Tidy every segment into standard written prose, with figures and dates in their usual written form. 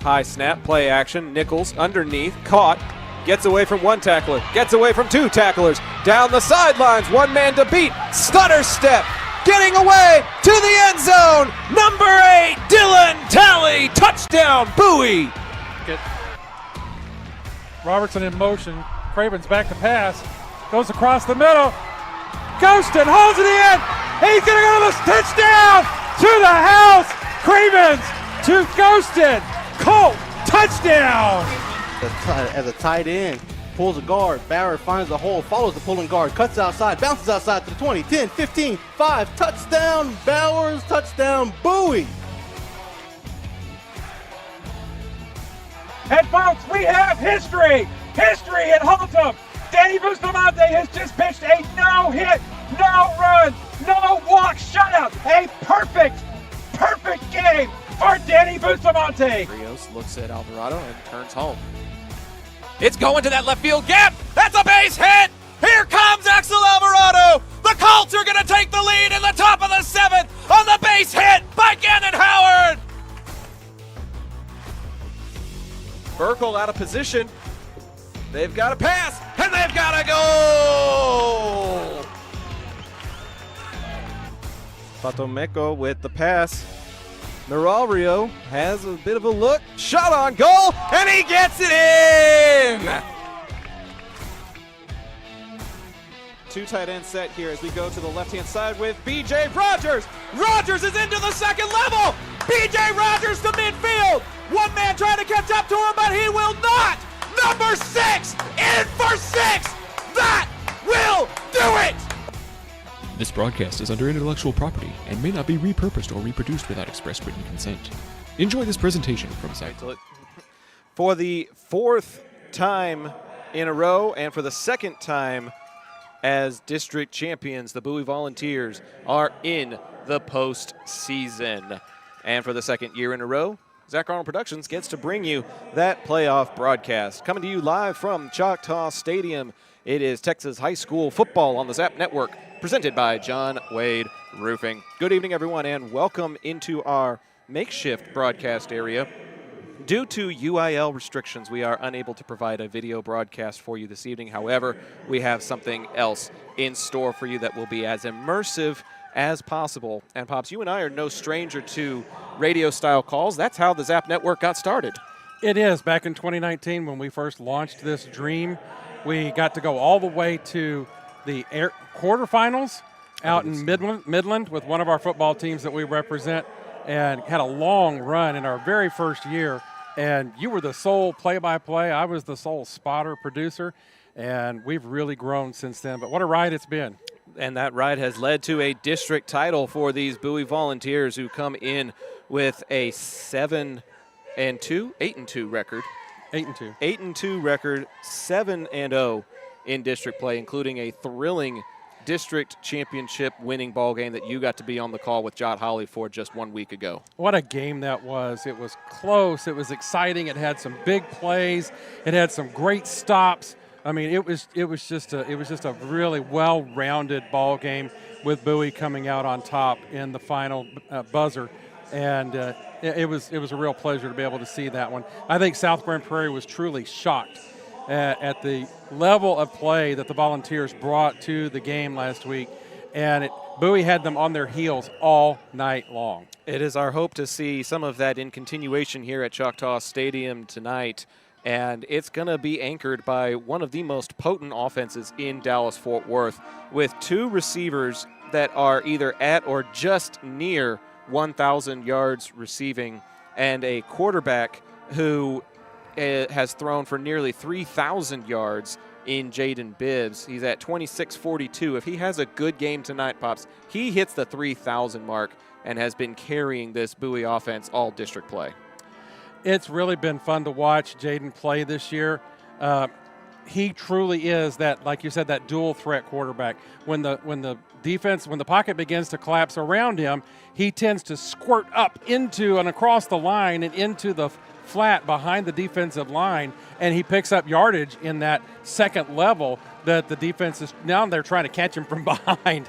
High snap, play action, Nichols underneath, caught, gets away from one tackler, gets away from two tacklers, down the sidelines, one man to beat, stutter step, getting away to the end zone, number 8, Dylan Talley, touchdown, Bowie. Robertson in motion, Craven's back to pass, goes across the middle, Ghostin holds it in, he's going to go to the touchdown, to the house, Cravens to Ghostin, Colt, touchdown. As a tight end, pulls a guard, Barrett finds the hole, follows the pulling guard, cuts outside, bounces outside to the 20, 10, 15, 5, touchdown Bowers, touchdown Bowie. And folks, we have history at Haltom. Danny Bustamante has just pitched a no-hit, no-run, no-walk shutout. A perfect game for Danny Bustamante. Rios looks at Alvarado and turns home. It's going to that left field gap. That's a base hit. Here comes Axel Alvarado. The Colts are going to take the lead in the top of the 7th on the base hit by Gannon Howard. Burkle out of position. They've got to pass, and they've got to go. Patomeco with the pass. Narario has a bit of a look, shot on goal, and he gets it in! Two tight end set here as we go to the left-hand side with B.J. Rogers. Rogers is into the second level. B.J. Rogers to midfield. One man trying to catch up to him, but he will not. Number 6 in for 6. That will do it. This broadcast is under intellectual property and may not be repurposed or reproduced without express written consent. Enjoy this presentation from Zach. For the 4th time in a row and for the 2nd time as district champions, the Bowie Volunteers are in the postseason. And for the 2nd year in a row, Zach Arnold Productions gets to bring you that playoff broadcast. Coming to you live from Choctaw Stadium, it is Texas High School football on the Zap Network, presented by John Wade Roofing. Good evening, everyone, and welcome into our makeshift broadcast area. Due to UIL restrictions, we are unable to provide a video broadcast for you this evening. However, we have something else in store for you that will be as immersive as possible. And Pops, you and I are no stranger to radio-style calls. That's how the Zap Network got started. It is. Back in 2019 when we first launched this dream, we got to go all the way to the quarterfinals out in Midland with one of our football teams that we represent, and had a long run in our very first year. And you were the sole play-by-play. I was the sole spotter producer, and we've really grown since then. But what a ride it's been. And that ride has led to a district title for these Bowie Volunteers, who come in with a 8-2 record. 8-2. 8-2 record, 7-0 in district play, including a thrilling district championship winning ball game that you got to be on the call with Jot Holly for just 1 week ago. What a game that was. It was close. It was exciting. It had some big plays. It had some great stops. I mean, it was just a really well-rounded ball game with Bowie coming out on top in the final buzzer, and it was a real pleasure to be able to see that one. I think South Grand Prairie was truly shocked at the level of play that the Volunteers brought to the game last week, and Bowie had them on their heels all night long. It is our hope to see some of that in continuation here at Choctaw Stadium tonight. And it's going to be anchored by one of the most potent offenses in Dallas-Fort Worth, with two receivers that are either at or just near 1,000 yards receiving, and a quarterback who has thrown for nearly 3,000 yards in Jaden Bibbs. He's at 26.42. If he has a good game tonight, Pops, he hits the 3,000 mark and has been carrying this Bowie offense all district play. It's really been fun to watch Jaden play this year. He truly is that, like you said, that dual threat quarterback. When the pocket begins to collapse around him, he tends to squirt up into and across the line and into the flat behind the defensive line, and he picks up yardage in that second level that the defense is now they're trying to catch him from behind.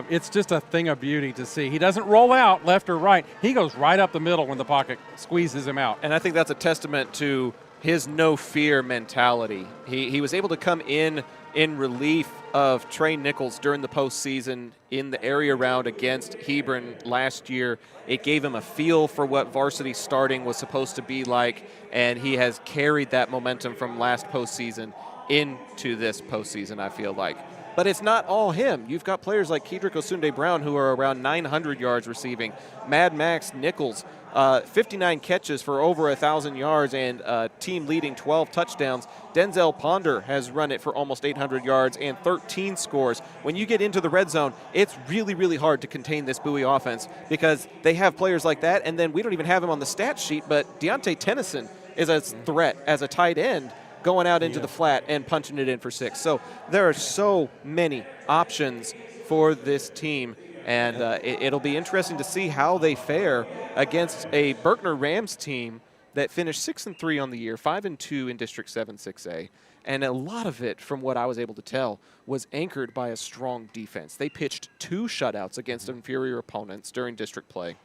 It's just a thing of beauty to see. He doesn't roll out left or right. He goes right up the middle when the pocket squeezes him out. And I think that's a testament to his no-fear mentality. He was able to come in relief of Trey Nichols during the postseason in the area round against Hebron last year. It gave him a feel for what varsity starting was supposed to be like, and he has carried that momentum from last postseason into this postseason, I feel like. But it's not all him. You've got players like Kedrick Osunde-Brown who are around 900 yards receiving. Mad Max Nichols, 59 catches for over 1,000 yards and team-leading 12 touchdowns. Denzel Ponder has run it for almost 800 yards and 13 scores. When you get into the red zone, it's really, really hard to contain this Bowie offense because they have players like that, and then we don't even have him on the stat sheet, but Deontay Tennyson is a threat as a tight end going out into the flat and punching it in for 6. So there are so many options for this team, and it'll be interesting to see how they fare against a Berkner Rams team that finished 6-3 on the year, 5-2 in District 7 6A. And a lot of it, from what I was able to tell, was anchored by a strong defense. They pitched 2 shutouts against inferior opponents during district play,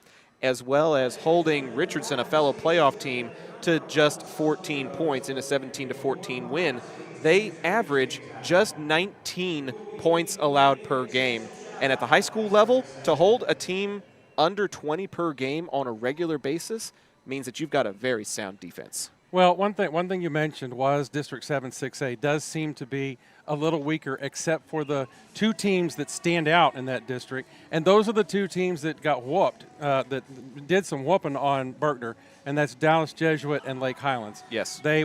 as well as holding Richardson, a fellow playoff team, to just 14 points in a 17-14 win. They average just 19 points allowed per game. And at the high school level, to hold a team under 20 per game on a regular basis means that you've got a very sound defense. Well, one thing you mentioned was District 7 6A does seem to be a little weaker, except for the 2 teams that stand out in that district, and those are the 2 teams that got whooped, that did some whooping on Berkner, and that's Dallas Jesuit and Lake Highlands. Yes. They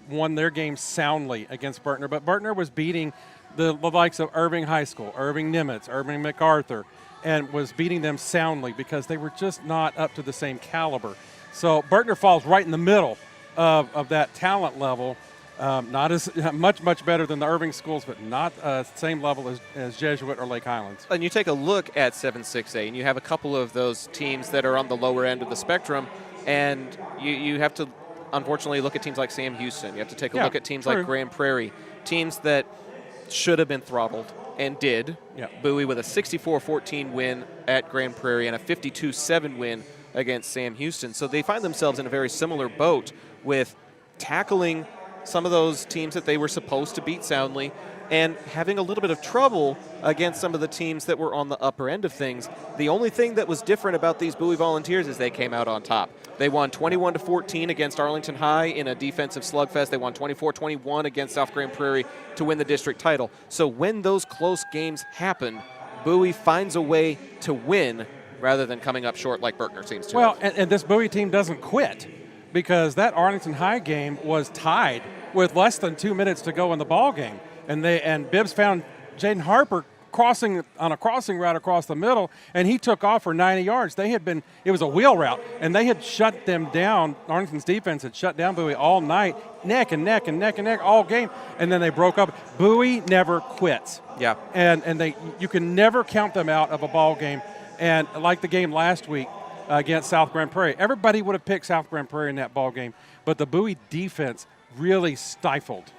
won their game soundly against Berkner, but Berkner was beating the likes of Irving High School, Irving Nimitz, Irving MacArthur, and was beating them soundly because they were just not up to the same caliber. So Berkner falls right in the middle of that talent level. Not as much better than the Irving schools, but not same level as Jesuit or Lake Highlands. And you take a look at 7-6A, and you have a couple of those teams that are on the lower end of the spectrum, and you have to, unfortunately, look at teams like Sam Houston. You have to take a look at teams like Grand Prairie, teams that should have been throttled and did. Yeah. Bowie with a 64-14 win at Grand Prairie and a 52-7 win against Sam Houston. So they find themselves in a very similar boat with tackling some of those teams that they were supposed to beat soundly and having a little bit of trouble against some of the teams that were on the upper end of things. The only thing that was different about these Bowie Volunteers is they came out on top. They won 21-14 against Arlington High in a defensive slugfest. They won 24-21 against South Grand Prairie to win the district title. So when those close games happen, Bowie finds a way to win rather than coming up short like Berkner seems to. Well, and this Bowie team doesn't quit, because that Arlington High game was tied with less than 2 minutes to go in the ball game. And Bibbs found Jaden Harper crossing on a crossing route across the middle, and he took off for 90 yards. It was a wheel route, and they had shut them down. Arlington's defense had shut down Bowie all night, neck and neck and neck and neck all game, and then they broke up. Bowie never quits. Yeah. And you can never count them out of a ball game. And like the game last week against South Grand Prairie, everybody would have picked South Grand Prairie in that ball game, but the Bowie defense really stifled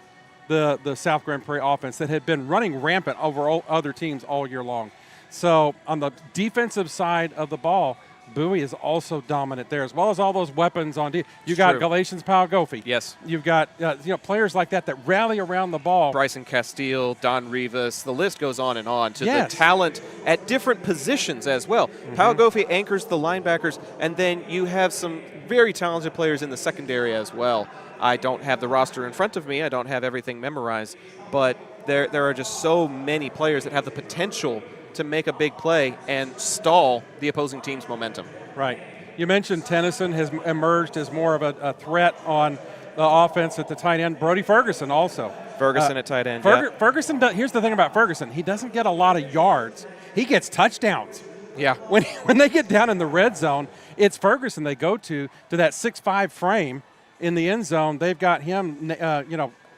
the South Grand Prairie offense that had been running rampant over all other teams all year long. So on the defensive side of the ball, Bowie is also dominant there, as well as all those weapons on defense. You got Galatians Powell Goffey. Yes. You've got players like that rally around the ball. Bryson Castile, Don Rivas, the list goes on and on to the talent at different positions as well. Mm-hmm. Powell Goffey anchors the linebackers, and then you have some very talented players in the secondary as well. I don't have the roster in front of me. I don't have everything memorized, but there are just so many players that have the potential to make a big play and stall the opposing team's momentum. Right. You mentioned Tennyson has emerged as more of a threat on the offense at the tight end. Brody Ferguson also. Ferguson at tight end. Ferguson. Here's the thing about Ferguson. He doesn't get a lot of yards. He gets touchdowns. Yeah. When they get down in the red zone, it's Ferguson they go to that 6'5" frame in the end zone. They've got him,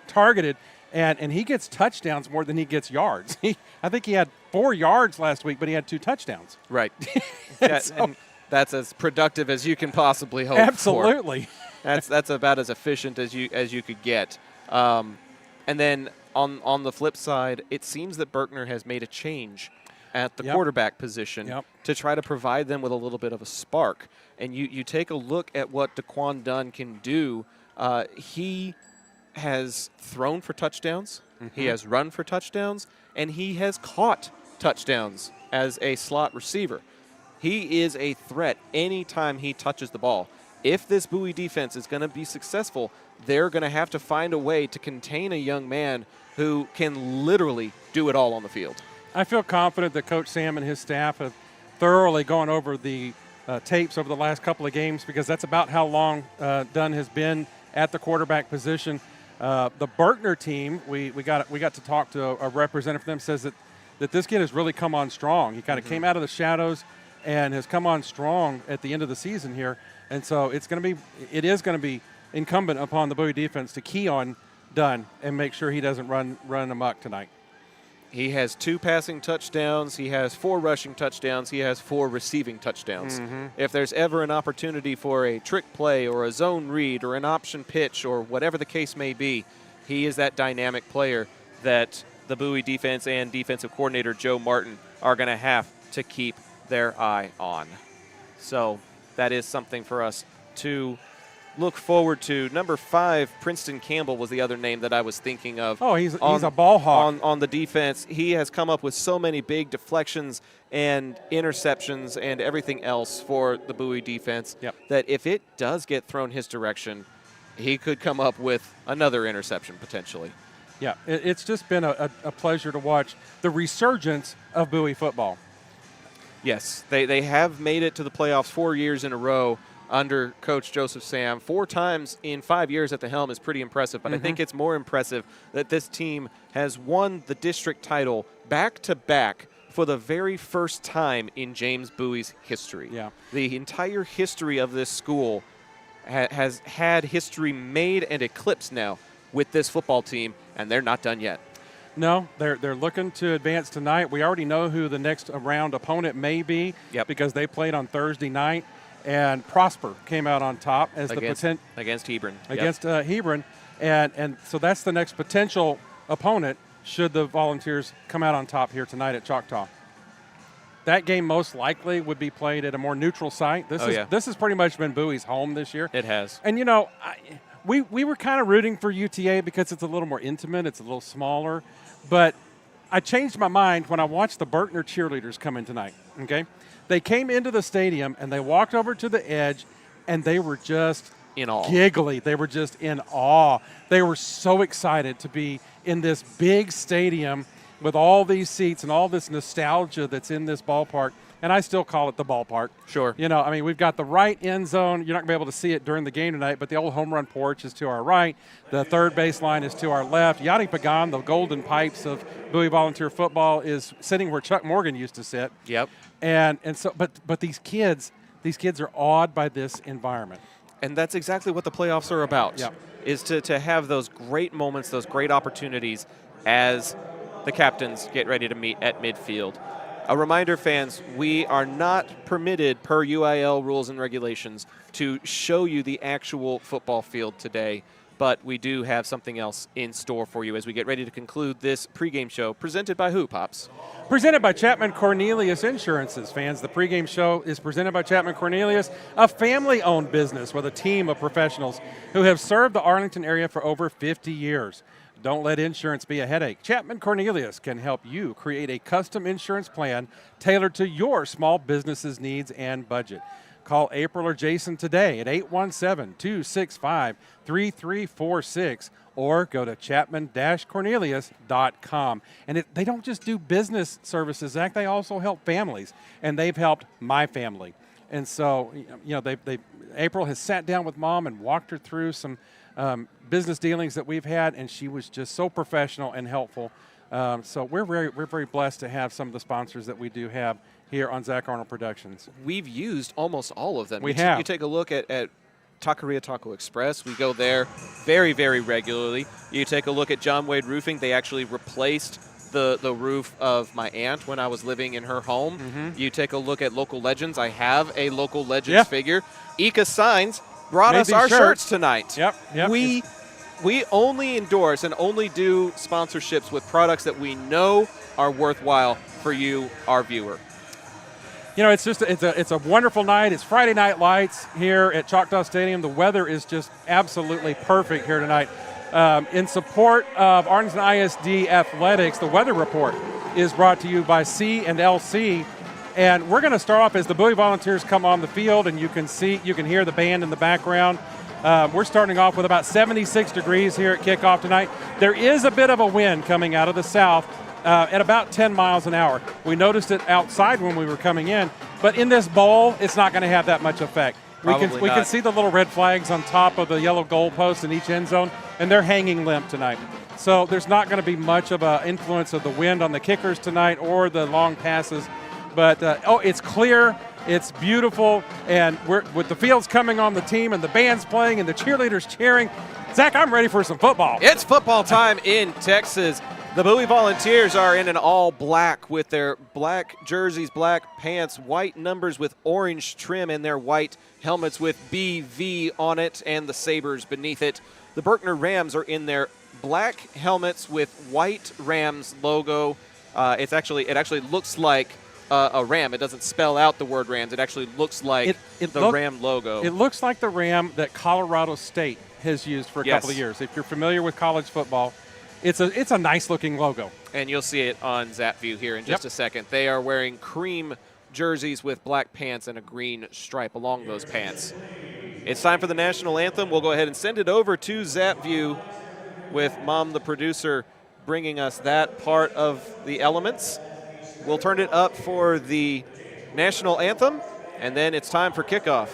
targeted, and he gets touchdowns more than he gets yards. I think he had 4 yards last week, but he had 2 touchdowns. Right. And that's as productive as you can possibly hope Absolutely. for. That's about as efficient as you could get. And then on the flip side, it seems that Berkner has made a change at the quarterback position to try to provide them with a little bit of a spark. And you take a look at what Daquan Dunn can do. He has thrown for touchdowns, he has run for touchdowns, and he has caught touchdowns as a slot receiver. He is a threat anytime he touches the ball. If this Bowie defense is going to be successful, they're going to have to find a way to contain a young man who can literally do it all on the field. I feel confident that Coach Sam and his staff have thoroughly gone over the tapes over the last couple of games, because that's about how long Dunn has been at the quarterback position. The Berkner team, we got to talk to a representative from them, says that this kid has really come on strong. He kind of came out of the shadows and has come on strong at the end of the season here. And so it is going to be incumbent upon the Bowie defense to key on Dunn and make sure he doesn't run amok tonight. He has 2 passing touchdowns. He has 4 rushing touchdowns. He has 4 receiving touchdowns. If there's ever an opportunity for a trick play or a zone read or an option pitch or whatever the case may be, he is that dynamic player that the Bowie defense and defensive coordinator Joe Martin are going to have to keep their eye on. So that is something for us to look forward to. Number 5, Princeton Campbell was the other name that I was thinking of. Oh, he's a ball hawk. On the defense, he has come up with so many big deflections and interceptions and everything else for the Bowie defense that if it does get thrown his direction, he could come up with another interception potentially. Yeah, it's just been a pleasure to watch the resurgence of Bowie football. Yes, they have made it to the playoffs 4 years in a row under Coach Joseph Sam. 4 times in 5 years at the helm is pretty impressive, but I think it's more impressive that this team has won the district title back-to-back for the very first time in James Bowie's history. Yeah. The entire history of this school has had history made and eclipsed now with this football team, and they're not done yet. No, they're looking to advance tonight. We already know who the next round opponent may be because they played on Thursday night. And Prosper came out on top as against Hebron. Against Hebron. And so that's the next potential opponent should the Volunteers come out on top here tonight at Choctaw. That game most likely would be played at a more neutral site. This has pretty much been Bowie's home this year. It has. And, you know, we were kind of rooting for UTA because it's a little more intimate. It's a little smaller. But I changed my mind when I watched the Berkner cheerleaders come in tonight, okay? They came into the stadium, and they walked over to the edge, and they were just in awe. Giggly. They were just in awe. They were so excited to be in this big stadium with all these seats and all this nostalgia that's in this ballpark. And I still call it the ballpark. Sure. You know, I mean, we've got the right end zone. You're not going to be able to see it during the game tonight, but the old home run porch is to our right. The third baseline is to our left. Yachty Pagan, the golden pipes of Bowie Volunteer football, is sitting where Chuck Morgan used to sit. Yep. And so, but these kids are awed by this environment. And that's exactly what the playoffs are about, is to have those great moments, those great opportunities as the captains get ready to meet at midfield. A reminder, fans, we are not permitted per UIL rules and regulations to show you the actual football field today, but we do have something else in store for you as we get ready to conclude this pregame show presented by who, Pops? Presented by Chapman Cornelius Insurances, fans. The pregame show is presented by Chapman Cornelius, a family-owned business with a team of professionals who have served the Arlington area for over 50 years. Don't let insurance be a headache. Chapman Cornelius can help you create a custom insurance plan tailored to your small business's needs and budget. Call April or Jason today at 817-265-3346 or go to chapman-cornelius.com. And they don't just do business services, Zach. They also help families, and they've helped my family. And so, you know, April has sat down with Mom and walked her through some business dealings that we've had, and she was just so professional and helpful. So we're very blessed to have some of the sponsors that we do have here on Zach Arnold Productions. We've used almost all of them. We have. You take a look at Taqueria Taco Express. We go there very, very regularly. You take a look at John Wade Roofing. They actually replaced the roof of my aunt when I was living in her home. Mm-hmm. You take a look at local legends. I have a local legends figure. Ika Signs brought us Maybe our shirts. shirts tonight. Yep. We only endorse and only do sponsorships with products that we know are worthwhile for you, our viewer. You know, it's a wonderful night. It's Friday Night Lights here at Choctaw Stadium. The weather is just absolutely perfect here tonight. In support of Arlington ISD Athletics, the weather report is brought to you by C&LC. And we're going to start off as the Bowie Volunteers come on the field, and you can hear the band in the background. We're starting off with about 76 degrees here at kickoff tonight. There is a bit of a wind coming out of the south at about 10 miles an hour. We noticed it outside when we were coming in, but in this bowl, it's not going to have that much effect. We can see the little red flags on top of the yellow goalpost in each end zone, and they're hanging limp tonight. So there's not going to be much of an influence of the wind on the kickers tonight or the long passes. But, it's clear, it's beautiful, and with the fields coming on the team and the band's playing and the cheerleaders cheering, Zach, I'm ready for some football. It's football time in Texas. The Bowie Volunteers are in an all black with their black jerseys, black pants, white numbers with orange trim, and their white helmets with BV on it and the sabers beneath it. The Berkner Rams are in their black helmets with white Rams logo. It actually looks like a ram. It doesn't spell out the word Rams. It actually looks like Ram logo. It looks like the ram that Colorado State has used for a couple of years. If you're familiar with college football, it's a nice-looking logo. And you'll see it on ZapView here in just a second. They are wearing cream jerseys with black pants and a green stripe along those pants. It's time for the national anthem. We'll go ahead and send it over to ZapView with Mom, the producer, bringing us that part of the elements. We'll turn it up for the national anthem, and then it's time for kickoff.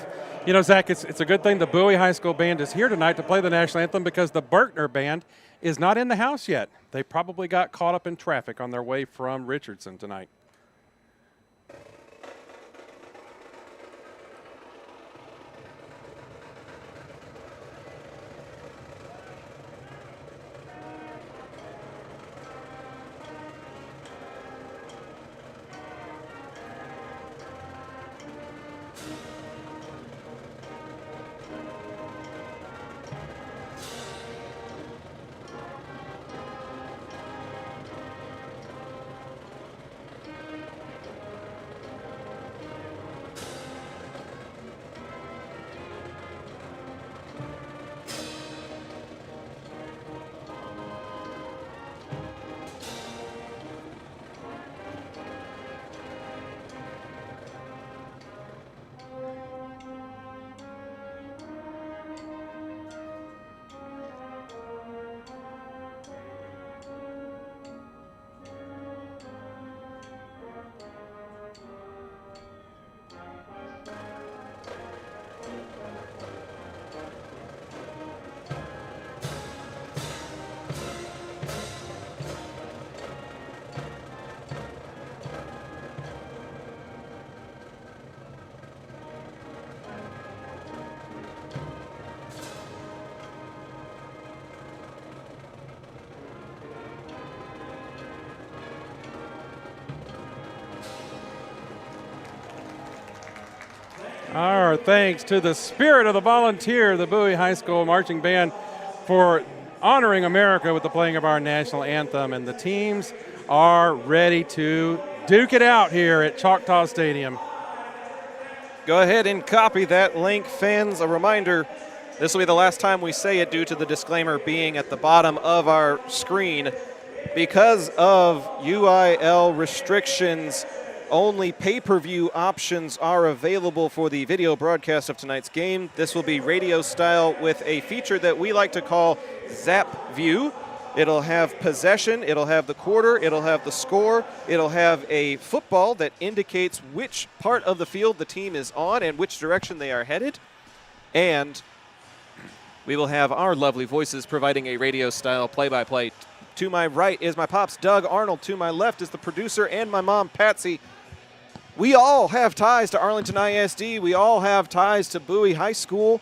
You know, Zach, it's a good thing the Bowie High School Band is here tonight to play the national anthem because the Berkner Band is not in the house yet. They probably got caught up in traffic on their way from Richardson tonight. Our thanks to the spirit of the volunteer, the Bowie High School Marching Band, for honoring America with the playing of our national anthem. And the teams are ready to duke it out here at Choctaw Stadium. Go ahead and copy that link, fans. A reminder, this will be the last time we say it due to the disclaimer being at the bottom of our screen. Because of UIL restrictions, only pay-per-view options are available for the video broadcast of tonight's game. This will be radio style with a feature that we like to call Zap View. It'll have possession, it'll have the quarter, it'll have the score, it'll have a football that indicates which part of the field the team is on and which direction they are headed. And we will have our lovely voices providing a radio style play-by-play. To my right is my pops, Doug Arnold. To my left is the producer and my mom, Patsy. We all have ties to Arlington ISD. We all have ties to Bowie High School.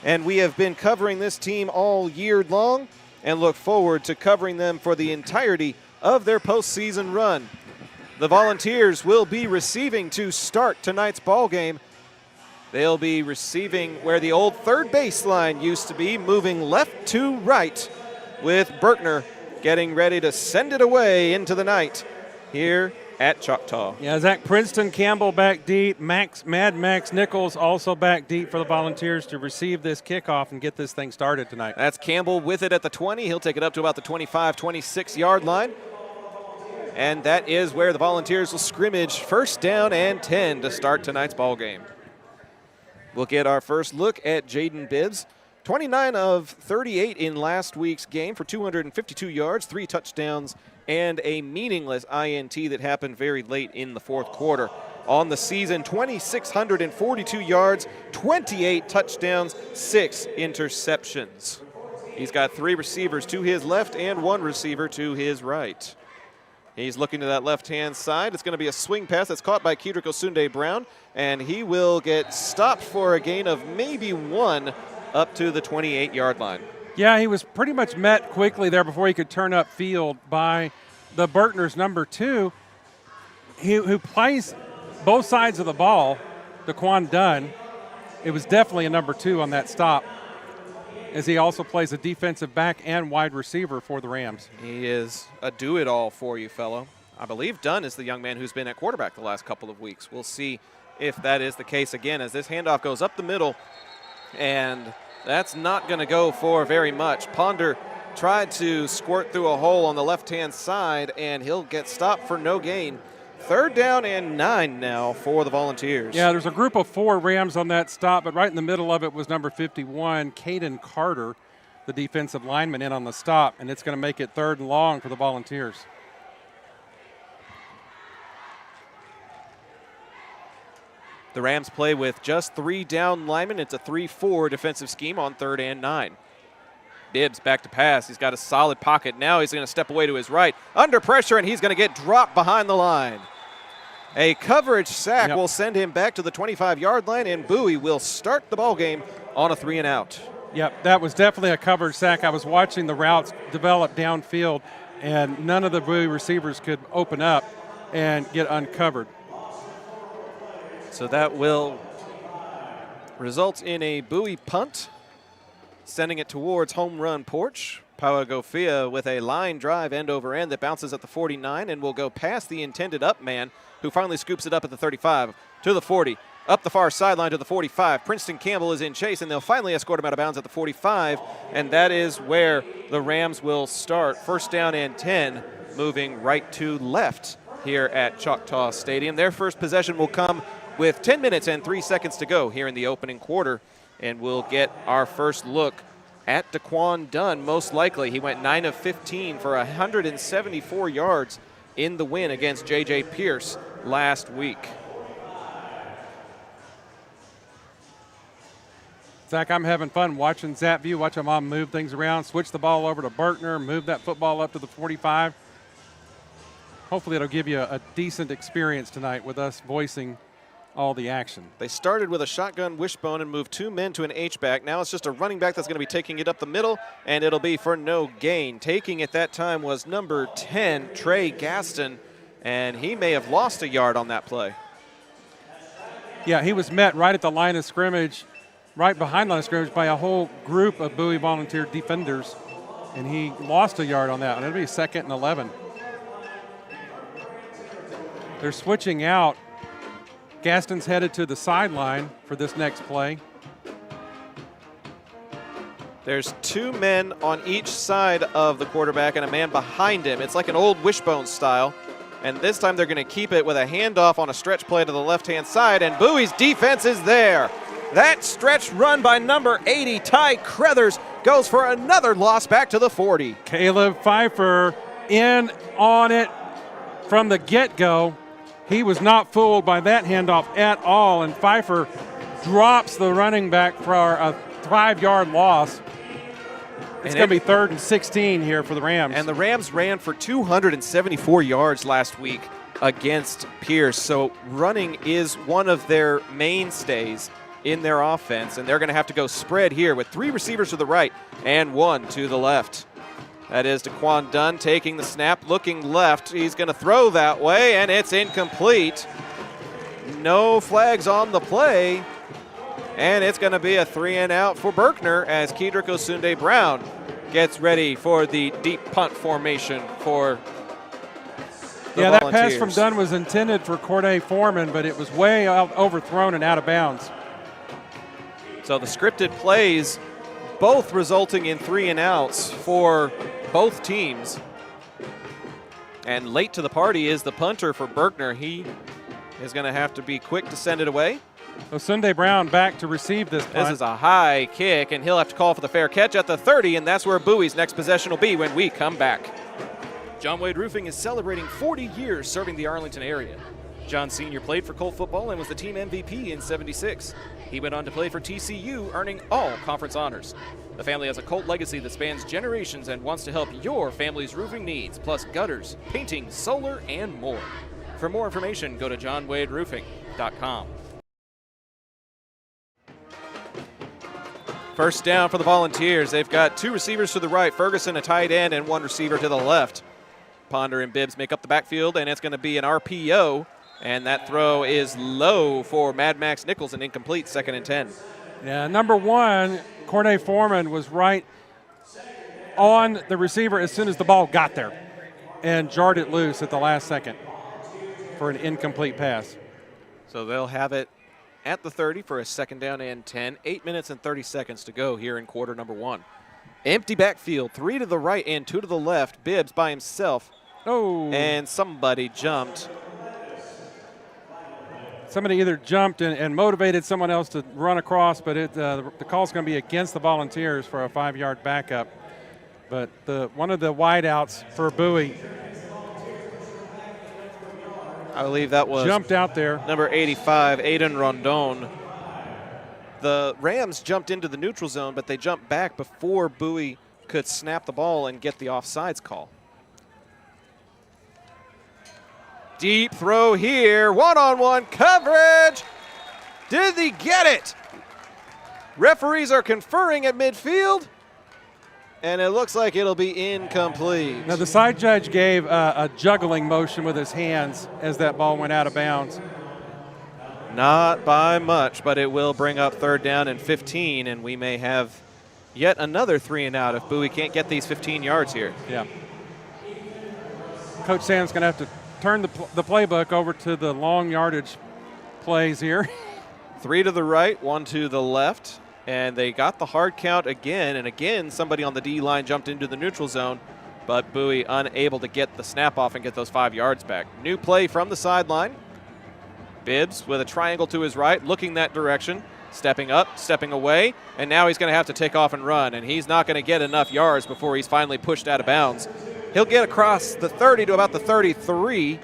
And we have been covering this team all year long and look forward to covering them for the entirety of their postseason run. The Volunteers will be receiving to start tonight's ball game. They'll be receiving where the old third baseline used to be, moving left to right, with Berkner getting ready to send it away into the night here at Choctaw. Yeah, Zach, Princeton Campbell back deep. Mad Max Nichols also back deep for the Volunteers to receive this kickoff and get this thing started tonight. That's Campbell with it at the 20. He'll take it up to about the 25, 26-yard line. And that is where the Volunteers will scrimmage first down and 10 to start tonight's ball game. We'll get our first look at Jaden Bibbs. 29 of 38 in last week's game for 252 yards, 3 touchdowns, and a meaningless INT that happened very late in the fourth quarter. On the season, 2,642 yards, 28 touchdowns, 6 interceptions. He's got 3 receivers to his left and 1 receiver to his right. He's looking to that left-hand side. It's going to be a swing pass that's caught by Kedrick Osunde-Brown, and he will get stopped for a gain of maybe 1 up to the 28-yard line. Yeah, he was pretty much met quickly there before he could turn up field by the Berkner's number 2, who plays both sides of the ball, Daquan Dunn. It was definitely a number 2 on that stop, as he also plays a defensive back and wide receiver for the Rams. He is a do-it-all for you, fellow. I believe Dunn is the young man who's been at quarterback the last couple of weeks. We'll see if that is the case again as this handoff goes up the middle, and that's not going to go for very much. Ponder tried to squirt through a hole on the left-hand side, and he'll get stopped for no gain. 3rd down and 9 now for the Volunteers. Yeah, there's a group of 4 Rams on that stop, but right in the middle of it was number 51, Caden Carter, the defensive lineman, in on the stop, and it's going to make it 3rd and long for the Volunteers. The Rams play with just 3 down linemen. It's a 3-4 defensive scheme on 3rd and 9. Bibbs back to pass. He's got a solid pocket. Now he's going to step away to his right. Under pressure, and he's going to get dropped behind the line. A coverage sack will send him back to the 25-yard line, and Bowie will start the ball game on a 3-and-out. Yep, that was definitely a coverage sack. I was watching the routes develop downfield, and none of the Bowie receivers could open up and get uncovered. So that will result in a Bowie punt, sending it towards home run porch. Paua Gofia with a line drive end over end that bounces at the 49 and will go past the intended up man, who finally scoops it up at the 35 to the 40, up the far sideline to the 45. Princeton Campbell is in chase, and they'll finally escort him out of bounds at the 45, and that is where the Rams will start. 1st down and 10, moving right to left here at Choctaw Stadium. Their first possession will come with 10 minutes and 3 seconds to go here in the opening quarter, and we'll get our first look at Daquan Dunn. Most likely, he went 9 of 15 for 174 yards in the win against J.J. Pierce last week. Zach, I'm having fun watching ZapView, watching Mom move things around, switch the ball over to Berkner, move that football up to the 45. Hopefully it'll give you a decent experience tonight with us voicing all the action. They started with a shotgun wishbone and moved 2 men to an H-back. Now it's just a running back that's going to be taking it up the middle, and it'll be for no gain. Taking it that time was number 10, Trey Gaston, and he may have lost a yard on that play. Yeah, he was met right at the line of scrimmage, right behind the line of scrimmage, by a whole group of Bowie Volunteer defenders, and he lost a yard on that, and it'll be 2nd and 11. They're switching out. Gaston's headed to the sideline for this next play. There's 2 men on each side of the quarterback and a man behind him. It's like an old wishbone style. And this time they're going to keep it with a handoff on a stretch play to the left-hand side, and Bowie's defense is there. That stretch run by number 80, Ty Crothers, goes for another loss back to the 40. Caleb Pfeiffer in on it from the get-go. He was not fooled by that handoff at all, and Pfeiffer drops the running back for a 5-yard loss. It's going to be 3rd and 16 here for the Rams. And the Rams ran for 274 yards last week against Pierce, so running is one of their mainstays in their offense, and they're going to have to go spread here with 3 receivers to the right and 1 to the left. That is DeQuan Dunn taking the snap, looking left. He's going to throw that way, and it's incomplete. No flags on the play, and it's going to be a 3-and-out for Berkner as Kedrick Osunde Brown gets ready for the deep punt formation for the Volunteers. That pass from Dunn was intended for Corday Foreman, but it was way overthrown and out of bounds. So the scripted plays both resulting in 3-and-outs for both teams. And late to the party is the punter for Berkner. He is going to have to be quick to send it away. Osunde Brown back to receive this punt. This is a high kick, and he'll have to call for the fair catch at the 30, and that's where Bowie's next possession will be when we come back. John Wade Roofing is celebrating 40 years serving the Arlington area. John Sr. played for Colt football and was the team MVP in '76. He went on to play for TCU, earning all conference honors. The family has a Colt legacy that spans generations and wants to help your family's roofing needs, plus gutters, painting, solar, and more. For more information, go to johnwaderoofing.com. First down for the Volunteers. They've got 2 receivers to the right, Ferguson, a tight end, and 1 receiver to the left. Ponder and Bibbs make up the backfield, and it's going to be an RPO, and that throw is low for Mad Max Nichols, and incomplete, 2nd and 10. Yeah, number 1, Corday Foreman was right on the receiver as soon as the ball got there and jarred it loose at the last second for an incomplete pass. So they'll have it at the 30 for a 2nd down and 10. 8 minutes and 30 seconds to go here in quarter number 1. Empty backfield, 3 to the right and 2 to the left. Bibbs by himself. Oh. And somebody jumped. Somebody either jumped and motivated someone else to run across, but the call's going to be against the Volunteers for a 5-yard backup. But one of the wideouts for Bowie, I believe that was jumped out there. Number 85, Aiden Rondon. The Rams jumped into the neutral zone, but they jumped back before Bowie could snap the ball and get the offsides call. Deep throw here, one-on-one coverage. Did he get it? Referees are conferring at midfield, and it looks like it'll be incomplete. Now the side judge gave a juggling motion with his hands as that ball went out of bounds. Not by much, but it will bring up 3rd down and 15, and we may have yet another 3-and-out if Bowie can't get these 15 yards here. Yeah. Coach Sam's going to have to turn the playbook over to the long yardage plays here. 3 to the right, 1 to the left, and they got the hard count again, and again somebody on the D-line jumped into the neutral zone, but Bowie unable to get the snap off and get those 5 yards back. New play from the sideline. Bibbs with a triangle to his right, looking that direction, stepping up, stepping away, and now he's going to have to take off and run, and he's not going to get enough yards before he's finally pushed out of bounds. He'll get across the 30 to about the 33,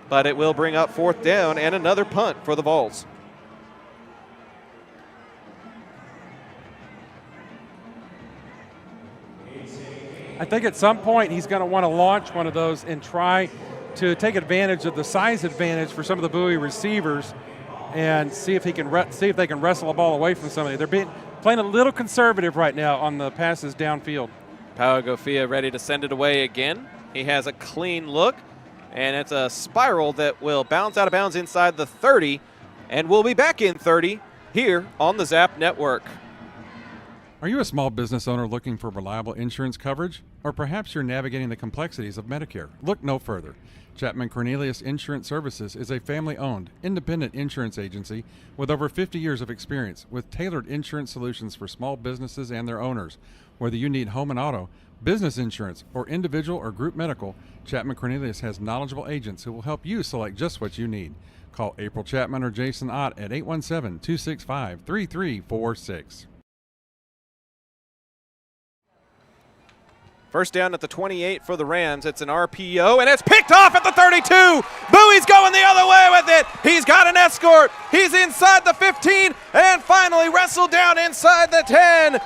but it will bring up 4th down and another punt for the Vols. I think at some point he's going to want to launch one of those and try to take advantage of the size advantage for some of the Bowie receivers and see if they can wrestle a ball away from somebody. They're playing a little conservative right now on the passes downfield. Pau Gofia ready to send it away again. He has a clean look, and it's a spiral that will bounce out of bounds inside the 30, and we'll be back in 30 here on the Zap Network. Are you a small business owner looking for reliable insurance coverage? Or perhaps you're navigating the complexities of Medicare? Look no further. Chapman Cornelius Insurance Services is a family-owned, independent insurance agency with over 50 years of experience with tailored insurance solutions for small businesses and their owners. Whether you need home and auto, business insurance, or individual or group medical, Chapman Cornelius has knowledgeable agents who will help you select just what you need. Call April Chapman or Jason Ott at 817-265-3346. First down at the 28 for the Rams. It's an RPO, and it's picked off at the 32. Bowie's going the other way with it. He's got an escort. He's inside the 15, and finally wrestled down inside the 10.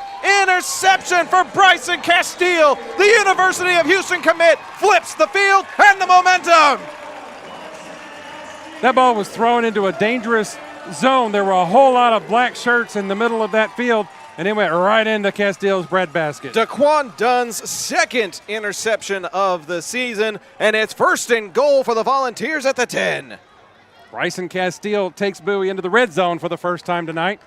Interception for Bryson Castile. The University of Houston commit flips the field and the momentum. That ball was thrown into a dangerous zone. There were a whole lot of black shirts in the middle of that field. and it went right into Castile's breadbasket. Daquan Dunn's second interception of the season, and it's 1st and goal for the Volunteers at the 10. Bryson Castile takes Bowie into the red zone for the first time tonight.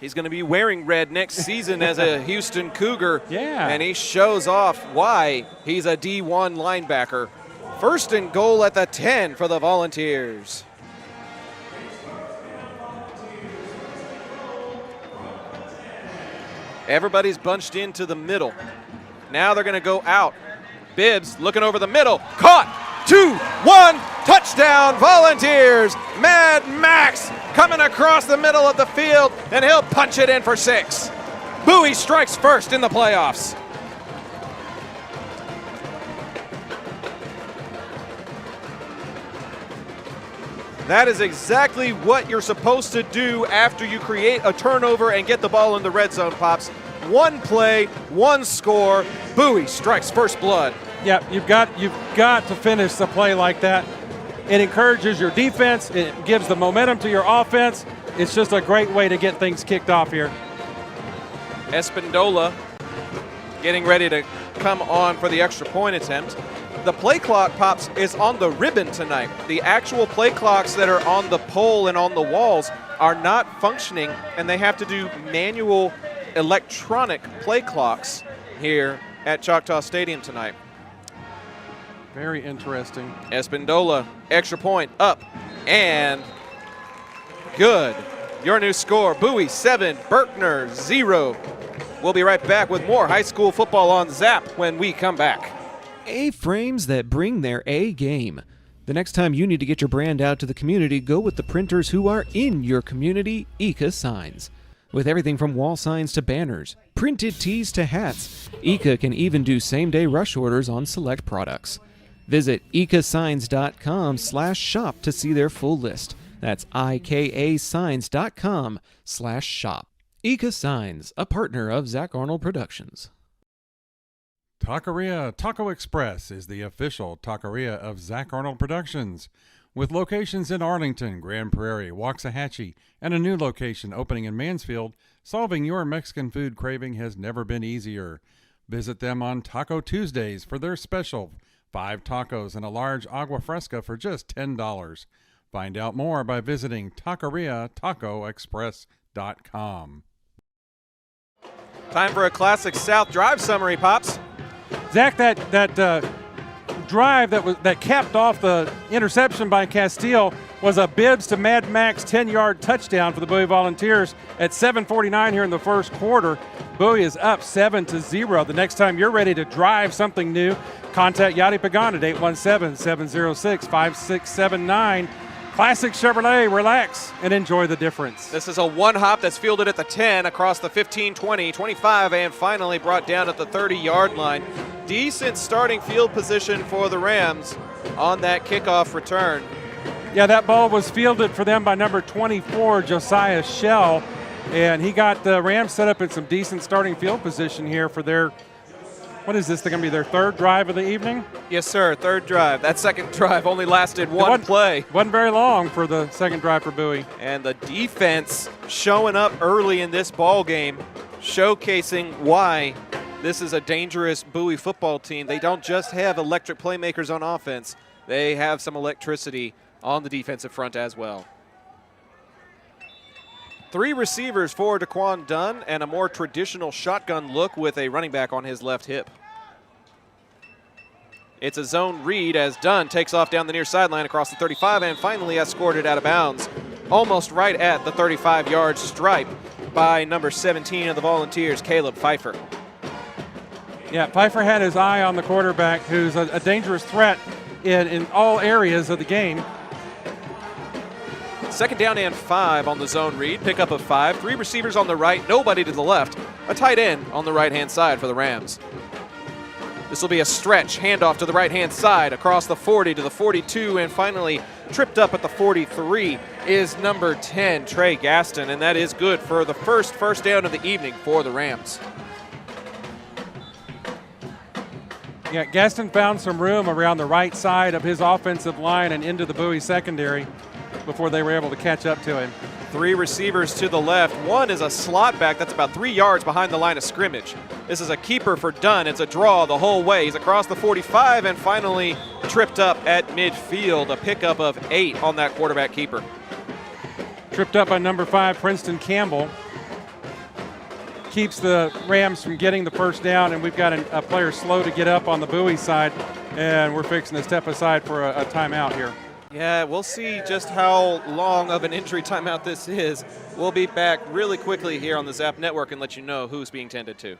He's going to be wearing red next season as a Houston Cougar. Yeah. And he shows off why he's a D1 linebacker. 1st and goal at the 10 for the Volunteers. Everybody's bunched into the middle. Now they're going to go out. Bibbs looking over the middle. Caught. 2-1. Touchdown, Volunteers. Mad Max coming across the middle of the field, and he'll punch it in for 6. Bowie strikes first in the playoffs. That is exactly what you're supposed to do after you create a turnover and get the ball in the red zone, Pops. 1 play, 1 score. Bowie strikes first blood. Yeah, you've got to finish the play like that. It encourages your defense. It gives the momentum to your offense. It's just a great way to get things kicked off here. Espindola getting ready to come on for the extra point attempt. The play clock, Pops, is on the ribbon tonight. The actual play clocks that are on the pole and on the walls are not functioning, and they have to do manual electronic play clocks here at Choctaw Stadium tonight. Very interesting. Espindola, extra point, up, and good. Your new score, Bowie 7, Berkner 0. We'll be right back with more high school football on Zap when we come back. A-frames that bring their A game. The next time you need to get your brand out to the community, go with the printers who are in your community, Eka Signs. With everything from wall signs to banners, printed tees to hats, Eka can even do same-day rush orders on select products. Visit ekasigns.com/shop to see their full list. That's ikasigns.com/shop. Eka Signs, a partner of Zach Arnold Productions. Taqueria Taco Express is the official taqueria of Zach Arnold Productions, with locations in Arlington, Grand Prairie, Waxahachie, and a new location opening in Mansfield. Solving your Mexican food craving has never been easier. Visit them on Taco Tuesdays for their special 5 tacos and a large agua fresca for just $10. Find out more by visiting taqueriatacoexpress.com. Time for a classic South Drive summary, Pops. Zach, that drive that capped off the interception by Castile was a Bibbs to Mad Max 10-yard touchdown for the Bowie Volunteers at 7:49 here in the first quarter. Bowie is up 7-0. The next time you're ready to drive something new, contact Yadi Pagan at 817-706-5679. Classic Chevrolet, relax and enjoy the difference. This is a one-hop that's fielded at the 10, across the 15, 20, 25, and finally brought down at the 30-yard line. Decent starting field position for the Rams on that kickoff return. Yeah, that ball was fielded for them by number 24, Josiah Shell, and he got the Rams set up in some decent starting field position here for their, what is this, they're going to be their 3rd drive of the evening? Yes, sir, 3rd drive. That 2nd drive only lasted one play. Wasn't very long for the 2nd drive for Bowie. And the defense showing up early in this ball game, showcasing why this is a dangerous Bowie football team. They don't just have electric playmakers on offense. They have some electricity on the defensive front as well. 3 receivers for Daquan Dunn and a more traditional shotgun look with a running back on his left hip. It's a zone read as Dunn takes off down the near sideline across the 35 and finally escorted out of bounds, almost right at the 35-yard stripe by number 17 of the Volunteers, Caleb Pfeiffer. Yeah, Pfeiffer had his eye on the quarterback, who's a dangerous threat in all areas of the game. 2nd down and 5 on the zone read, pickup of 5. 3 receivers on the right, nobody to the left. A tight end on the right-hand side for the Rams. This will be a stretch, handoff to the right-hand side, across the 40 to the 42, and finally tripped up at the 43 is number 10, Trey Gaston, and that is good for the first down of the evening for the Rams. Yeah, Gaston found some room around the right side of his offensive line and into the Bowie secondary before they were able to catch up to him. Three receivers to the left. One is a slot back that's about 3 yards behind the line of scrimmage. This is a keeper for Dunn. It's a draw the whole way. He's across the 45 and finally tripped up at midfield. A pickup of 8 on that quarterback keeper. Tripped up by number 5, Princeton Campbell. Keeps the Rams from getting the first down, and we've got a player slow to get up on the Bowie side, and we're fixing to step aside for a timeout here. Yeah, we'll see just how long of an injury timeout this is. We'll be back really quickly here on the Zap Network and let you know who's being tended to.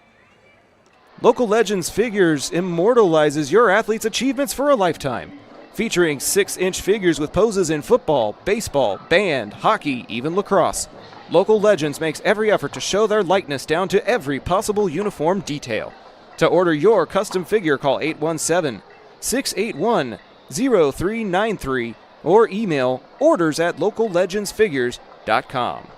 Local Legends Figures immortalizes your athlete's achievements for a lifetime. Featuring 6-inch figures with poses in football, baseball, band, hockey, even lacrosse. Local Legends makes every effort to show their likeness down to every possible uniform detail. To order your custom figure, call 817-681-0393 or email orders@locallegendsfigures.com.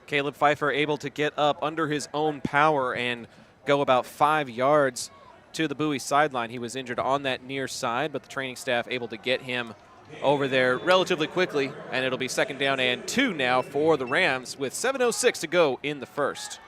Caleb Pfeiffer able to get up under his own power and go about 5 yards to the Bowie sideline. He was injured on that near side, but the training staff able to get him over there relatively quickly, and it'll be 2nd down and 2 now for the Rams with 7:06 to go in the first.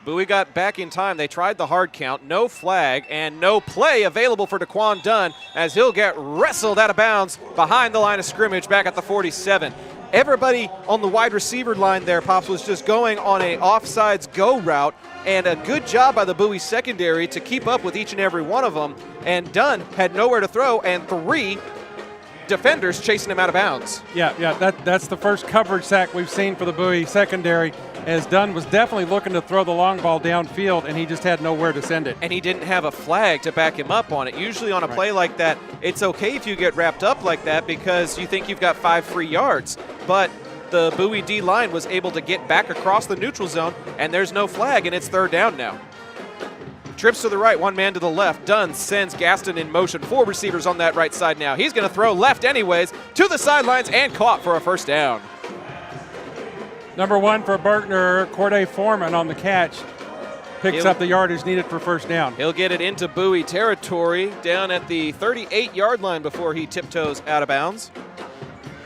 Bowie got back in time. They tried the hard count, no flag, and no play available for Daquan Dunn as he'll get wrestled out of bounds behind the line of scrimmage back at the 47. Everybody on the wide receiver line there, Pops, was just going on a offsides go route, and a good job by the Bowie secondary to keep up with each and every one of them. And Dunn had nowhere to throw, and 3 defenders chasing him out of bounds. Yeah, that's the first coverage sack we've seen for the Bowie secondary, as Dunn was definitely looking to throw the long ball downfield, and he just had nowhere to send it. And he didn't have a flag to back him up on it. Usually on a play like that, it's okay if you get wrapped up like that because you think you've got 5 free yards. But the Bowie D line was able to get back across the neutral zone, and there's no flag, and it's 3rd down now. Trips to the right, 1 man to the left. Dunn sends Gaston in motion. 4 receivers on that right side now. He's going to throw left anyways to the sidelines and caught for a 1st down. Number 1 for Berkner, Corday Foreman on the catch. Picks up the yardage needed for 1st down. He'll get it into Bowie territory down at the 38-yard line before he tiptoes out of bounds.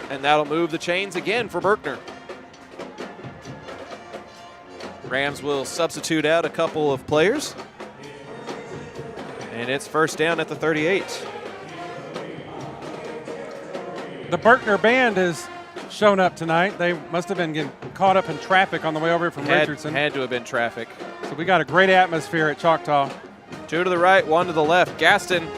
And that'll move the chains again for Berkner. Rams will substitute out a couple of players. And it's 1st down at the 38. The Berkner band has shown up tonight. They must have been getting caught up in traffic on the way over from Richardson. Had to have been traffic. So we got a great atmosphere at Choctaw. 2 to the right, 1 to the left. Gaston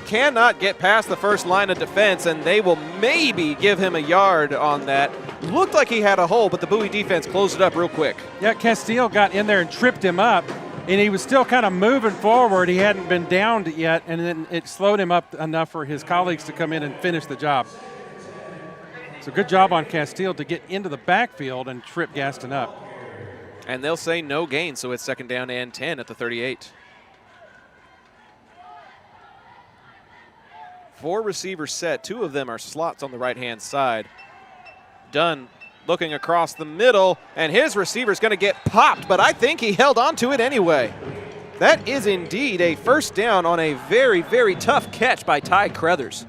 cannot get past the first line of defense, and they will maybe give him a yard on that. Looked like he had a hole, but the Bowie defense closed it up real quick. Yeah, Castile got in there and tripped him up, and he was still kind of moving forward. He hadn't been downed yet, and then it slowed him up enough for his colleagues to come in and finish the job. So good job on Castile to get into the backfield and trip Gaston up. And they'll say no gain, so it's 2nd down and 10 at the 38. 4 receivers set. 2 of them are slots on the right-hand side. Dunn looking across the middle, and his receiver's going to get popped, but I think he held on to it anyway. That is indeed a 1st down on a very, very tough catch by Ty Crothers.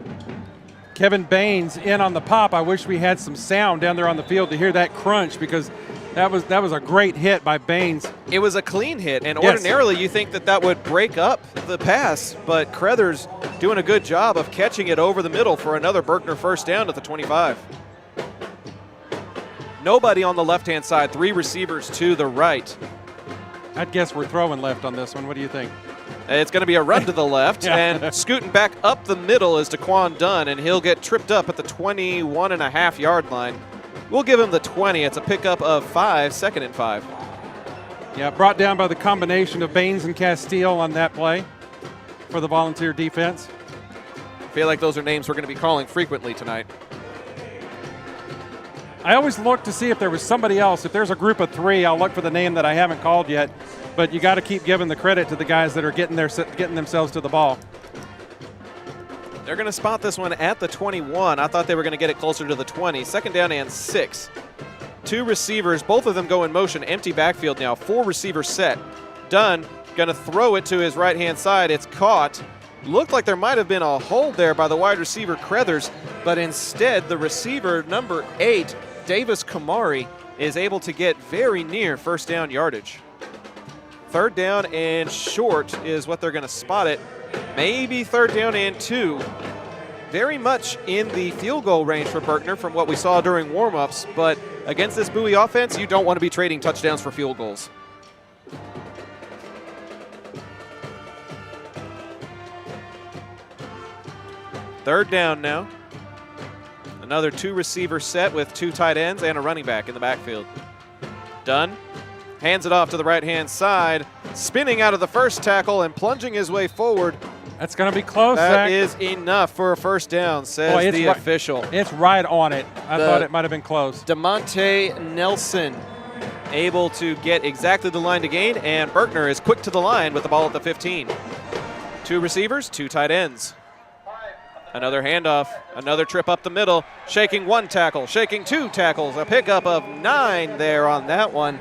Kevin Baines in on the pop. I wish we had some sound down there on the field to hear that crunch, because that was a great hit by Baines. It was a clean hit, and Yes. ordinarily you think that would break up the pass, but Crothers doing a good job of catching it over the middle for another Berkner 1st down at the 25. Nobody on the left-hand side, 3 receivers to the right. I'd guess we're throwing left on this one. What do you think? It's going to be a run to the left, Yeah. and scooting back up the middle is Daquan Dunn, and he'll get tripped up at the 21.5-yard line. We'll give him the 20. It's a pickup of 5, 2nd and 5. Yeah, brought down by the combination of Baines and Castile on that play for the Volunteer defense. I feel like those are names we're going to be calling frequently tonight. I always look to see if there was somebody else. If there's a group of 3, I'll look for the name that I haven't called yet. But you got to keep giving the credit to the guys that are getting themselves to the ball. They're going to spot this one at the 21. I thought they were going to get it closer to the 20. 2nd down and 6. 2 receivers, both of them go in motion. Empty backfield now. 4 receivers set. Dunn going to throw it to his right-hand side. It's caught looked like there might have been a hold there by the wide receiver Crothers, but instead the receiver number 8, Davis Kamari, is able to get very near first down yardage. Third down and short is what they're going to spot it. Maybe third down and 2. Very much in the field goal range for Berkner from what we saw during warm-ups, but against this Bowie offense, you don't want to be trading touchdowns for field goals. Third down now. Another 2 receiver set with 2 tight ends and a running back in the backfield. Dunn hands it off to the right-hand side, spinning out of the first tackle and plunging his way forward. That's going to be close, That Zach. is enough for a first down, says the official. It's right on it. I thought it might have been close. DeMonte Nelson able to get exactly the line to gain, and Berkner is quick to the line with the ball at the 15. 2 receivers, 2 tight ends. Another handoff, another trip up the middle, shaking 1 tackle, shaking 2 tackles, a pickup of 9 there on that one.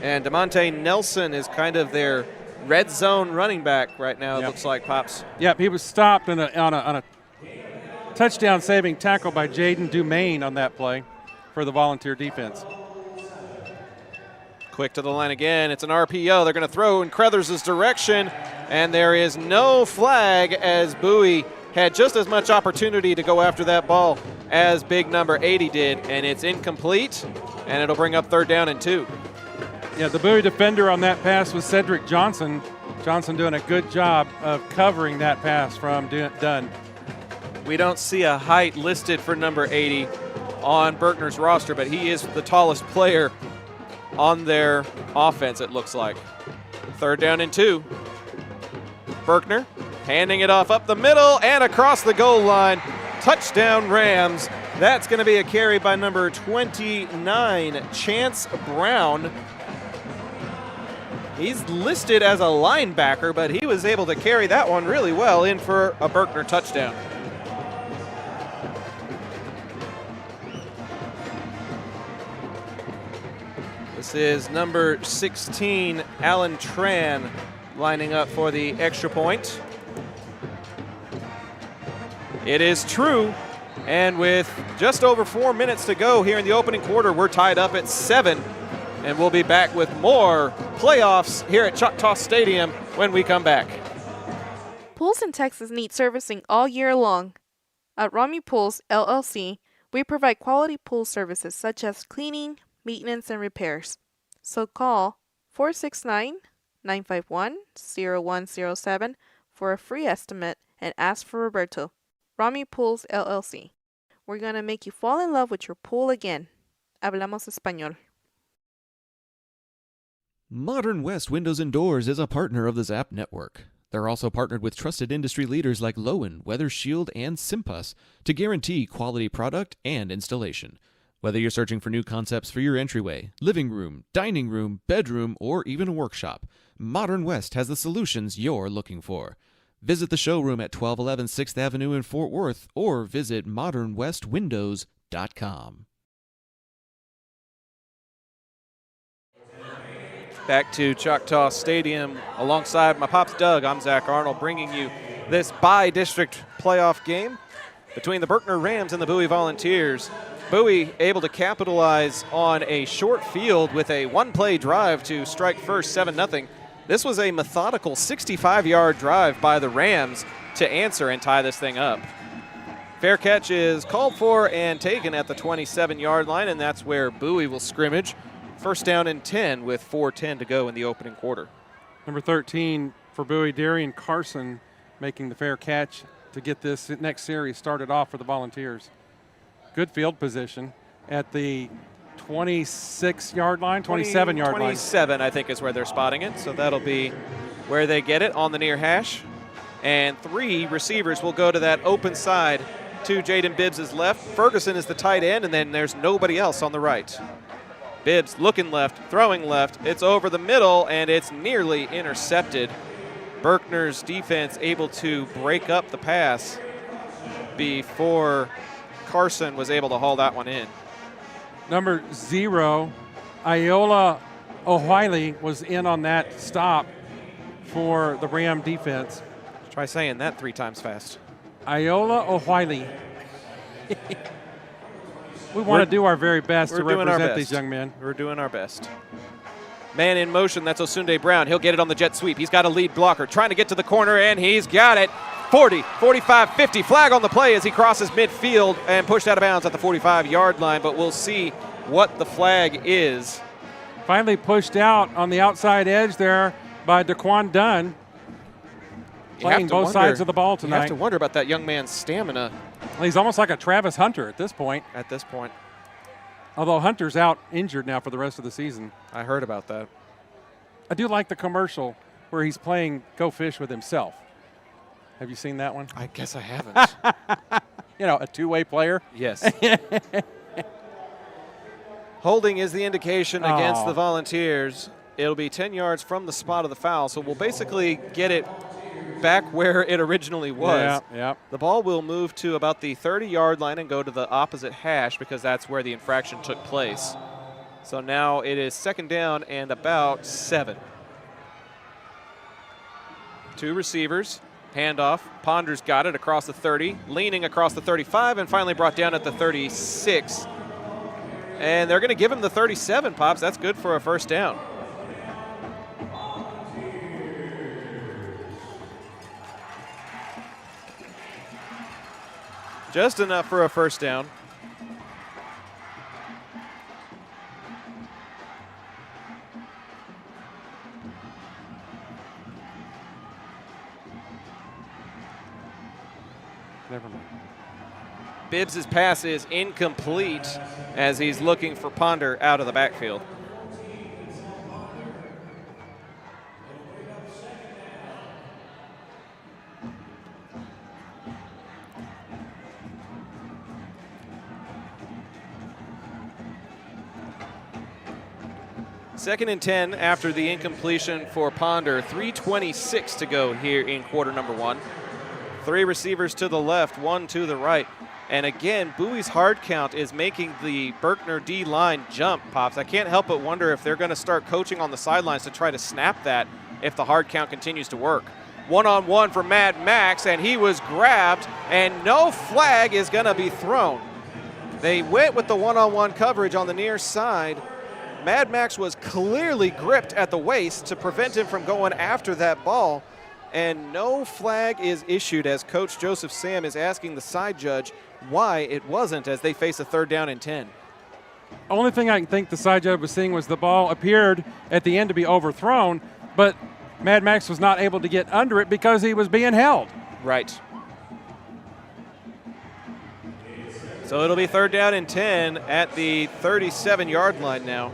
And DeMonte Nelson is kind of their red zone running back right now, it looks like, Pops. Yep, he was stopped on a touchdown-saving tackle by Jaden Dumaine on that play for the Volunteer defense. Quick to the line again. It's an RPO. They're going to throw in Crothers' direction, and there is no flag as Bowie had just as much opportunity to go after that ball as big number 80 did, and it's incomplete, and it'll bring up third down and 2. Yeah, the Bowie defender on that pass was Cedric Johnson. Johnson doing a good job of covering that pass from Dunn. We don't see a height listed for number 80 on Berkner's roster, but he is the tallest player on their offense, it looks like. Third down and 2. Berkner handing it off up the middle and across the goal line. Touchdown Rams. That's going to be a carry by number 29, Chance Brown. He's listed as a linebacker, but he was able to carry that one really well in for a Berkner touchdown. This is number 16, Alan Tran, lining up for the extra point. It is true, and with just over 4 minutes to go here in the opening quarter, we're tied up at 7, and we'll be back with more playoffs here at Choctaw Stadium when we come back. Pools in Texas need servicing all year long. At Rami Pools, LLC, we provide quality pool services such as cleaning, maintenance, and repairs. So call 469-951-0107 for a free estimate and ask for Roberto. Rami Pools, LLC. We're going to make you fall in love with your pool again. Hablamos español. Modern West Windows and Doors is a partner of the Zap Network. They're also partnered with trusted industry leaders like Lowen, Weather Shield, and Simpas to guarantee quality product and installation. Whether you're searching for new concepts for your entryway, living room, dining room, bedroom, or even a workshop, Modern West has the solutions you're looking for. Visit the showroom at 1211 6th Avenue in Fort Worth or visit modernwestwindows.com. Back to Choctaw Stadium alongside my Pops Doug. I'm Zach Arnold, bringing you this bi-district playoff game between the Berkner Rams and the Bowie Volunteers. Bowie able to capitalize on a short field with a one-play drive to strike first 7-0. This was a methodical 65-yard drive by the Rams to answer and tie this thing up. Fair catch is called for and taken at the 27-yard line, and that's where Bowie will scrimmage. First down and 10 with 4:10 to go in the opening quarter. Number 13 for Bowie, Darian Carson, making the fair catch to get this next series started off for the Volunteers. Good field position at the 26-yard line, 27-yard line. 27, I think, is where they're spotting it. So that'll be where they get it on the near hash. And 3 receivers will go to that open side to Jaden Bibbs' left. Ferguson is the tight end, and then there's nobody else on the right. Bibbs looking left, throwing left. It's over the middle, and it's nearly intercepted. Berkner's defense able to break up the pass before Carson was able to haul that one in. Number 0, Iola O'Reilly was in on that stop for the Ram defense. Try saying that 3 times fast. Iola O'Wiley. We want to do our very best to represent these young men. We're doing our best. Man in motion, that's Osunde Brown. He'll get it on the jet sweep. He's got a lead blocker, trying to get to the corner, and he's got it. 40, 45, 50. Flag on the play as he crosses midfield and pushed out of bounds at the 45-yard line, but we'll see what the flag is. Finally pushed out on the outside edge there by Daquan Dunn. Playing both sides of the ball tonight. You have to wonder about that young man's stamina. Well, he's almost like a Travis Hunter at this point. Although Hunter's out injured now for the rest of the season. I heard about that. I do like the commercial where he's playing Go Fish with himself. Have you seen that one? I guess I haven't. A two-way player. Yes. Holding is the indication against the Volunteers. It'll be 10 yards from the spot of the foul, so we'll basically get it back where it originally was. Yeah. The ball will move to about the 30-yard line and go to the opposite hash because that's where the infraction took place. So now it is 2nd down and about 7. 2 receivers, handoff. Ponder's got it across the 30, leaning across the 35, and finally brought down at the 36. And they're going to give him the 37, Pops. That's good for a 1st down. Just enough for a 1st down. Never mind. Bibbs' pass is incomplete as he's looking for Ponder out of the backfield. Second and 10 after the incompletion for Ponder. 3:26 to go here in quarter number 1. 3 receivers to the left, 1 to the right. And again, Bowie's hard count is making the Berkner D line jump, Pops. I can't help but wonder if they're going to start coaching on the sidelines to try to snap that if the hard count continues to work. 1-on-1 for Mad Max, and he was grabbed, and no flag is going to be thrown. They went with the 1-on-1 coverage on the near side. Mad Max was clearly gripped at the waist to prevent him from going after that ball, and no flag is issued as Coach Joseph Sam is asking the side judge why it wasn't as they face a 3rd down and 10. Only thing I can think the side judge was seeing was the ball appeared at the end to be overthrown, but Mad Max was not able to get under it because he was being held. Right. So it'll be 3rd down and 10 at the 37-yard line now.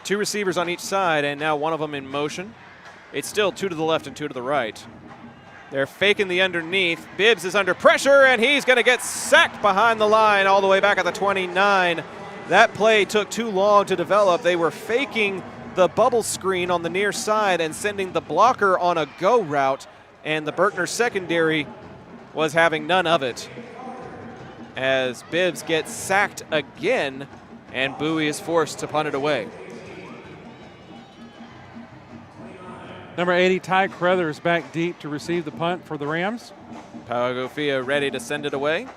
2 receivers on each side, and now one of them in motion. It's still 2 to the left and 2 to the right. They're faking the underneath. Bibbs is under pressure, and he's going to get sacked behind the line all the way back at the 29. That play took too long to develop. They were faking the bubble screen on the near side and sending the blocker on a go route, and the Berkner secondary was having none of it. As Bibbs gets sacked again, and Bowie is forced to punt it away. Number 80, Ty Crothers back deep to receive the punt for the Rams. Pagofia ready to send it away.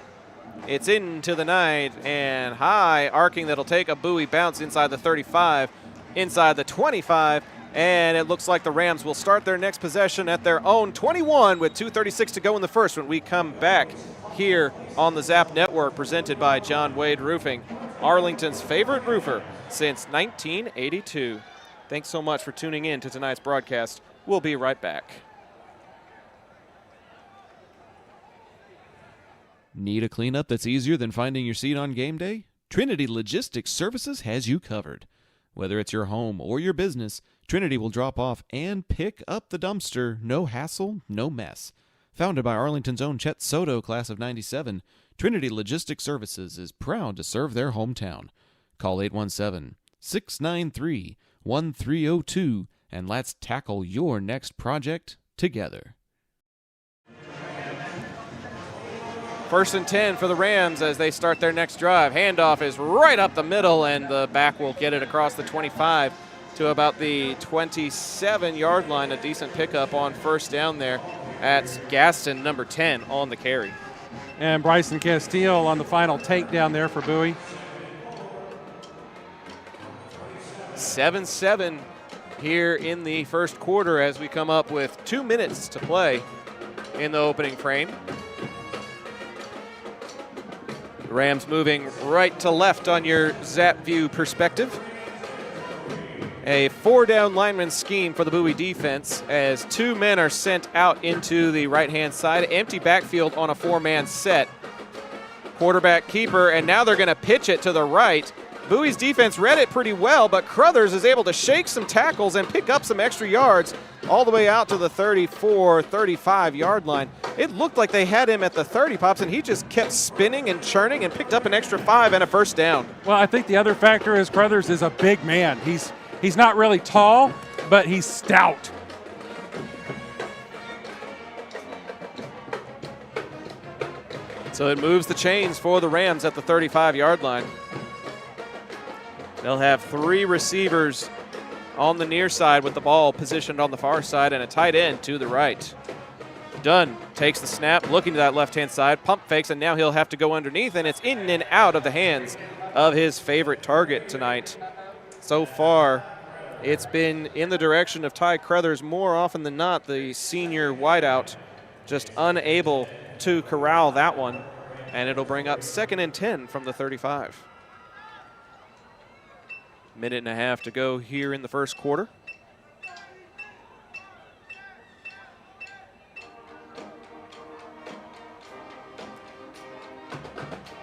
It's into the night and high, arcing that'll take a Bowie bounce inside the 35, inside the 25, and it looks like the Rams will start their next possession at their own 21 with 2:36 to go in the first when we come back here on the Zap Network, presented by John Wade Roofing, Arlington's favorite roofer since 1982. Thanks so much for tuning in to tonight's broadcast. We'll be right back. Need a cleanup that's easier than finding your seat on game day? Trinity Logistics Services has you covered. Whether it's your home or your business, Trinity will drop off and pick up the dumpster. No hassle, no mess. Founded by Arlington's own Chet Soto, class of '97, Trinity Logistics Services is proud to serve their hometown. Call 817-693-1302 and let's tackle your next project together. 1st and 10 for the Rams as they start their next drive. Handoff is right up the middle, and the back will get it across the 25 to about the 27-yard line. A decent pickup on first down there. That's Gaston, number 10, on the carry. And Bryson Castile on the final takedown there for Bowie. 7-7 here in the first quarter as we come up with 2 minutes to play in the opening frame. The Rams moving right to left on your Zap View perspective. A 4-down lineman scheme for the Bowie defense as 2 men are sent out into the right-hand side. Empty backfield on a 4-man set. Quarterback keeper, and now they're going to pitch it to the right. Bowie's defense read it pretty well, but Crothers is able to shake some tackles and pick up some extra yards all the way out to the 34, 35-yard line. It looked like they had him at the 30, Pops, and he just kept spinning and churning and picked up an extra 5 and a first down. Well, I think the other factor is Crothers is a big man. He's not really tall, but he's stout. So it moves the chains for the Rams at the 35-yard line. They'll have 3 receivers on the near side with the ball positioned on the far side and a tight end to the right. Dunn takes the snap, looking to that left-hand side, pump fakes, and now he'll have to go underneath, and it's in and out of the hands of his favorite target tonight. So far, it's been in the direction of Ty Crothers more often than not, the senior wideout, just unable to corral that one, and it'll bring up 2nd and 10 from the 35. Minute and a half to go here in the first quarter.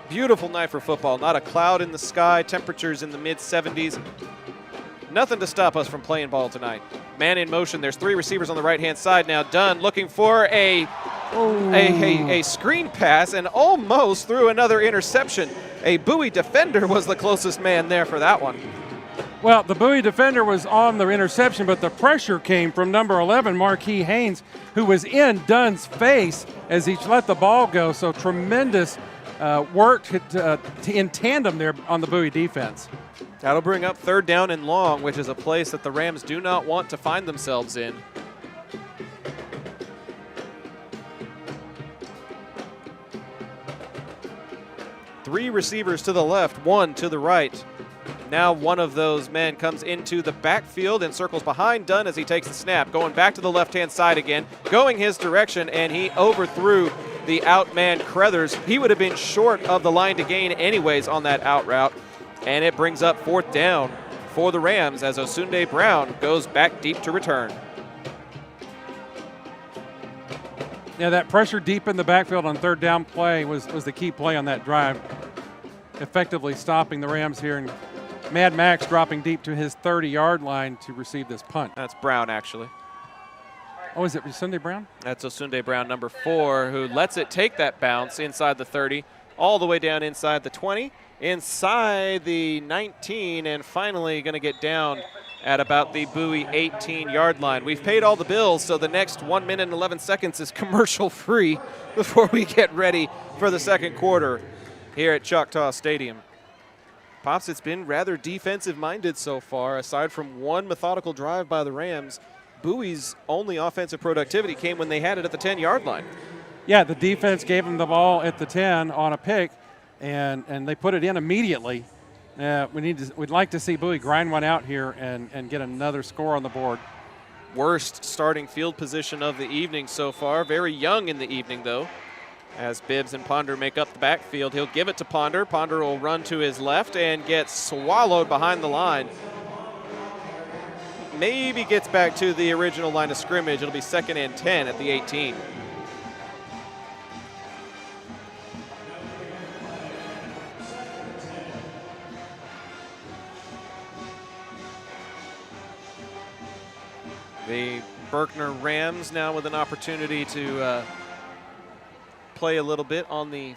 Beautiful night for football. Not a cloud in the sky. Temperatures in the mid-70s. Nothing to stop us from playing ball tonight. Man in motion. There's 3 receivers on the right-hand side now. Dunn looking for a screen pass and almost threw another interception. A Bowie defender was the closest man there for that one. Well, the Bowie defender was on the interception, but the pressure came from number 11, Marquis Haynes, who was in Dunn's face as he let the ball go. So tremendous work in tandem there on the Bowie defense. That'll bring up 3rd down and long, which is a place that the Rams do not want to find themselves in. Three receivers to the left, 1 to the right. Now one of those men comes into the backfield and circles behind Dunn as he takes the snap. Going back to the left-hand side again, going his direction, and he overthrew the outman Crothers. He would have been short of the line to gain anyways on that out route. And it brings up 4th down for the Rams as Osunde Brown goes back deep to return. Yeah, that pressure deep in the backfield on 3rd down play was the key play on that drive, effectively stopping the Rams here. And Mad Max dropping deep to his 30-yard line to receive this punt. That's Brown, actually. Oh, is it Osunde Brown? That's Osunde Brown, number 4, who lets it take that bounce inside the 30, all the way down inside the 20, inside the 19, and finally going to get down at about the Bowie 18-yard line. We've paid all the bills, so the next 1 minute and 11 seconds is commercial-free before we get ready for the second quarter here at Choctaw Stadium. Pops, it's been rather defensive-minded so far. Aside from one methodical drive by the Rams, Bowie's only offensive productivity came when they had it at the 10-yard line. Yeah, the defense gave them the ball at the 10 on a pick, and they put it in immediately. We'd like to see Bowie grind one out here and get another score on the board. Worst starting field position of the evening so far. Very young in the evening, though. As Bibbs and Ponder make up the backfield, he'll give it to Ponder. Ponder will run to his left and get swallowed behind the line. Maybe gets back to the original line of scrimmage. It'll be 2nd and 10 at the 18. The Berkner Rams now with an opportunity to play a little bit on the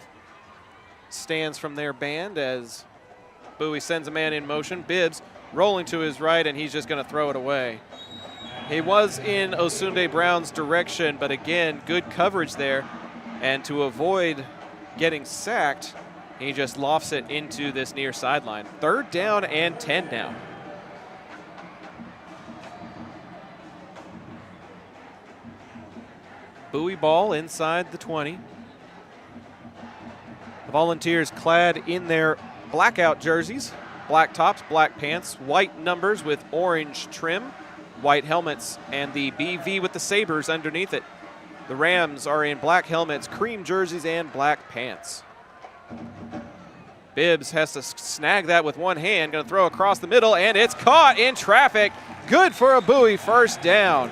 stands from their band as Bowie sends a man in motion. Bibbs rolling to his right, and he's just going to throw it away. He was in Osunde Brown's direction, but again, good coverage there. And to avoid getting sacked, he just lofts it into this near sideline. 3rd down and 10 now. Bowie ball inside the 20. The Volunteers clad in their blackout jerseys, black tops, black pants, white numbers with orange trim, white helmets, and the BV with the sabers underneath it. The Rams are in black helmets, cream jerseys, and black pants. Bibbs has to snag that with one hand, going to throw across the middle, and it's caught in traffic. Good for a Bowie first down.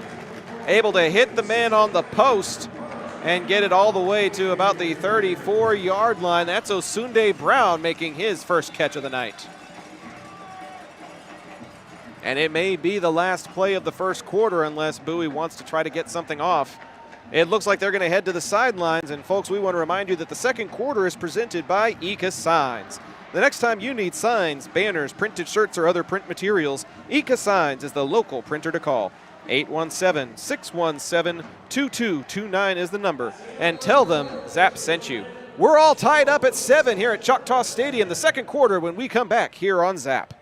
Able to hit the man on the post and get it all the way to about the 34-yard line. That's Osunde Brown making his first catch of the night. And it may be the last play of the first quarter unless Bowie wants to try to get something off. It looks like they're going to head to the sidelines. And folks, we want to remind you that the second quarter is presented by Ika Signs. The next time you need signs, banners, printed shirts, or other print materials, Ika Signs is the local printer to call. 817-617-2229 is the number. And tell them Zap sent you. We're all tied up at 7 here at Choctaw Stadium, the second quarter, when we come back here on Zap.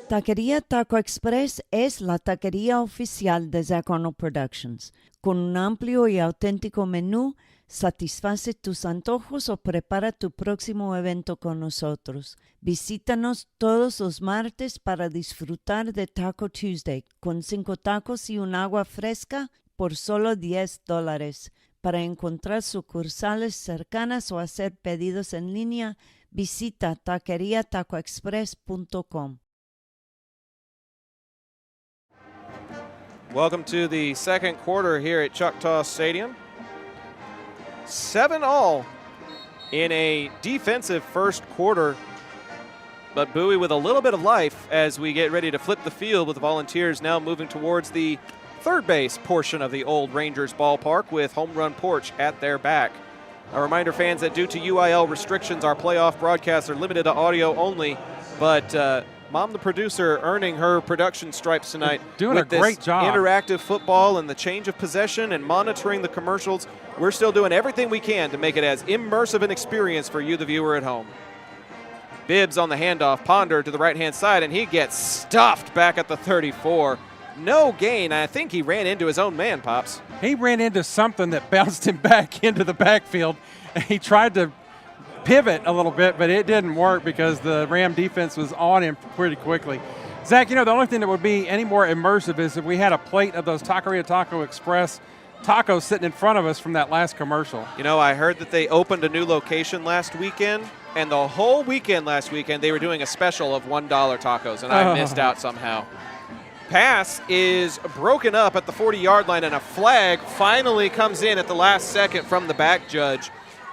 Taquería Taco Express es la taquería oficial de Zach Arnold Productions. Con un amplio y auténtico menú, satisface tus antojos o prepara tu próximo evento con nosotros. Visítanos todos los martes para disfrutar de Taco Tuesday, con 5 tacos y un agua fresca por solo $10. Para encontrar sucursales cercanas o hacer pedidos en línea, visita taqueriatacoexpress.com. Welcome to the second quarter here at Choctaw Stadium. 7-all in a defensive first quarter, but Bowie with a little bit of life as we get ready to flip the field with the Volunteers now moving towards the third base portion of the old Rangers ballpark with home run porch at their back. A reminder, fans, that due to UIL restrictions, our playoff broadcasts are limited to audio only, but Mom, the producer, earning her production stripes tonight. Doing a great job. Interactive football and the change of possession and monitoring the commercials. We're still doing everything we can to make it as immersive an experience for you, the viewer at home. Bibbs on the handoff, Ponder to the right-hand side, and he gets stuffed back at the 34. No gain. I think he ran into his own man, Pops. He ran into something that bounced him back into the backfield. He tried to pivot a little bit, but it didn't work because the Ram defense was on him pretty quickly. Zach, the only thing that would be any more immersive is if we had a plate of those Taqueria Taco Express tacos sitting in front of us from that last commercial. I heard that they opened a new location last weekend, and the whole weekend last weekend they were doing a special of $1 tacos, and I missed out somehow. Pass is broken up at the 40-yard line, and a flag finally comes in at the last second from the back judge.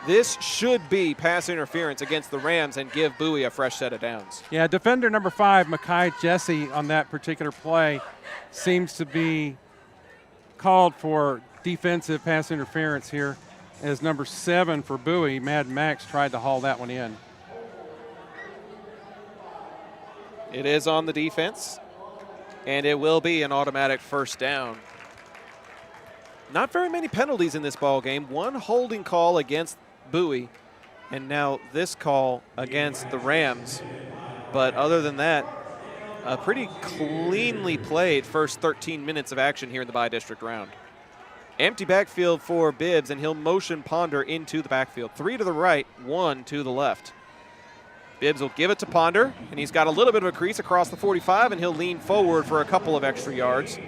This should be pass interference against the Rams and give Bowie a fresh set of downs. Yeah, defender number 5, Makai Jesse, on that particular play seems to be called for defensive pass interference here as number 7 for Bowie, Mad Max, tried to haul that one in. It is on the defense, and it will be an automatic first down. Not very many penalties in this ball game. One holding call against Bowie, and now this call against the Rams. But other than that, a pretty cleanly played first 13 minutes of action here in the bi-district round. Empty backfield for Bibbs, and he'll motion Ponder into the backfield. 3 to the right, 1 to the left. Bibbs will give it to Ponder, and he's got a little bit of a crease across the 45, and he'll lean forward for a couple of extra yards.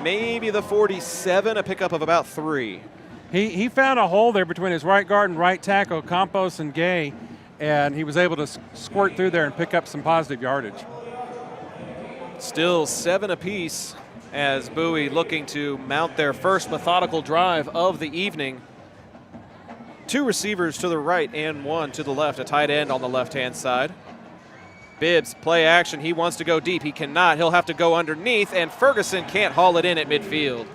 Maybe the 47, a pickup of about 3. He found a hole there between his right guard and right tackle, Campos and Gay, and he was able to squirt through there and pick up some positive yardage. Still 7 apiece as Bowie looking to mount their first methodical drive of the evening. 2 receivers to the right and 1 to the left, a tight end on the left-hand side. Bibbs, play action. He wants to go deep. He cannot. He'll have to go underneath, and Ferguson can't haul it in at midfield.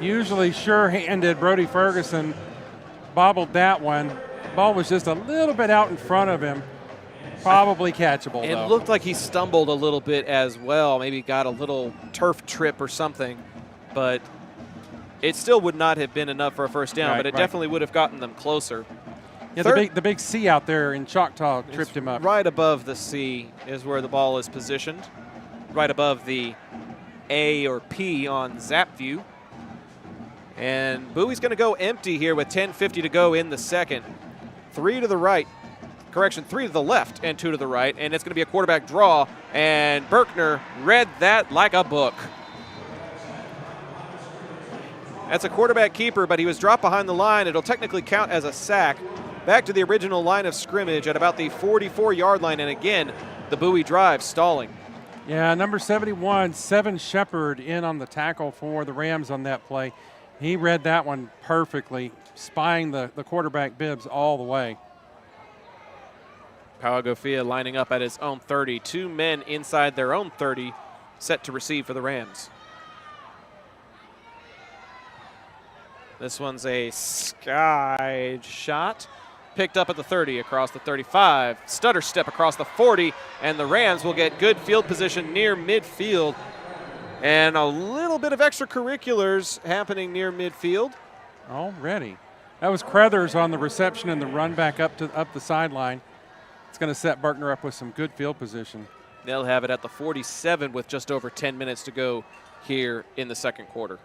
Usually sure-handed Brody Ferguson bobbled that one. Ball was just a little bit out in front of him. Probably catchable, It though. looked like he stumbled a little bit as well. Maybe got a little turf trip or something. But it still would not have been enough for a first down, but it definitely would have gotten them closer. Yeah, the big C out there in Choctaw tripped him up. Right above the C is where the ball is positioned. Right above the A or P on Zap View. And Bowie's going to go empty here with 10:50 to go in the second. 3 to the right. Correction, 3 to the left and 2 to the right. And it's going to be a quarterback draw. And Berkner read that like a book. That's a quarterback keeper, but he was dropped behind the line. It'll technically count as a sack. Back to the original line of scrimmage at about the 44-yard line. And again, the Bowie drive stalling. Yeah, number 71, Seven Shepard, in on the tackle for the Rams on that play. He read that one perfectly, spying the quarterback bibs all the way. Pauagofia lining up at his own 30. 2 men inside their own 30 set to receive for the Rams. This one's a sky shot. Picked up at the 30, across the 35. Stutter step across the 40, and the Rams will get good field position near midfield. And a little bit of extracurriculars happening near midfield. Already. That was Crothers on the reception and the run back up the sideline. It's going to set Berkner up with some good field position. They'll have it at the 47 with just over 10 minutes to go here in the second quarter.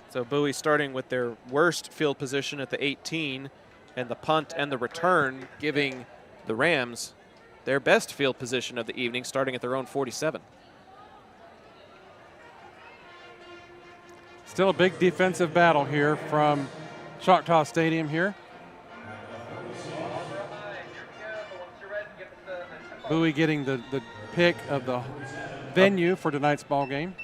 So Bowie starting with their worst field position at the 18, and the punt and the return giving the Rams their best field position of the evening, starting at their own 47. Still a big defensive battle here from Choctaw Stadium here. Bowie getting the pick of the venue for tonight's ball game.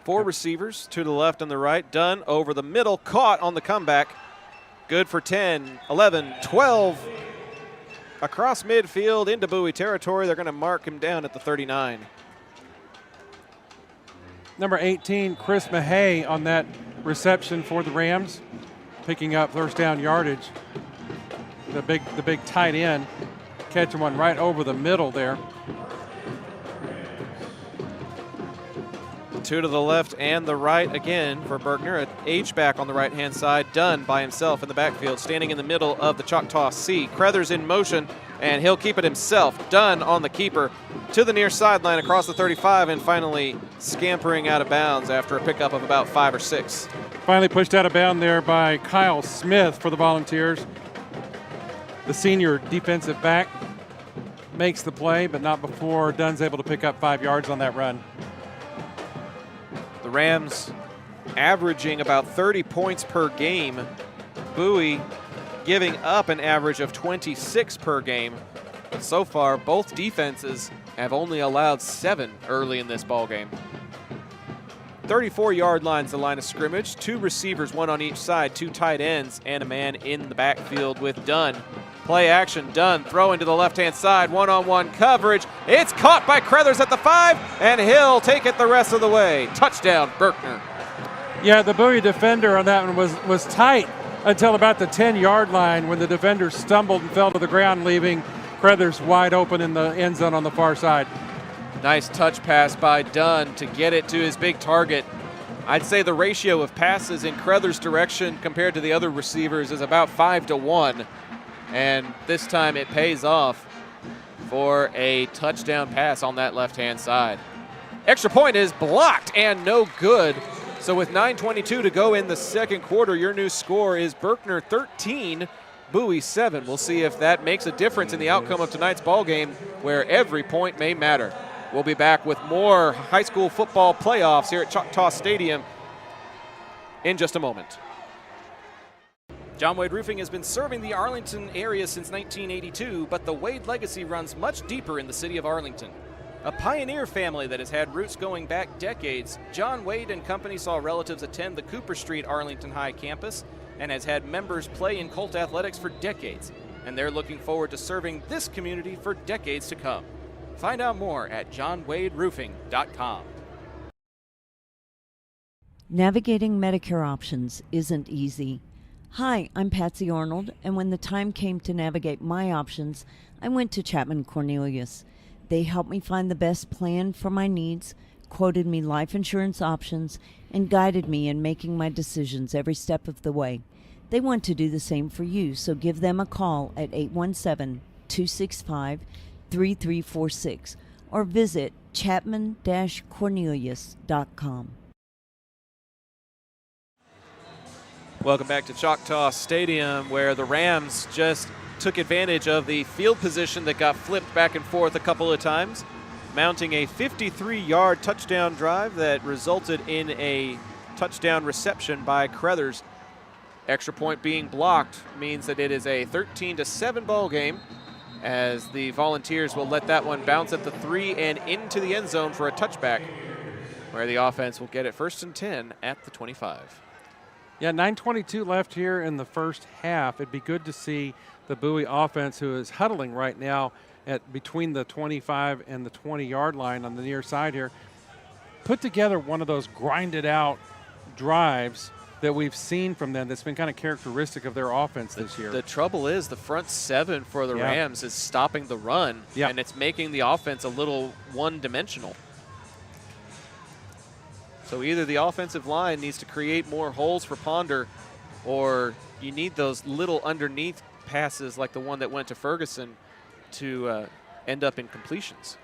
4 receivers, 2 to the left and the right. Dunn over the middle, caught on the comeback. Good for 10, 11, 12. Across midfield into Bowie territory. They're going to mark him down at the 39. Number 18, Chris Mahay on that reception for the Rams, picking up first down yardage. The big tight end catching one right over the middle there. 2 to the left and the right again for Berkner. An H-back on the right-hand side. Dunn by himself in the backfield, standing in the middle of the Choctaw C. Crothers in motion, and he'll keep it himself. Dunn on the keeper to the near sideline across the 35, and finally scampering out of bounds after a pickup of about 5 or 6. Finally pushed out of bounds there by Kyle Smith for the Volunteers. The senior defensive back makes the play, but not before Dunn's able to pick up 5 yards on that run. The Rams averaging about 30 points per game. Bowie giving up an average of 26 per game. But so far, both defenses have only allowed 7 early in this ballgame. 34-yard line's the line of scrimmage. 2 receivers, 1 on each side, 2 tight ends, and a man in the backfield with Dunn. Play action, Dunn throwing to the left-hand side, one-on-one coverage. It's caught by Crothers at the 5, and he'll take it the rest of the way. Touchdown, Berkner. Yeah, the Bowie defender on that one was tight until about the 10-yard line when the defender stumbled and fell to the ground, leaving Crothers wide open in the end zone on the far side. Nice touch pass by Dunn to get it to his big target. I'd say the ratio of passes in Crothers' direction compared to the other receivers is about 5 to 1. And this time it pays off for a touchdown pass on that left-hand side. Extra point is blocked and no good. So with 9:22 to go in the second quarter, your new score is Berkner 13, Bowie 7. We'll see if that makes a difference in the outcome of tonight's ball game, where every point may matter. We'll be back with more high school football playoffs here at Choctaw Stadium in just a moment. John Wade Roofing has been serving the Arlington area since 1982, but the Wade legacy runs much deeper in the city of Arlington. A pioneer family that has had roots going back decades, John Wade and Company saw relatives attend the Cooper Street Arlington High campus and has had members play in Colt athletics for decades, and they're looking forward to serving this community for decades to come. Find out more at johnwaderoofing.com. Navigating Medicare options isn't easy. Hi, I'm Patsy Arnold, and when the time came to navigate my options, I went to Chapman Cornelius. They helped me find the best plan for my needs, quoted me life insurance options, and guided me in making my decisions every step of the way. They want to do the same for you, so give them a call at 817-265-3346 or visit chapman-cornelius.com. Welcome back to Choctaw Stadium, where the Rams just took advantage of the field position that got flipped back and forth a couple of times, mounting a 53-yard touchdown drive that resulted in a touchdown reception by Crothers. Extra point being blocked means that it is a 13-7 ball game, as the Volunteers will let that one bounce at the 3 and into the end zone for a touchback, where the offense will get it 1st and 10 at the 25. Yeah, 9:22 left here in the first half. It'd be good to see the Bowie offense, who is huddling right now at between the 25 and the 20-yard line on the near side here, put together one of those grinded out drives that we've seen from them that's been kind of characteristic of their offense this year. The trouble is the front seven for the Rams is stopping the run, and it's making the offense a little one-dimensional. So either the offensive line needs to create more holes for Ponder, or you need those little underneath passes like the one that went to Ferguson to end up in completions.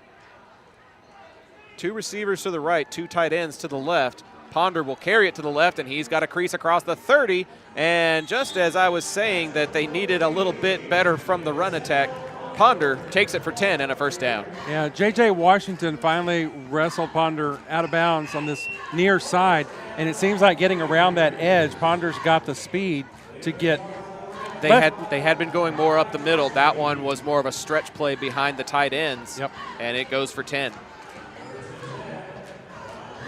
2 receivers to the right, 2 tight ends to the left. Ponder will carry it to the left, and he's got a crease across the 30. And just as I was saying that they needed a little bit better from the run attack, Ponder takes it for 10 and a first down. Yeah, J.J. Washington finally wrestled Ponder out of bounds on this near side, and it seems like getting around that edge, Ponder's got the speed to get. They had been going more up the middle. That one was more of a stretch play behind the tight ends, and it goes for 10.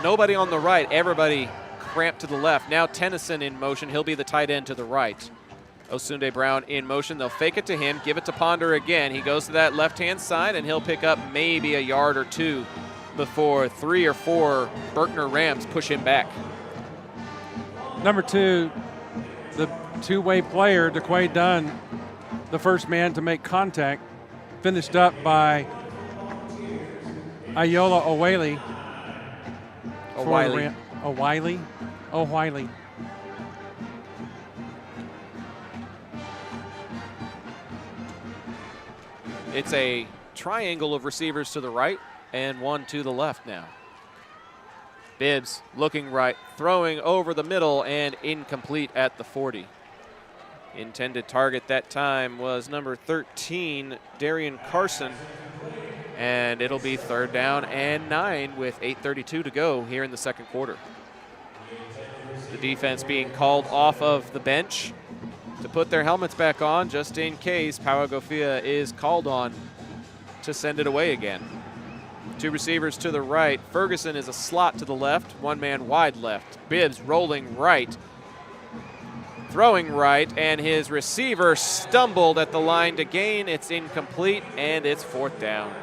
Nobody on the right, everybody cramped to the left. Now Tennyson in motion. He'll be the tight end to the right. Osunde Brown in motion. They'll fake it to him, give it to Ponder again. He goes to that left-hand side, and he'll pick up maybe a yard or 2 before 3 or 4 Berkner Rams push him back. Number 2, the two-way player, DeQuay Dunn, the first man to make contact, finished up by Ayola O'Wiley. O'Wiley. It's a triangle of receivers to the right and 1 to the left now. Bibbs looking right, throwing over the middle and incomplete at the 40. Intended target that time was number 13, Darian Carson. And it'll be 3rd down and 9 with 8:32 to go here in the second quarter. The defense being called off of the bench to put their helmets back on just in case Pauagofia is called on to send it away again. 2 receivers to the right. Ferguson is a slot to the left, 1 man wide left. Bibbs rolling right, throwing right, and his receiver stumbled at the line to gain. It's incomplete, and it's 4th down.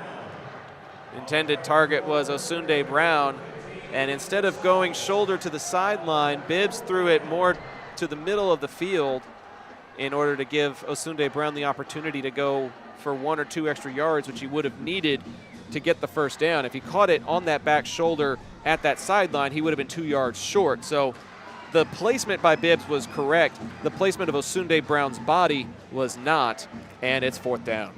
Intended target was Osunde Brown, and instead of going shoulder to the sideline, Bibbs threw it more to the middle of the field in order to give Osunde Brown the opportunity to go for 1 or 2 extra yards, which he would have needed to get the first down. If he caught it on that back shoulder at that sideline, he would have been 2 yards short. So the placement by Bibbs was correct. The placement of Osunde Brown's body was not, and it's 4th down.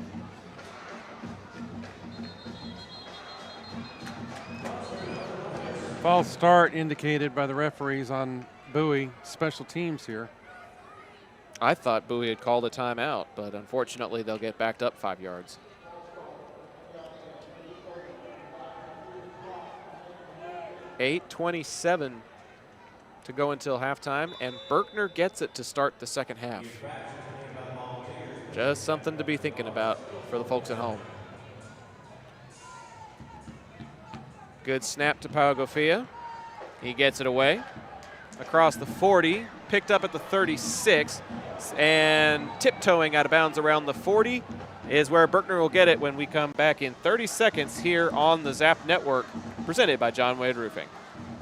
False start indicated by the referees on Bowie special teams here. I thought Bowie had called a timeout, but unfortunately they'll get backed up 5 yards. $8:27 to go until halftime, and Berkner gets it to start the second half. Just something to be thinking about for the folks at home. Good snap to Pauagofia. He gets it away across the 40, picked up at the 36, and tiptoeing out of bounds around the 40 is where Berkner will get it when we come back in 30 seconds here on the Zap Network, presented by John Wade Roofing.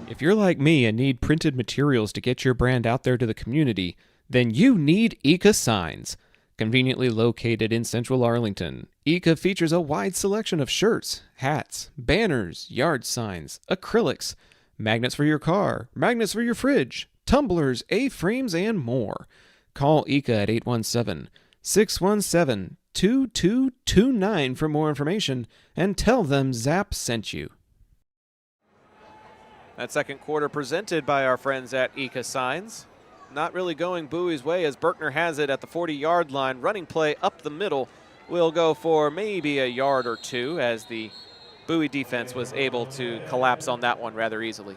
If you're like me and need printed materials to get your brand out there to the community, then you need Eka Signs. Conveniently located in central Arlington, Eka features a wide selection of shirts, hats, banners, yard signs, acrylics, magnets for your car, magnets for your fridge, tumblers, A-frames, and more. Call Eka at 617-2229 for more information and tell them Zap sent you. That second quarter presented by our friends at Ika Signs. Not really going Bowie's way as Berkner has it at the 40-yard line. Running play up the middle will go for maybe a yard or two as the Bowie defense was able to collapse on that one rather easily.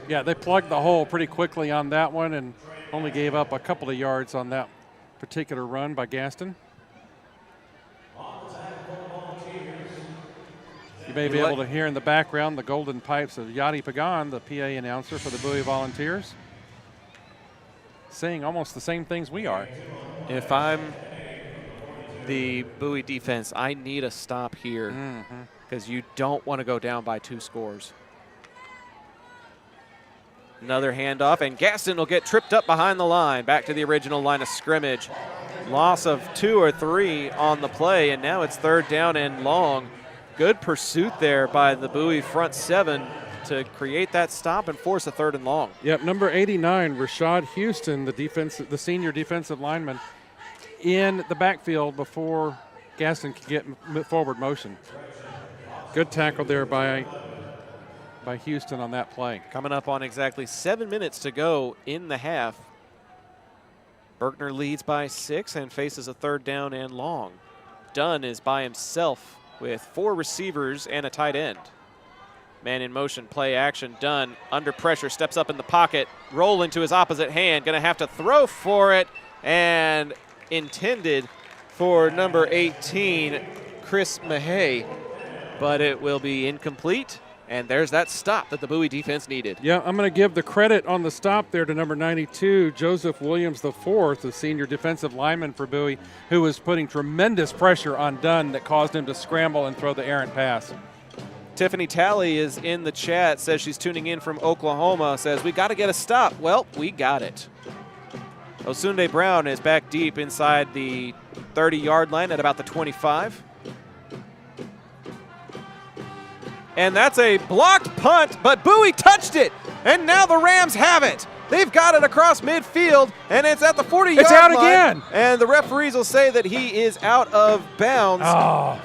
Yeah, they plugged the hole pretty quickly on that one and only gave up a couple of yards on that particular run by Gaston. You may be able to hear in the background the golden pipes of Yadi Pagan, the PA announcer for the Bowie Volunteers, saying almost the same things we are. If I'm the Bowie defense, I need a stop here because you don't want to go down by 2 scores. Another handoff, and Gaston will get tripped up behind the line. Back to the original line of scrimmage. Loss of 2 or 3 on the play, and now it's 3rd down and long. Good pursuit there by the Bowie front 7 to create that stop and force a 3rd and long. Yep, number 89, Rashad Houston, the senior defensive lineman, in the backfield before Gaston could get forward motion. Good tackle there by Houston on that play. Coming up on exactly 7 minutes to go in the half. Berkner leads by 6 and faces a 3rd down and long. Dunn is by himself with 4 receivers and a tight end. Man in motion, play action. Dunn under pressure, steps up in the pocket, roll into his opposite hand, gonna have to throw for it, and intended for number 18, Chris Mahay, but it will be incomplete. And there's that stop that the Bowie defense needed. Yeah, I'm going to give the credit on the stop there to number 92, Joseph Williams IV, the senior defensive lineman for Bowie, who was putting tremendous pressure on Dunn that caused him to scramble and throw the errant pass. Tiffany Talley is in the chat, says she's tuning in from Oklahoma, says we got to get a stop. Well, we got it. Osunde Brown is back deep inside the 30-yard line at about the 25. And that's a blocked punt, but Bowie touched it. And now the Rams have it. They've got it across midfield, and it's at the 40-yard line. It's out again. And the referees will say that he is out of bounds. Oh,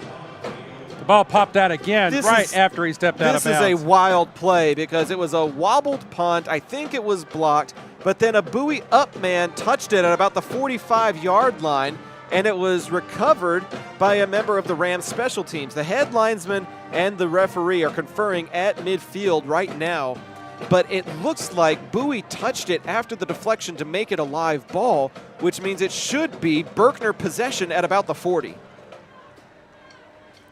the ball popped out again after he stepped out of bounds. This is a wild play because it was a wobbled punt. I think it was blocked, but then a Bowie up man touched it at about the 45-yard line, and it was recovered by a member of the Rams special teams. The head linesman and the referee are conferring at midfield right now, but it looks like Bowie touched it after the deflection to make it a live ball, which means it should be Berkner possession at about the 40.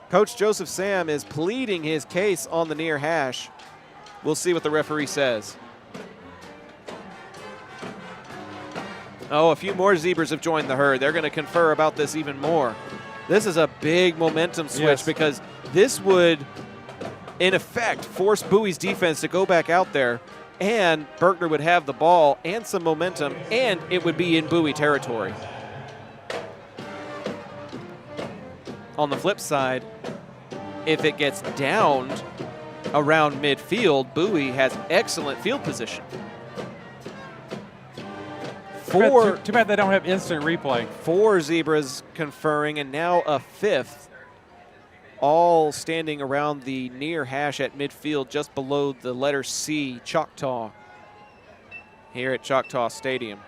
Coach Joseph Sam is pleading his case on the near hash. We'll see what the referee says. Oh, a few more Zebras have joined the herd. They're going to confer about this even more. This is a big momentum switch because this would, in effect, force Bowie's defense to go back out there, and Berkner would have the ball and some momentum, and it would be in Bowie territory. On the flip side, if it gets downed around midfield, Bowie has excellent field position. Too bad they don't have instant replay. 4 Zebras conferring, and now a 5th, all standing around the near hash at midfield just below the letter C, Choctaw, here at Choctaw Stadium.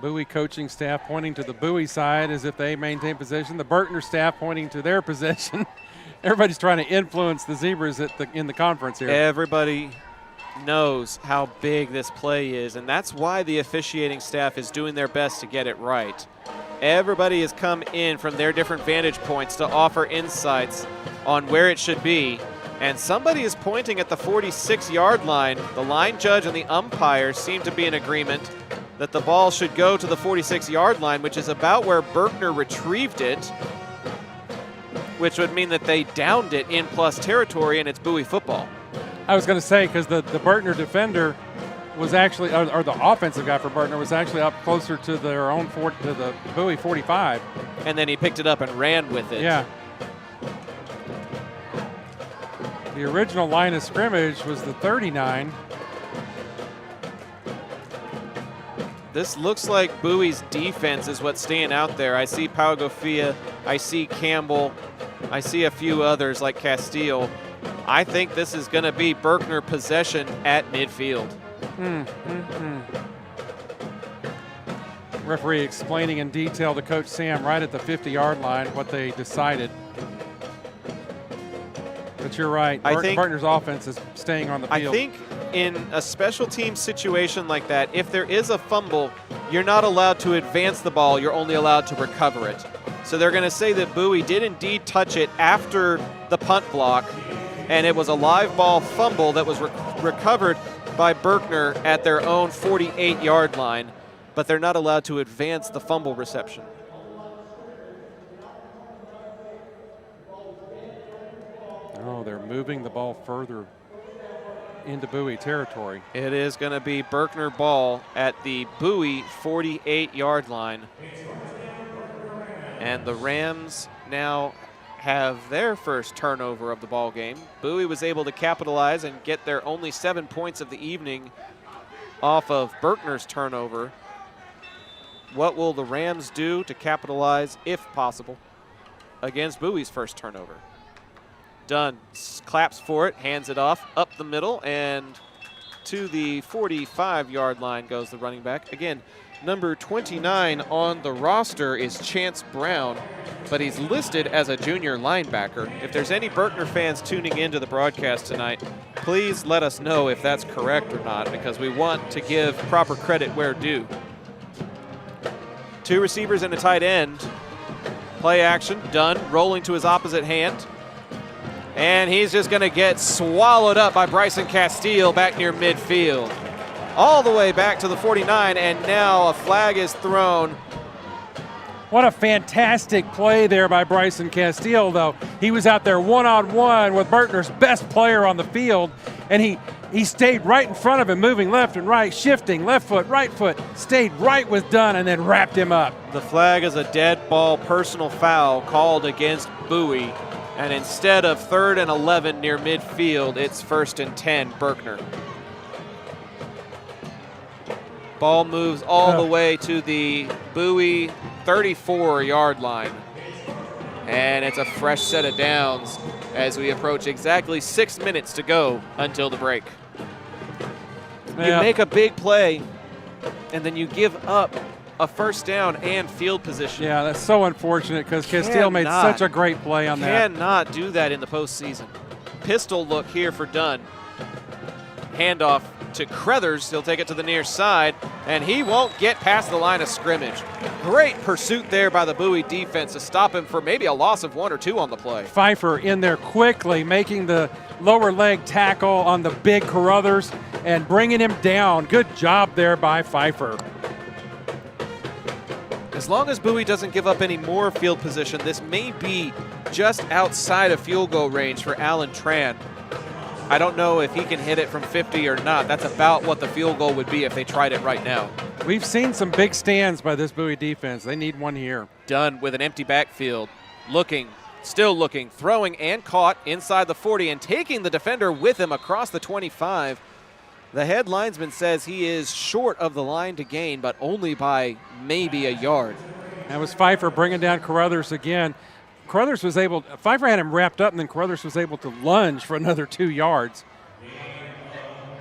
Bowie coaching staff pointing to the Bowie side as if they maintain possession. The Berkner staff pointing to their possession. Everybody's trying to influence the Zebras in the conference here. Everybody knows how big this play is, and that's why the officiating staff is doing their best to get it right. Everybody has come in from their different vantage points to offer insights on where it should be, and somebody is pointing at the 46-yard line. The line judge and the umpire seem to be in agreement that the ball should go to the 46-yard line, which is about where Berkner retrieved it, which would mean that they downed it in plus territory, and it's Bowie football. I was going to say, because the Berkner defender was actually, or the offensive guy for Berkner was actually up closer to their own to the Bowie 45. And then he picked it up and ran with it. Yeah. The original line of scrimmage was the 39. This looks like Bowie's defense is what's staying out there. I see Pau Gofia, I see Campbell, I see a few others like Castile. I think this is going to be Berkner possession at midfield. Referee explaining in detail to Coach Sam right at the 50-yard line what they decided. But you're right. I think Berkner's offense is staying on the field. I think in a special team situation like that, if there is a fumble, you're not allowed to advance the ball. You're only allowed to recover it. So they're going to say that Bowie did indeed touch it after the punt block, and it was a live ball fumble that was recovered by Berkner at their own 48-yard line, but they're not allowed to advance the fumble reception. Oh, they're moving the ball further into Bowie territory. It is going to be Berkner ball at the Bowie 48-yard line. And the Rams now have their first turnover of the ball game. Bowie was able to capitalize and get their only 7 points of the evening off of Berkner's turnover. What will the Rams do to capitalize, if possible, against Bowie's first turnover? Dunn claps for it, hands it off up the middle, and to the 45-yard line goes the running back. Again, number 29 on the roster is Chance Brown, but he's listed as a junior linebacker. If there's any Berkner fans tuning into the broadcast tonight, please let us know if that's correct or not, because we want to give proper credit where due. Two receivers and a tight end. Play action, Dunn rolling to his opposite hand. And he's just going to get swallowed up by Bryson Castile back near midfield. All the way back to the 49, and now a flag is thrown. What a fantastic play there by Bryson Castile, though. He was out there one-on-one with Berkner's best player on the field, and he stayed right in front of him, moving left and right, shifting, left foot, right foot, stayed right with Dunn, and then wrapped him up. The flag is a dead ball personal foul called against Bowie. And instead of 3rd and 11 near midfield, it's 1st and 10, Berkner. Ball moves all the way to the Bowie 34-yard line. And it's a fresh set of downs as we approach exactly 6 minutes to go until the break. You make a big play, and then you give up a first down and field position. Yeah, that's so unfortunate because Castile made such a great play on that. Cannot do that in the postseason. Pistol look here for Dunn. Handoff to Crothers. He'll take it to the near side, and he won't get past the line of scrimmage. Great pursuit there by the Bowie defense to stop him for maybe a loss of 1 or 2 on the play. Pfeiffer in there quickly, making the lower leg tackle on the big Crothers and bringing him down. Good job there by Pfeiffer. As long as Bowie doesn't give up any more field position, this may be just outside of field goal range for Alan Tran. I don't know if he can hit it from 50 or not. That's about what the field goal would be if they tried it right now. We've seen some big stands by this Bowie defense. They need one here. Dunn with an empty backfield. Looking, still looking, throwing and caught inside the 40 and taking the defender with him across the 25. The head linesman says he is short of the line to gain, but only by maybe a yard. That was Pfeiffer bringing down Crothers again. Crothers was able, Pfeiffer had him wrapped up, and then Crothers was able to lunge for another 2 yards.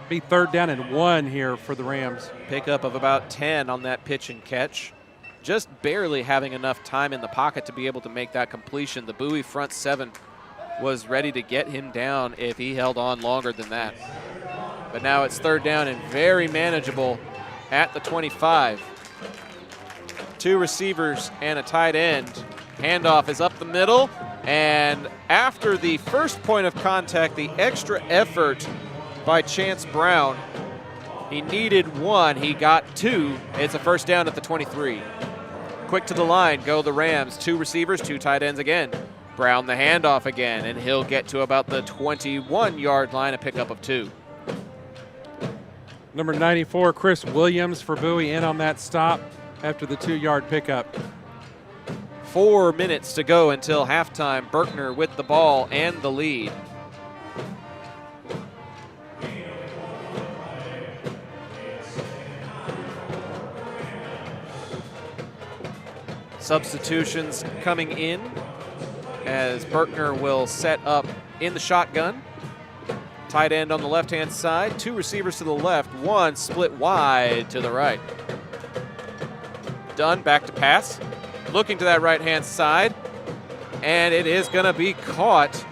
Be 3rd down and 1 here for the Rams. Pickup of about 10 on that pitch and catch. Just barely having enough time in the pocket to be able to make that completion. The Bowie front 7 was ready to get him down if he held on longer than that. But now it's 3rd down and very manageable at the 25. 2 receivers and a tight end. Handoff is up the middle, and after the first point of contact, the extra effort by Chance Brown, he needed 1, he got 2. It's a 1st down at the 23. Quick to the line go the Rams. 2 receivers, 2 tight ends again. Brown the handoff again, and he'll get to about the 21-yard line, a pickup of 2. Number 94, Chris Williams for Bowie in on that stop after the 2-yard pickup. 4 minutes to go until halftime. Berkner with the ball and the lead. Substitutions coming in as Berkner will set up in the shotgun. Tight end on the left-hand side, 2 receivers to the left, 1 split wide to the right. Dunn back to pass, looking to that right-hand side, and it is going to be caught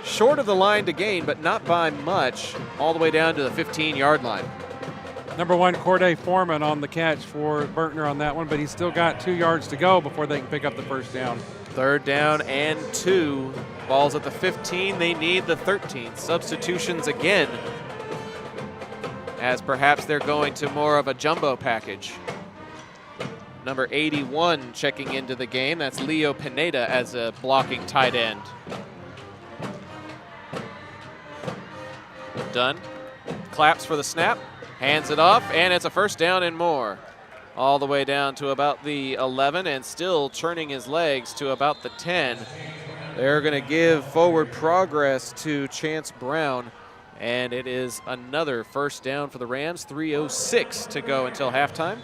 short of the line to gain, but not by much, all the way down to the 15-yard line. Number 1, Corday Foreman on the catch for Berkner on that one, but he's still got 2 yards to go before they can pick up the first down. 3rd down and 2. Ball's at the 15. They need the 13. Substitutions again, as perhaps they're going to more of a jumbo package. Number 81 checking into the game. That's Leo Pineda as a blocking tight end. Dunn claps for the snap, hands it off, and it's a first down and more. All the way down to about the 11 and still churning his legs to about the 10. They're going to give forward progress to Chance Brown, and it is another first down for the Rams. 3:06 to go until halftime,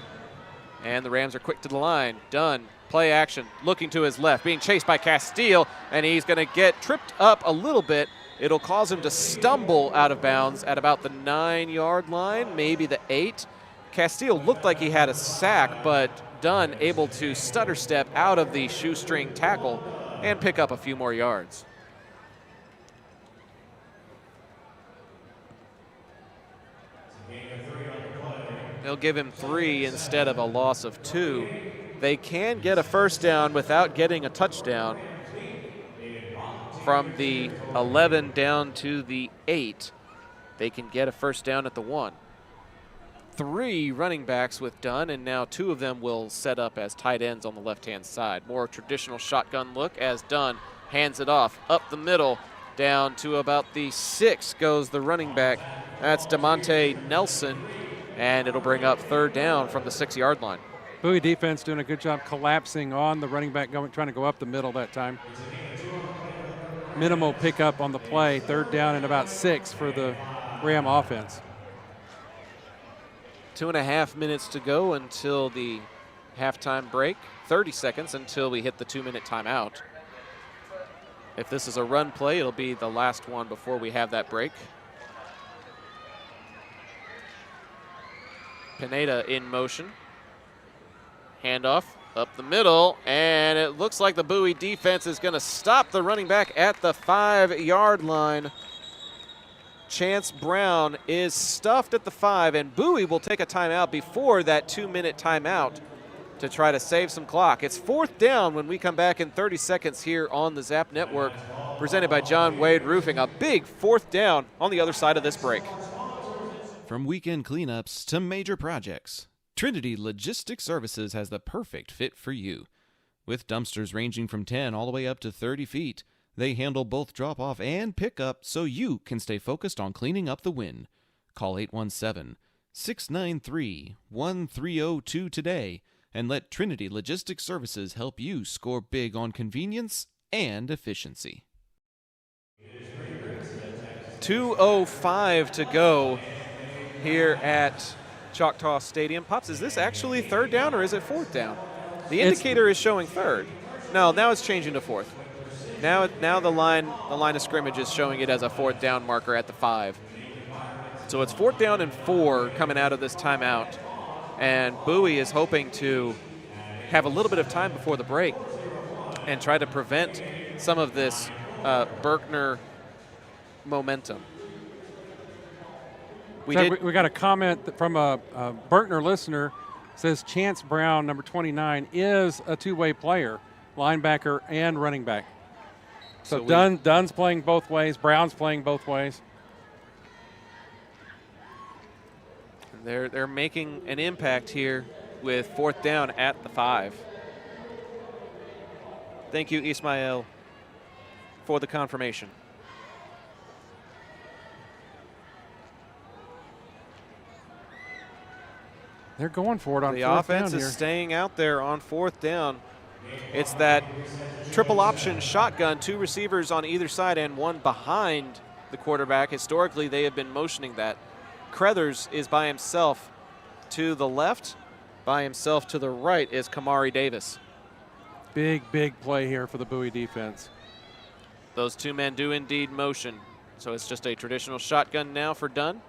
and the Rams are quick to the line. Dunn, play action, looking to his left, being chased by Castile, and he's going to get tripped up a little bit. It'll cause him to stumble out of bounds at about the 9-yard line, maybe the 8. Castile looked like he had a sack, but Dunn able to stutter step out of the shoestring tackle and pick up a few more yards. They'll give him 3 instead of a loss of 2. They can get a first down without getting a touchdown. From the 11 down to the 8, they can get a first down at the 1. 3 running backs with Dunn, and now 2 of them will set up as tight ends on the left-hand side. More traditional shotgun look as Dunn hands it off up the middle. Down to about the 6 goes the running back. That's DeMonte Nelson, and it'll bring up 3rd down from the 6-yard line. Bowie defense doing a good job collapsing on the running back, trying to go up the middle that time. Minimal pickup on the play, 3rd down and about 6 for the Ram offense. 2.5 minutes to go until the halftime break. 30 seconds until we hit the 2-minute timeout. If this is a run play, it'll be the last one before we have that break. Pineda in motion. Handoff up the middle, and it looks like the Bowie defense is going to stop the running back at the 5-yard line. Chance Brown is stuffed at the 5, and Bowie will take a timeout before that 2-minute timeout to try to save some clock. It's 4th down when we come back in 30 seconds here on the Zap Network, presented by John Wade Roofing. A big 4th down on the other side of this break. From weekend cleanups to major projects, Trinity Logistics Services has the perfect fit for you. With dumpsters ranging from 10 all the way up to 30 feet, they handle both drop-off and pickup so you can stay focused on cleaning up the win. Call 817-693-1302 today and let Trinity Logistics Services help you score big on convenience and efficiency. 2:05 to go here at Choctaw Stadium. Pops, is this actually 3rd down or is it 4th down? The indicator is showing 3rd. No, now it's changing to 4th. Now the line of scrimmage is showing it as a 4th down marker at the 5. So it's 4th down and 4 coming out of this timeout. And Bowie is hoping to have a little bit of time before the break and try to prevent some of this Berkner momentum. We got a comment from a Berkner listener. Says Chance Brown, number 29, is a 2-way player, linebacker and running back. So Dunn's playing both ways. Brown's playing both ways. They're making an impact here with 4th down at the 5. Thank you, Ismael, for the confirmation. They're going for it on 4th The down offense is here. staying out there on 4th down. It's that triple option shotgun, 2 receivers on either side and 1 behind the quarterback. Historically, they have been motioning that. Crothers is by himself to the left. By himself to the right is Kamari Davis. Big, big play here for the Bowie defense. Those two men do indeed motion. So it's just a traditional shotgun now for Dunn.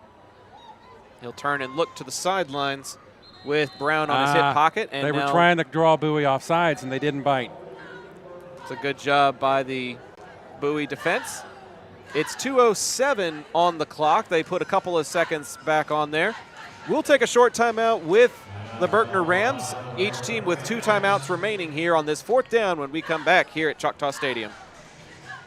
He'll turn and look to the sidelines with Brown on his hip pocket. And they were trying to draw Bowie off sides, and they didn't bite. It's a good job by the Bowie defense. It's 2:07 on the clock. They put a couple of seconds back on there. We'll take a short timeout with the Berkner Rams, each team with 2 timeouts remaining here on this 4th down when we come back here at Choctaw Stadium.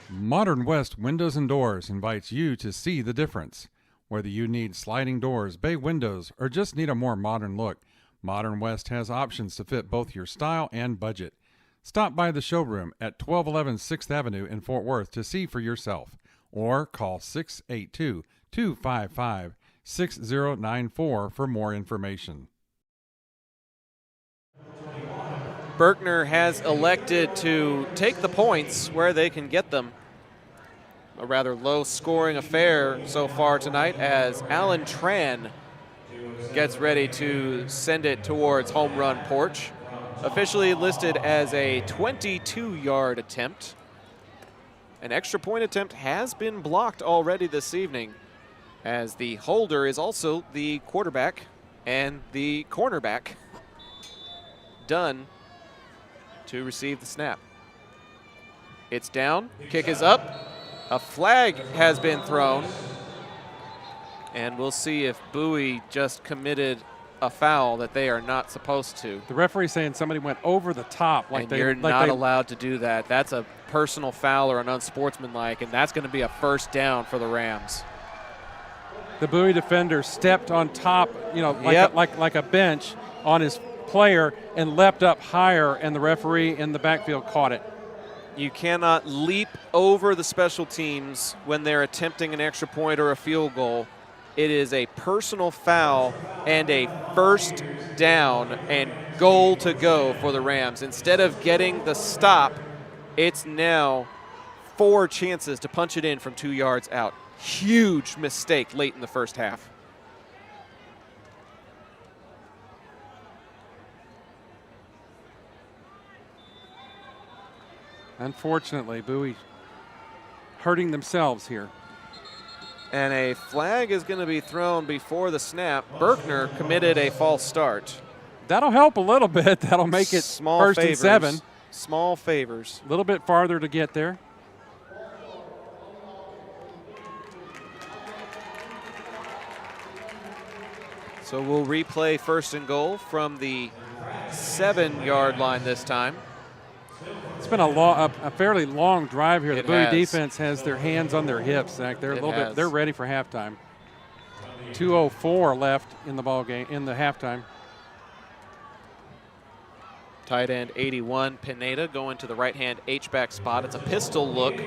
Modern West Windows and Doors invites you to see the difference. Whether you need sliding doors, bay windows, or just need a more modern look, Modern West has options to fit both your style and budget. Stop by the showroom at 1211 6th Avenue in Fort Worth to see for yourself, or call 682-255-6094 for more information. Berkner has elected to take the points where they can get them. A rather low-scoring affair so far tonight as Alan Tran gets ready to send it towards home run porch. Officially listed as a 22-yard attempt. An extra point attempt has been blocked already this evening, as the holder is also the quarterback and the cornerback. Dunn to receive the snap. It's down, kick is up. A flag has been thrown, and we'll see if Bowie just committed a foul that they are not supposed to. The referee saying somebody went over the top. Like you're not allowed to do that. That's a personal foul or an unsportsmanlike, and that's going to be a 1st down for the Rams. The Bowie defender stepped on top, like a bench on his player and leapt up higher, and the referee in the backfield caught it. You cannot leap over the special teams when they're attempting an extra point or a field goal. It is a personal foul and a 1st down and goal to go for the Rams. Instead of getting the stop, it's now 4 chances to punch it in from 2 yards out. Huge mistake late in the first half. Unfortunately, Bowie hurting themselves here. And a flag is going to be thrown before the snap. Berkner committed a false start. That'll help a little bit. That'll make it small 1st favors, and 7. Small favors. A little bit farther to get there. So we'll replay 1st and goal from the 7-yard line this time. It's been a fairly long drive here. The Bowie defense has their hands on their hips, Zach. They're ready for halftime. 2:04 left in the ball game, in the halftime. Tight end 81, Pineda, going to the right-hand H-back spot. It's a pistol look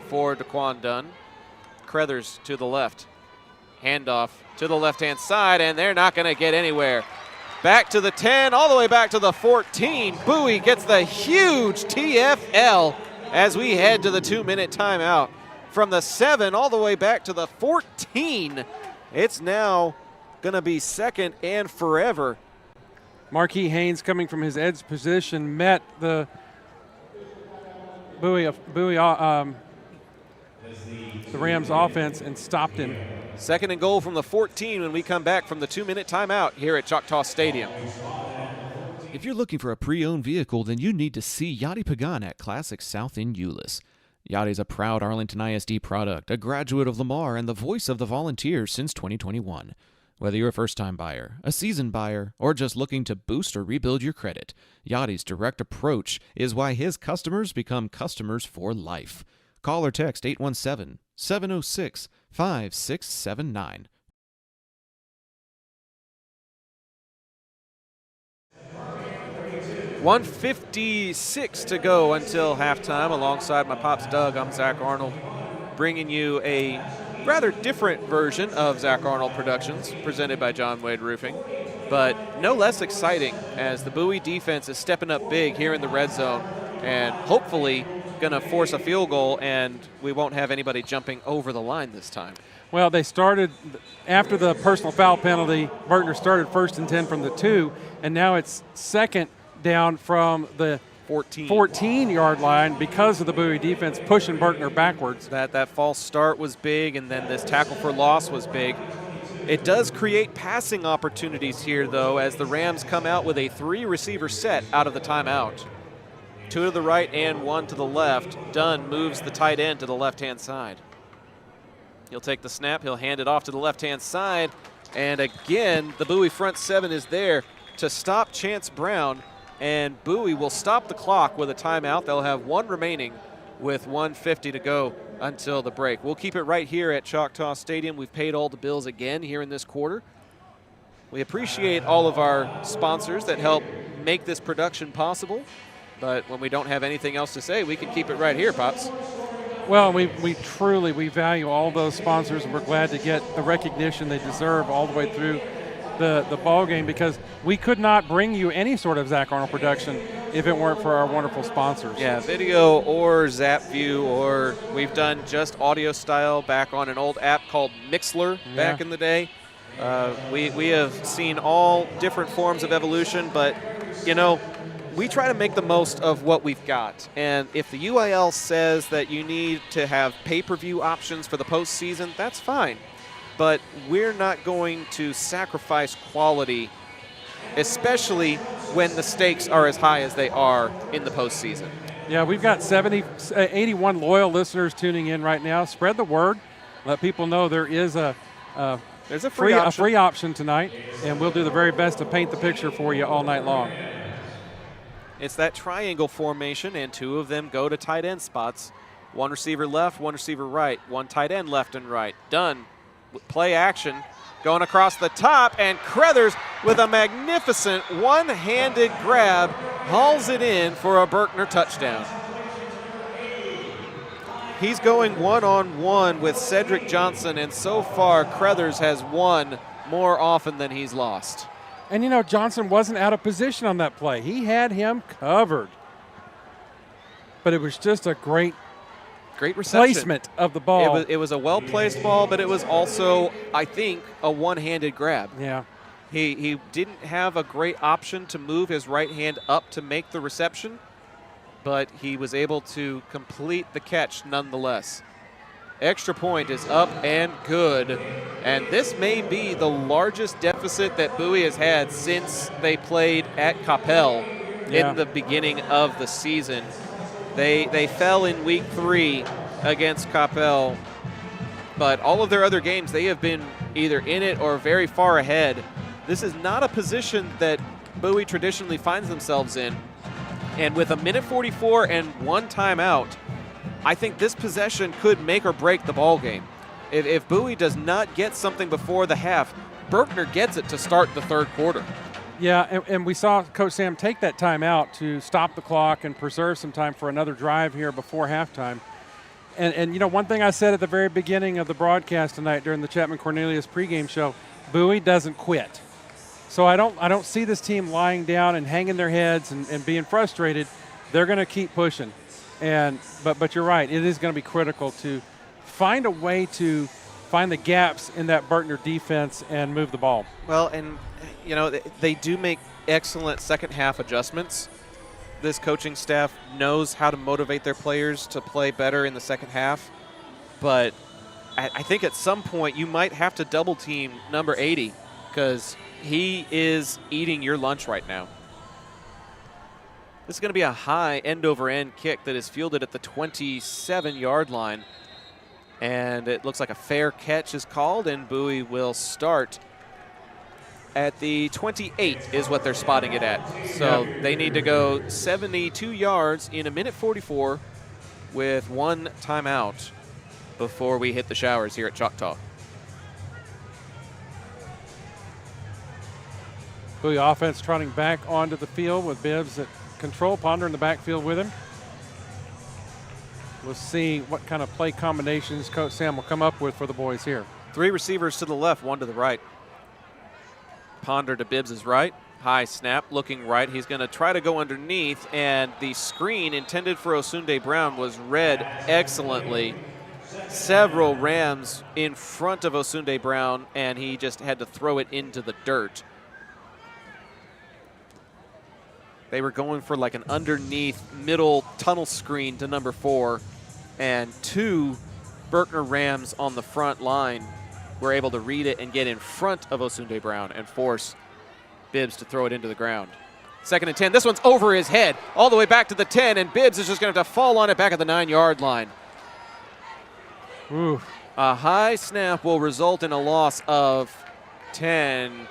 for Daquan Dunn. Crothers to the left. Handoff to the left-hand side, and they're not going to get anywhere. Back to the 10, all the way back to the 14. Bowie gets the huge TFL as we head to the 2-minute timeout. From the 7 all the way back to the 14. It's now going to be 2nd and forever. Marquis Haynes, coming from his edge position, met the the Rams offense and stopped him. 2nd and goal from the 14 when we come back from the 2-minute timeout here at Choctaw Stadium. If you're looking for a pre-owned vehicle, then you need to see Yachty Pagan at Classic South in Euless. Yachty's a proud Arlington ISD product, a graduate of Lamar, and the voice of the Volunteers since 2021. Whether you're a first-time buyer, a seasoned buyer, or just looking to boost or rebuild your credit, Yachty's direct approach is why his customers become customers for life. Call or text 817-706-5679. .156 to go until halftime. Alongside my pops Doug, I'm Zach Arnold, bringing you a rather different version of Zach Arnold Productions, presented by John Wade Roofing, but no less exciting as the Bowie defense is stepping up big here in the red zone and hopefully going to force a field goal, and we won't have anybody jumping over the line this time. Well, they started after the personal foul penalty. Berkner started 1st and 10 from the 2, and now it's 2nd down from the 14-yard line because of the Bowie defense pushing Berkner backwards. That false start was big, and then this tackle for loss was big. It does create passing opportunities here, though, as the Rams come out with a 3-receiver set out of the timeout. 2 to the right and 1 to the left. Dunn moves the tight end to the left-hand side. He'll take the snap. He'll hand it off to the left-hand side. And again, the Bowie front 7 is there to stop Chance Brown. And Bowie will stop the clock with a timeout. They'll have 1 remaining with 1:50 to go until the break. We'll keep it right here at Choctaw Stadium. We've paid all the bills again here in this quarter. We appreciate all of our sponsors that help make this production possible. But when we don't have anything else to say, we can keep it right here, Pops. Well, we truly value all those sponsors, and we're glad to get the recognition they deserve all the way through the ball game, because we could not bring you any sort of Zach Arnold production if it weren't for our wonderful sponsors. Yeah, video or ZapView, or we've done just audio style back on an old app called Mixler back in the day. We have seen all different forms of evolution, but, you know, we try to make the most of what we've got. And if the UIL says that you need to have pay-per-view options for the postseason, that's fine. But we're not going to sacrifice quality, especially when the stakes are as high as they are in the postseason. Yeah, we've got 81 loyal listeners tuning in right now. Spread the word. Let people know there is There's a free option tonight, and we'll do the very best to paint the picture for you all night long. It's that triangle formation, and 2 of them go to tight end spots. 1 receiver left, 1 receiver right, 1 tight end left and right. Done. Play action. Going across the top, and Crothers with a magnificent one-handed grab hauls it in for a Berkner touchdown. He's going one-on-one with Cedric Johnson, and so far Crothers has won more often than he's lost. And, you know, Johnson wasn't out of position on that play. He had him covered. But it was just a great reception. Placement of the ball. It was a well-placed ball, but it was also, I think, a one-handed grab. Yeah. He didn't have a great option to move his right hand up to make the reception, but he was able to complete the catch nonetheless. Extra point is up and good, and this may be the largest deficit that Bowie has had since they played at Coppell in the beginning of the season. They fell in week 3 against Coppell, but all of their other games, they have been either in it or very far ahead. This is not a position that Bowie traditionally finds themselves in. And with 1:44 and 1 timeout, I think this possession could make or break the ball game. If Bowie does not get something before the half, Berkner gets it to start the 3rd quarter. Yeah, and we saw Coach Sam take that timeout to stop the clock and preserve some time for another drive here before halftime. And you know, one thing I said at the very beginning of the broadcast tonight during the Chapman Cornelius pregame show, Bowie doesn't quit. So I don't see this team lying down and hanging their heads and being frustrated. They're going to keep pushing. But you're right, it is going to be critical to find a way to find the gaps in that Berkner defense and move the ball. Well, and you know, they do make excellent second half adjustments. This coaching staff knows how to motivate their players to play better in the second half. But I think at some point you might have to double team number 80 because he is eating your lunch right now. This is going to be a high end-over-end kick that is fielded at the 27-yard line. And it looks like a fair catch is called, and Bowie will start at the 28 is what they're spotting it at. So they need to go 72 yards in 1:44 with 1 timeout before we hit the showers here at Choctaw. Bowie offense trotting back onto the field with Bibbs at control, Ponder in the backfield with him. We'll see what kind of play combinations Coach Sam will come up with for the boys here. 3 receivers to the left, 1 to the right. Ponder to Bibbs' right. High snap, looking right. He's going to try to go underneath, and the screen intended for Osunde Brown was read excellently. Several Rams in front of Osunde Brown, and he just had to throw it into the dirt. They were going for like an underneath middle tunnel screen to number 4, and 2 Berkner Rams on the front line were able to read it and get in front of Osunde Brown and force Bibbs to throw it into the ground. 2nd and 10. This one's over his head all the way back to the 10, and Bibbs is just going to have to fall on it back at the 9-yard line. Ooh. A high snap will result in a loss of 10,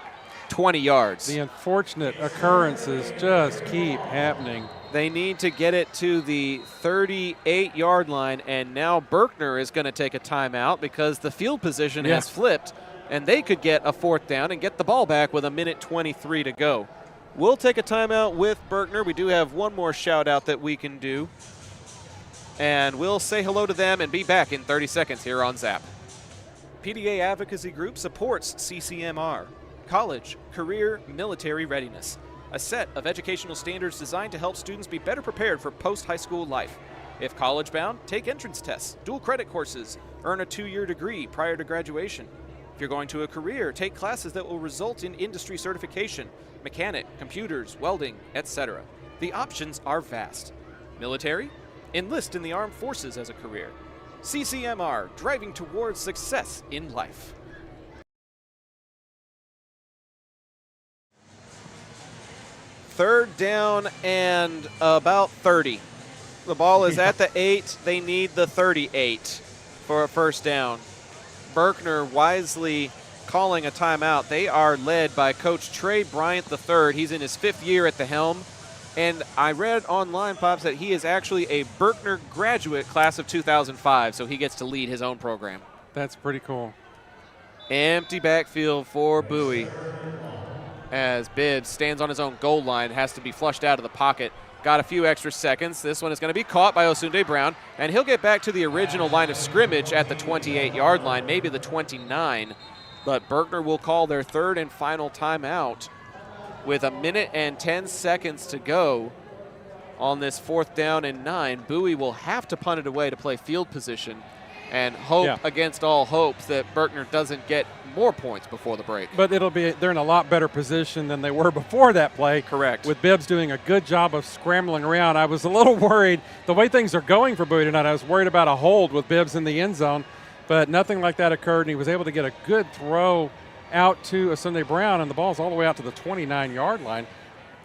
20 yards. The unfortunate occurrences just keep happening. They need to get it to the 38-yard line, and now Berkner is going to take a timeout because the field position has flipped, and they could get a 4th down and get the ball back with 1:23 to go. We'll take a timeout with Berkner. We do have one more shout-out that we can do, and we'll say hello to them and be back in 30 seconds here on ZAP. PDA Advocacy Group supports CCMR, College, Career, Military Readiness, a set of educational standards designed to help students be better prepared for post-high school life. If college-bound, take entrance tests, dual credit courses, earn a 2-year degree prior to graduation. If you're going to a career, take classes that will result in industry certification, mechanic, computers, welding, etc. The options are vast. Military? Enlist in the armed forces as a career. CCMR, driving towards success in life. Third down and about 30. The ball is at the 8. They need the 38 for a first down. Berkner wisely calling a timeout. They are led by Coach Trey Bryant III. He's in his 5th year at the helm. And I read online, Pops, that he is actually a Berkner graduate, class of 2005, so he gets to lead his own program. That's pretty cool. Empty backfield for Bowie as Bibbs stands on his own goal line, has to be flushed out of the pocket. Got a few extra seconds. This one is going to be caught by Osunde Brown, and he'll get back to the original line of scrimmage at the 28-yard line, maybe the 29. But Berkner will call their 3rd and final timeout with 1:10 to go on this 4th down and 9. Bowie will have to punt it away to play field position and hope against all hopes that Berkner doesn't get more points before the break. But they're in a lot better position than they were before that play. Correct. With Bibbs doing a good job of scrambling around. I was a little worried. The way things are going for Bowie tonight, I was worried about a hold with Bibbs in the end zone, but nothing like that occurred, and he was able to get a good throw out to Osunde Brown, and the ball's all the way out to the 29-yard line.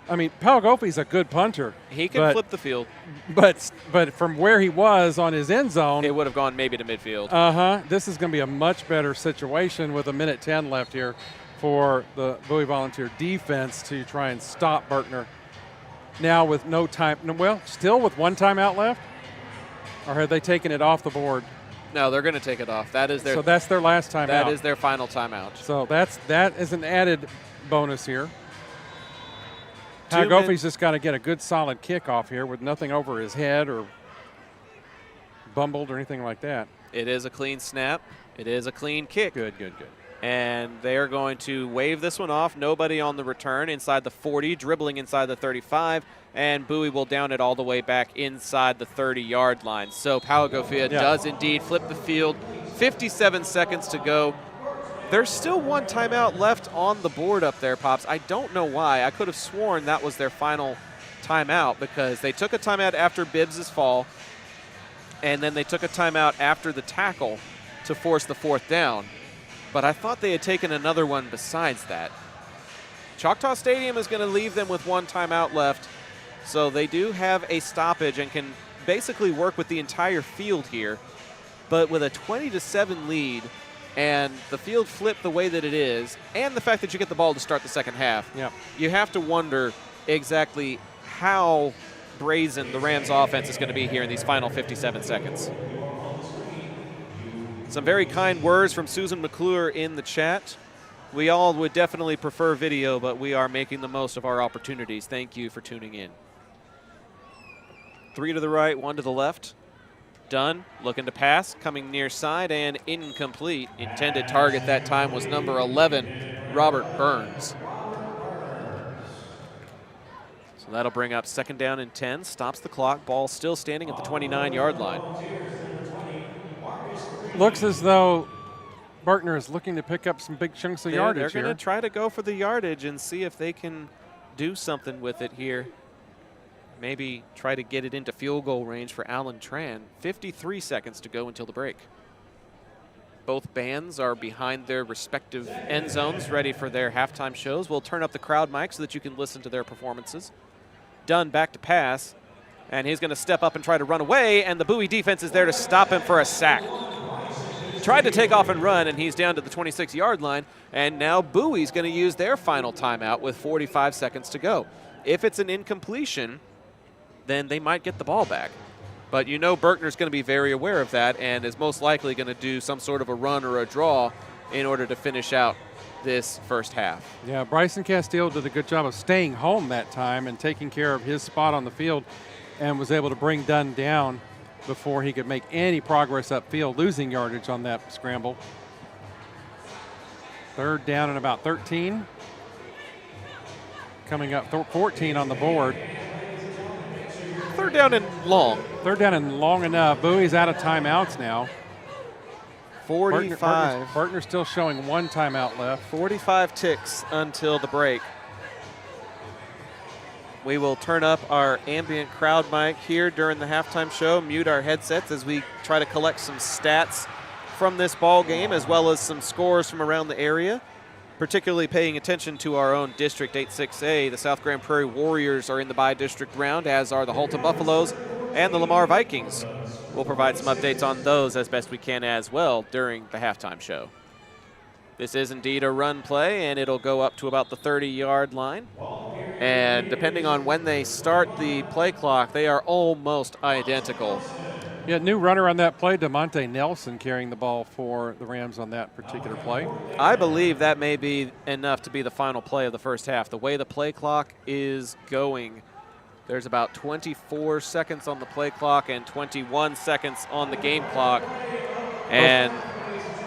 I mean, Palgofi's a good punter. He can flip the field. But from where he was on his end zone, it would have gone maybe to midfield. This is going to be a much better situation with 1:10 left here for the Bowie Volunteer defense to try and stop Berkner. Now with no time, well, still with 1 timeout left, or have they taken it off the board? No, they're going to take it off. That is their. So that's their last timeout. That is their final timeout. So that is an added bonus here. Palgofi's just got to get a good solid kickoff here with nothing over his head or bumbled or anything like that. It is a clean snap. It is a clean kick. Good. And they are going to wave this one off. Nobody on the return inside the 40, dribbling inside the 35, and Bowie will down it all the way back inside the 30-yard line. So Palgofi does indeed flip the field. 57 seconds to go. There's still 1 timeout left on the board up there, Pops. I don't know why. I could have sworn that was their final timeout because they took a timeout after Bibbs' fall, and then they took a timeout after the tackle to force the 4th down. But I thought they had taken another one besides that. Choctaw Stadium is going to leave them with 1 timeout left, so they do have a stoppage and can basically work with the entire field here. But with a 20-7 lead, and the field flipped the way that it is, and the fact that you get the ball to start the second half, you have to wonder exactly how brazen the Rams offense is going to be here in these final 57 seconds. Some very kind words from Susan McClure in the chat. We all would definitely prefer video, but we are making the most of our opportunities. Thank you for tuning in. 3 to the right, 1 to the left. Dunn looking to pass, coming near side and incomplete. Intended target that time was number 11, Robert Burns. So that'll bring up 2nd down and 10, stops the clock, ball still standing at the 29-yard line. Looks as though Berkner is looking to pick up some big chunks of yardage They're here. going to try to go for the yardage and see if they can do something with it here. maybe try to get it into field goal range for Alan Tran. 53 seconds to go until the break. Both bands are behind their respective end zones, ready for their halftime shows. We'll turn up the crowd mic so that you can listen to their performances. Dunn back to pass, and he's going to step up and try to run away, and the Bowie defense is there to stop him for a sack. Tried to take off and run, and he's down to the 26-yard line, and now Bowie's going to use their final timeout with 45 seconds to go. If it's an incompletion, then they might get the ball back. But you know Berkner's going to be very aware of that and is most likely going to do some sort of a run or a draw in order to finish out this first half. Yeah, Bryson Castile did a good job of staying home that time and taking care of his spot on the field and was able to bring Dunn down before he could make any progress upfield, losing yardage on that scramble. Third down and about 13. Coming up 14 on the board. Third down and long. Third down and long enough. Bowie's out of timeouts now. 45. Berkner's still showing one timeout left. 45 ticks until the break. We will turn up our ambient crowd mic here during the halftime show, mute our headsets as we try to collect some stats from this ball game as well as some scores from around the area. Particularly paying attention to our own District 8-6A. The South Grand Prairie Warriors are in the by-district round, as are the Halton Buffaloes and the Lamar Vikings. We'll provide some updates on those as best we can as well during the halftime show. This is indeed a run play, and it'll go up to about the 30-yard line. And depending on when they start the play clock, they are almost identical. Yeah, new runner on that play, DeMonte Nelson carrying the ball for the Rams on that particular play. I believe that may be enough to be the final play of the first half. The way the play clock is going, there's about 24 seconds on the play clock and 21 seconds on the game clock. And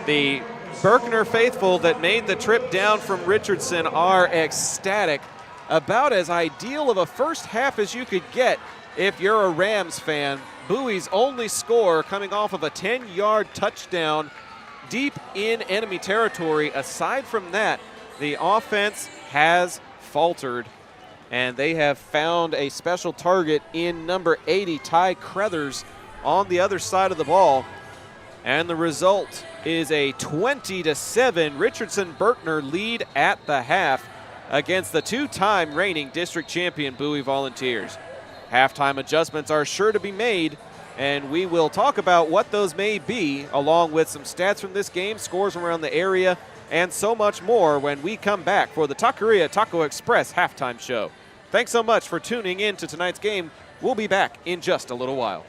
the Berkner faithful that made the trip down from Richardson are ecstatic. About as ideal of a first half as you could get if you're a Rams fan. Bowie's only score coming off of a 10-yard touchdown deep in enemy territory. Aside from that, the offense has faltered, and they have found a special target in number 80, Ty Crothers, on the other side of the ball. And the result is a 20-7 Richardson Berkner lead at the half against the two-time reigning district champion Bowie Volunteers. Halftime adjustments are sure to be made, and we will talk about what those may be, along with some stats from this game, scores from around the area, and so much more when we come back for the Taqueria Taco Express halftime show. Thanks so much for tuning in to tonight's game. We'll be back in just a little while.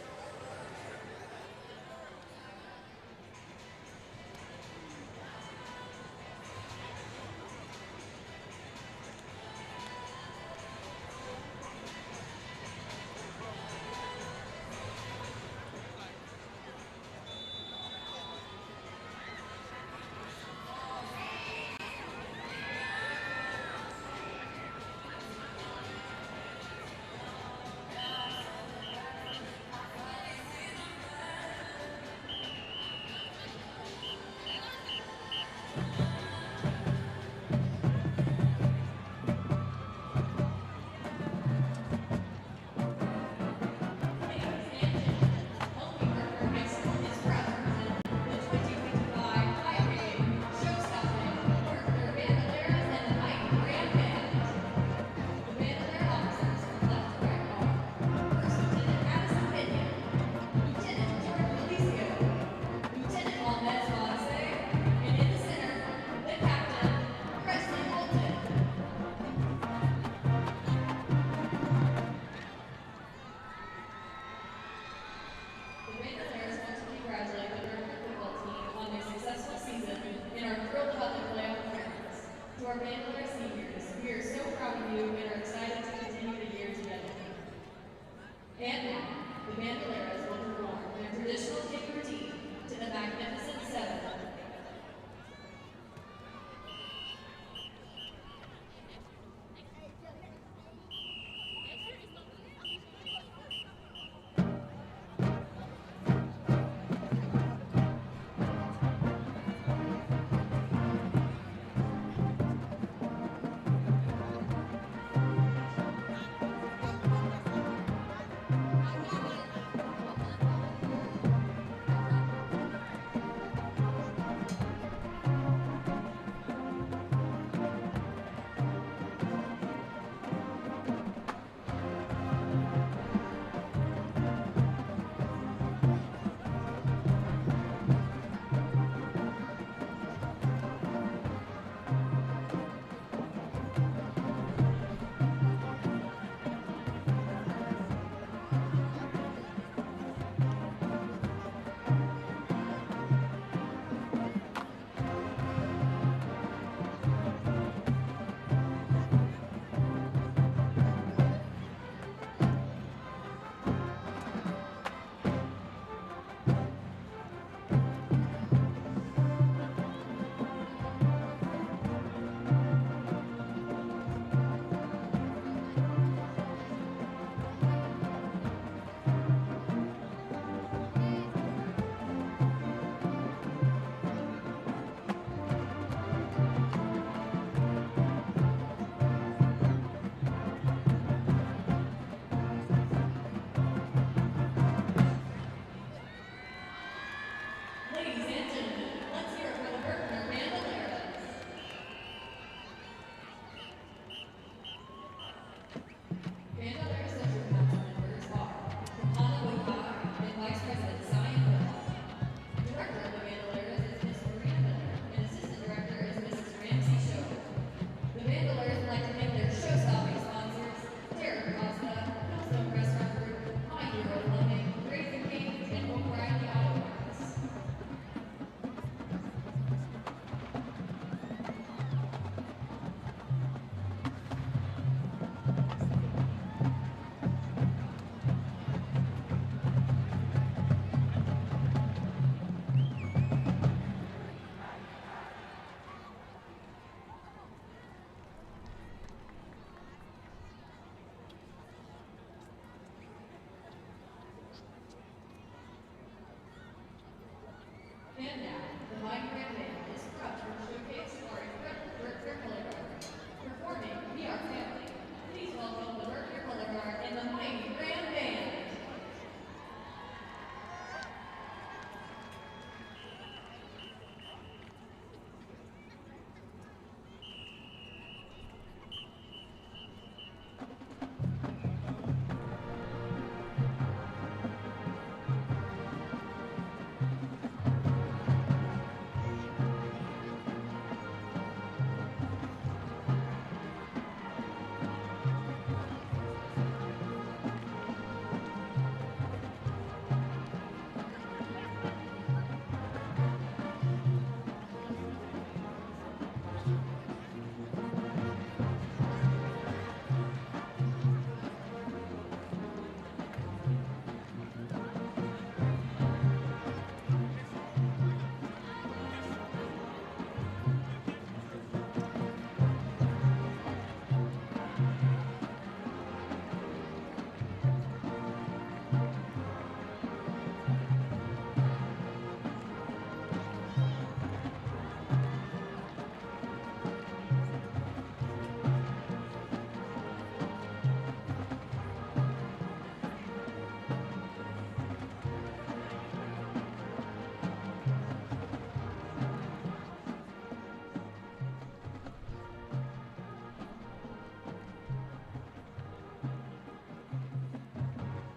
And now, the Mighty Ram Band is proud to showcase our incredible Berkner Color Guard. Performing We Are Family. Please welcome the Berkner Color Guard and the Mighty Ram Band.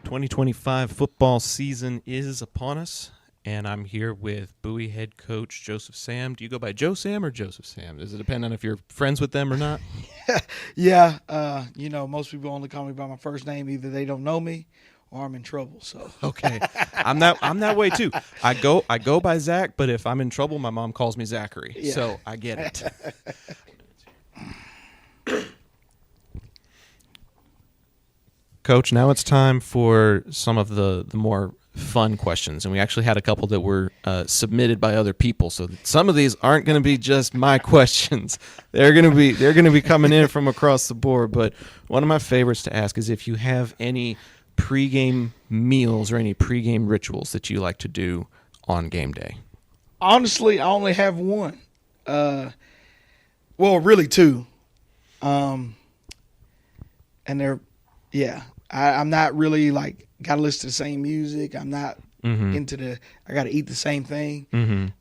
.2025 football season is upon us, and I'm here with Bowie head coach Joseph Sam. Do you go by Joe Sam or Joseph Sam? Does it depend on if you're friends with them or not? Yeah, most people only call me by my first name. Either they don't know me or I'm in trouble. So okay, I'm that way too. I go by Zach, but if I'm in trouble, my mom calls me Zachary. Yeah. So I get it. Coach, now it's time for some of the more fun questions, and we actually had a couple that were submitted by other people. So some of these aren't going to be just my questions; they're going to be coming in from across the board. But one of my favorites to ask is if you have any pregame meals or any pregame rituals that you like to do on game day. Honestly, I only have one. Well, really two. And they're, yeah. I'm not really like got to listen to the same music. I'm not into I got to eat the same thing.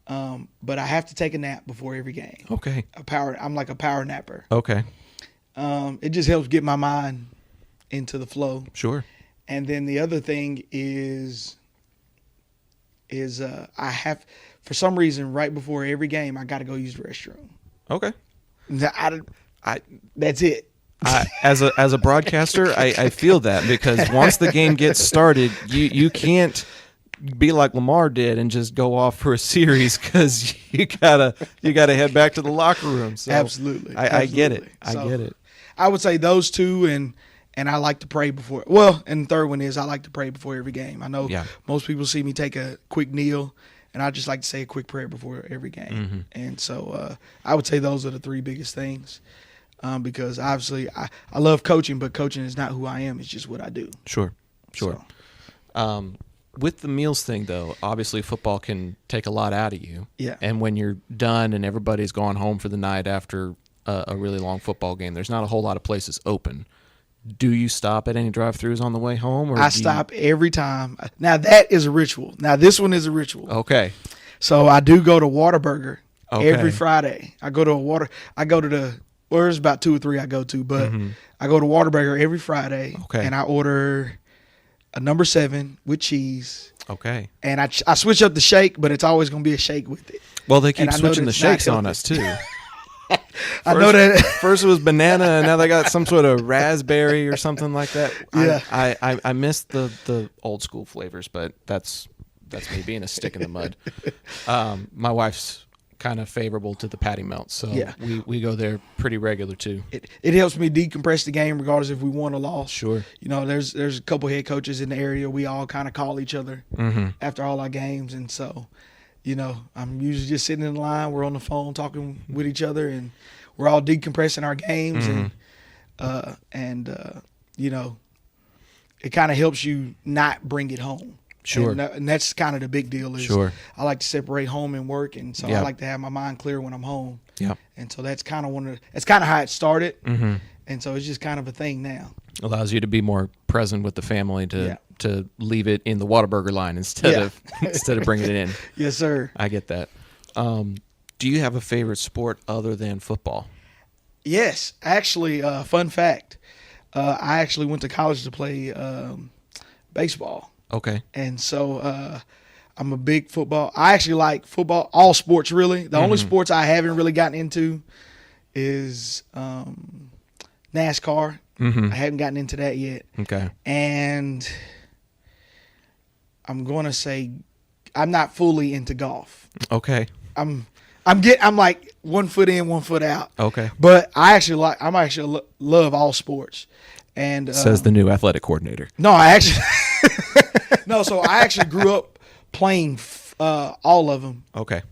But I have to take a nap before every game. Okay. I'm like a power napper. Okay. It just helps get my mind into the flow. Sure. And then the other thing is I have, for some reason, right before every game, I got to go use the restroom. Okay. That's it. As a broadcaster, I feel that, because once the game gets started, you can't be like Lamar did and just go off for a series, because you gotta head back to the locker room. So Absolutely. I get it. I So, get it. I would say those two, and I like to pray before. Well, and the third one is I like to pray before every game. I know most people see me take a quick kneel, and I just like to say a quick prayer before every game. And so I would say those are the three biggest things. Because obviously I love coaching, but coaching is not who I am. It's just what I do. Sure. So. With the meals thing, though, obviously football can take a lot out of you. Yeah. And when you're done and everybody's gone home for the night after a really long football game, there's not a whole lot of places open. Do you stop at any drive-thrus on the way home? Or I stop every time. Now, that is a ritual. Now, this one is a ritual. Okay. So I do go to Whataburger every Friday. I go to the there's about 2 or 3 I go to, but I go to Whataburger every Friday, and I order a number 7 with cheese. Okay. And I switch up the shake, but it's always going to be a shake with it. Well, they keep switching the shakes on us, too. I know that. First it was banana, and now they got some sort of raspberry or something like that. Yeah. I miss the old school flavors, but that's me being a stick in the mud. My wife's kind of favorable to the patty melt, so we go there pretty regular too. It helps me decompress the game regardless if we won or lost. Sure. You know, there's a couple head coaches in the area. We all kind of call each other after all our games, and so, you know, I'm usually just sitting in the line. We're on the phone talking with each other, and we're all decompressing our games, and you know, it kind of helps you not bring it home. Sure. And that's kind of the big deal. Is Sure. I like to separate home and work, and so I like to have my mind clear when I'm home. Yeah. And so that's kind of that's kind of how it started. Mm-hmm. And so it's just kind of a thing now. Allows you to be more present with the family to leave it in the Whataburger line instead of bringing it in. Yes, sir. I get that. Do you have a favorite sport other than football? Yes, actually, fun fact. I actually went to college to play baseball. Okay. And so I'm a big football. I actually like football, all sports really. The only sports I haven't really gotten into is NASCAR. I haven't gotten into that yet. Okay. And I'm going to say I'm not fully into golf. Okay. I'm like 1 foot in, 1 foot out. Okay. But I actually love all sports. And says the new athletic coordinator. No, I actually so I actually grew up playing all of them. Okay.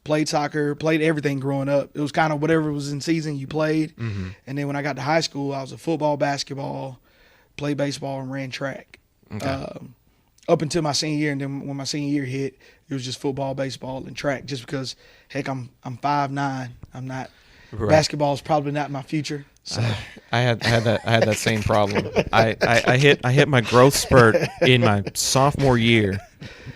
Played soccer, played everything growing up. It was kind of whatever was in season you played. And then when I got to high school, I was a football, basketball, played baseball, and ran track. Okay. Up until my senior year, and then when my senior year hit, it was just football, baseball, and track. Just because, heck, I'm 5'9". I'm not. Right. Basketball is probably not my future. So I had that same problem. I hit my growth spurt in my sophomore year,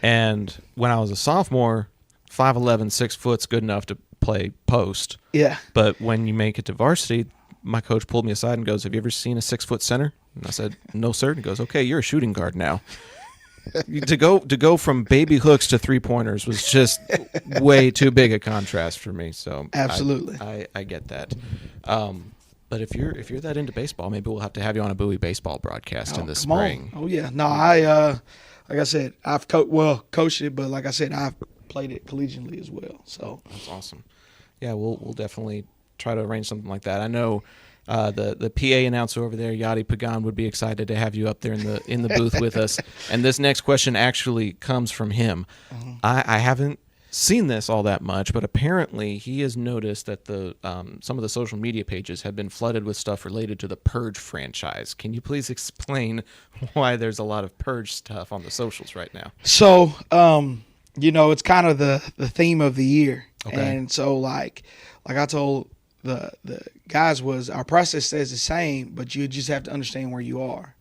and when I was a sophomore, 5'11", 6 foot's good enough to play post. Yeah. But when you make it to varsity, my coach pulled me aside and goes, "Have you ever seen a 6 foot center?" And I said, "No, sir." And he goes, "Okay, you're a shooting guard now." to go from baby hooks to 3-pointers was just way too big a contrast for me. So absolutely, I get that. But if you're that into baseball, maybe we'll have to have you on a Bowie baseball broadcast in the spring. Oh yeah, no, I like I said, I've coached it, but like I said, I've played it collegiately as well. So that's awesome. Yeah, we'll definitely try to arrange something like that. I know. The PA announcer over there, Yadi Pagan, would be excited to have you up there in the booth with us. And this next question actually comes from him. I haven't seen this all that much, but apparently he has noticed that the some of the social media pages have been flooded with stuff related to the Purge franchise. Can you please explain why there's a lot of Purge stuff on the socials right now? So, it's kind of the theme of the year. Okay. And so like I told the guys was our process stays the same, but you just have to understand where you are.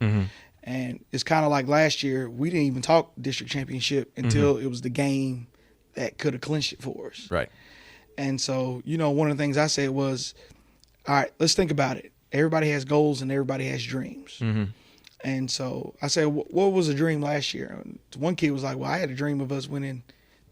And it's kind of like last year, we didn't even talk district championship until it was the game that could have clinched it for us. Right. And so, one of the things I said was, all right, let's think about it. Everybody has goals and everybody has dreams. And so I said, what was a dream last year? And one kid was like, well, I had a dream of us winning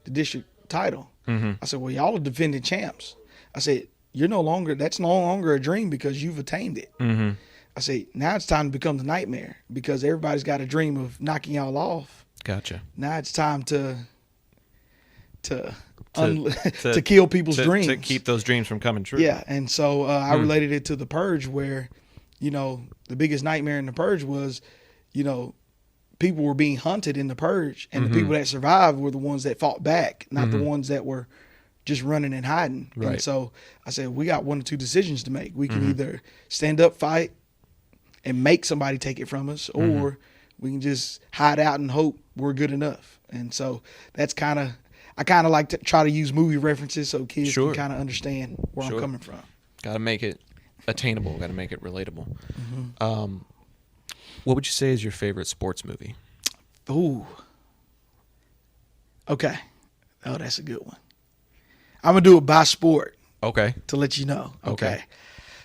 the district title. I said, well, y'all are defending champs. I said, that's no longer a dream because you've attained it. I say, now it's time to become the nightmare because everybody's got a dream of knocking y'all off. Gotcha. Now it's time to kill people's dreams. To keep those dreams from coming true. Yeah, and so I related it to the Purge where, the biggest nightmare in the Purge was, people were being hunted in the Purge, and the people that survived were the ones that fought back, not the ones that were just running and hiding. Right. And so I said, we got one or two decisions to make. We can either stand up, fight, and make somebody take it from us, or we can just hide out and hope we're good enough. And so that's I kind of like to try to use movie references so kids can kind of understand where I'm coming from. Got to make it attainable. Got to make it relatable. What would you say is your favorite sports movie? Ooh. Okay. Oh, that's a good one. I'm going to do it by sport. Okay. To let you know. Okay.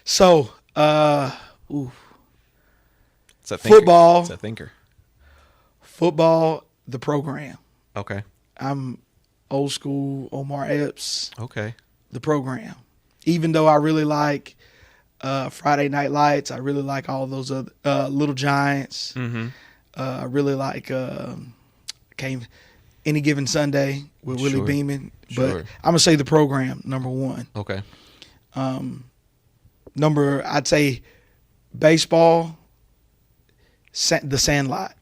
So, It's a thinker. Football. It's a thinker. Football, the program. Okay. I'm old school Omar Epps. Okay. The program. Even though I really like Friday Night Lights, I really like all those other Little Giants. I really like Any Given Sunday with Willie Beeman. But I'm gonna say the program number one. Okay. I'd say baseball. The Sandlot.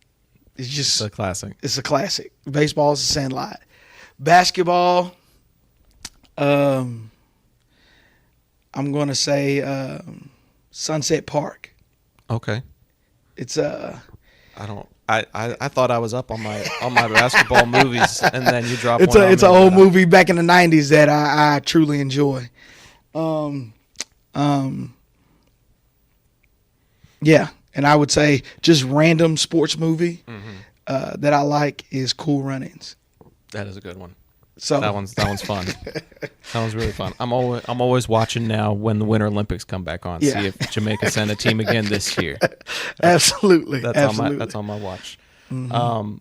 It's just a classic. It's a classic. Baseball is the Sandlot. Basketball. I'm gonna say Sunset Park. Okay. It's I don't I thought I was up on my basketball movies, and then you drop it's one. It's an old movie back in the '90s that I truly enjoy. Yeah, and I would say just random sports movie that I like is Cool Runnings. That is a good one. So that one's fun. That one's really fun. I'm always watching now when the Winter Olympics come back on. Yeah. See if Jamaica send a team again this year. Absolutely. That's on my watch. Do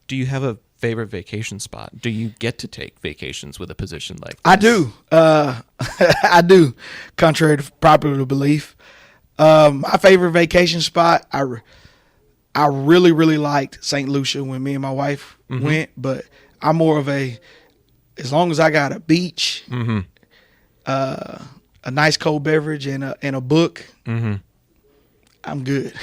you have a favorite vacation spot? Do you get to take vacations with a position like this? I do. I do. Contrary to popular belief, my favorite vacation spot, I really, really liked St. Lucia when me and my wife went, but I'm more of as long as I got a beach, a nice cold beverage, and a book, I'm good.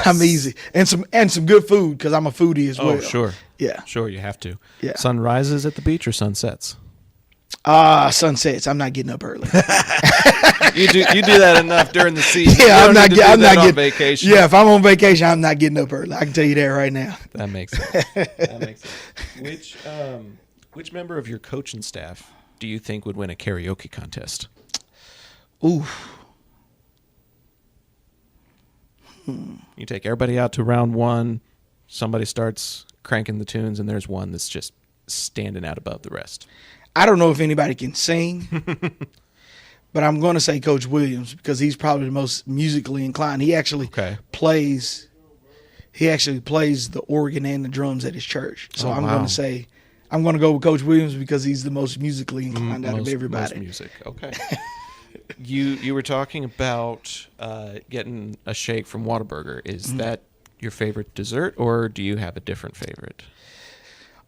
I'm easy, and some good food because I'm a foodie as well. Oh, sure. Yeah. Sure, you have to. Yeah. Sunrises at the beach or sunsets? Sunsets. I'm not getting up early. You do that enough during the season. Yeah, I'm not getting on vacation. Yeah, if I'm on vacation, I'm not getting up early. I can tell you that right now. That makes sense. That makes sense. Which member of your coaching staff do you think would win a karaoke contest? Ooh. You take everybody out to round one, somebody starts cranking the tunes, and there's one that's just standing out above the rest. I don't know if anybody can sing, but I'm going to say Coach Williams because he's probably the most musically inclined. He actually plays the organ and the drums at his church. So I'm going to go with Coach Williams because he's the most musically inclined out of everybody. Most music. Okay. You were talking about getting a shake from Whataburger. Is that your favorite dessert, or do you have a different favorite?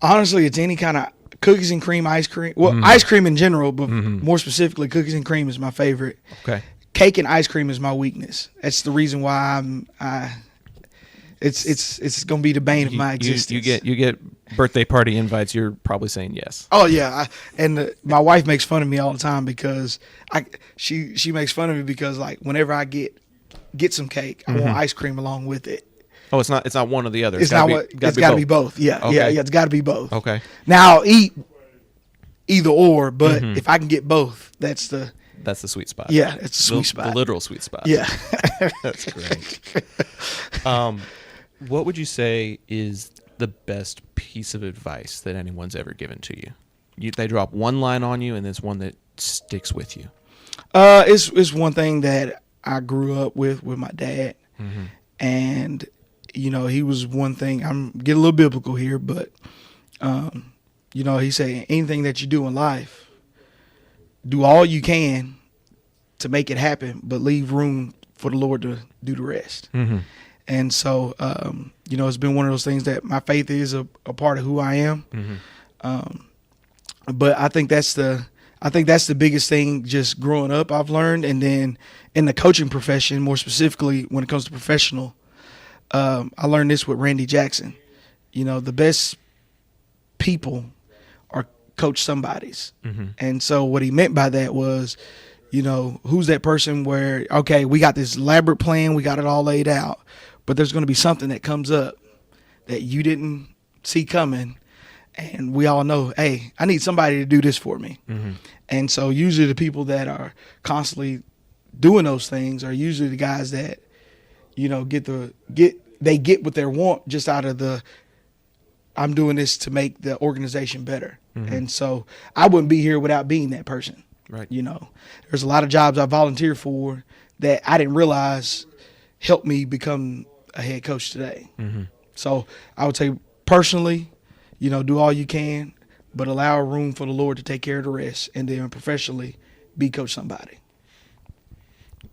Honestly, it's any kind of cookies and cream ice cream. Well, ice cream in general, but more specifically, cookies and cream is my favorite. Okay. Cake and ice cream is my weakness. That's the reason why it's going to be the bane of my existence. You get birthday party invites. You're probably saying yes. Oh yeah, my wife makes fun of me all the time because she makes fun of me because like whenever I get some cake, I want ice cream along with it. Oh, it's not one or the other. It's got to be both. Yeah, okay. yeah, it's got to be both. Okay. Now I'll eat either or, but if I can get both, that's the sweet spot. Yeah, it's a sweet spot. The literal sweet spot. Yeah. That's great. What would you say is the best piece of advice that anyone's ever given to you? They drop one line on you, and there's one that sticks with you. It's one thing that I grew up with my dad, and he was one thing. I'm getting a little biblical here, but he said anything that you do in life, do all you can to make it happen, but leave room for the Lord to do the rest. And so, it's been one of those things that my faith is a part of who I am. But I think that's the biggest thing just growing up I've learned. And then in the coaching profession, more specifically when it comes to professional, I learned this with Randy Jackson. The best people are coach somebody's. And so what he meant by that was, who's that person where, okay, we got this elaborate plan, we got it all laid out, but there's going to be something that comes up that you didn't see coming. And we all know, hey, I need somebody to do this for me. And so usually the people that are constantly doing those things are usually the guys that, get what they want just out of the, I'm doing this to make the organization better. And so I wouldn't be here without being that person. Right. There's a lot of jobs I volunteer for that I didn't realize helped me become a head coach today. So I would say personally, do all you can, but allow room for the Lord to take care of the rest, and then professionally be coach somebody.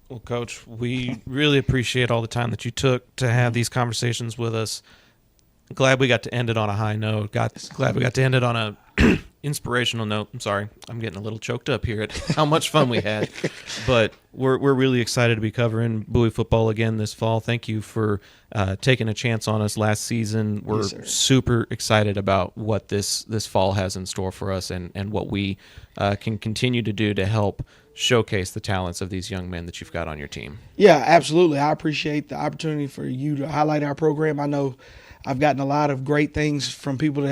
Well, Coach, we really appreciate all the time that you took to have these conversations with us. Glad we got to end it on a high note. Glad we got to end it on a inspirational note, I'm sorry, I'm getting a little choked up here at how much fun we had. But we're really excited to be covering Bowie football again this fall. Thank you for taking a chance on us last season. We're super excited about what this fall has in store for us and what we can continue to do to help showcase the talents of these young men that you've got on your team. Yeah, absolutely. I appreciate the opportunity for you to highlight our program. I know I've gotten a lot of great things from people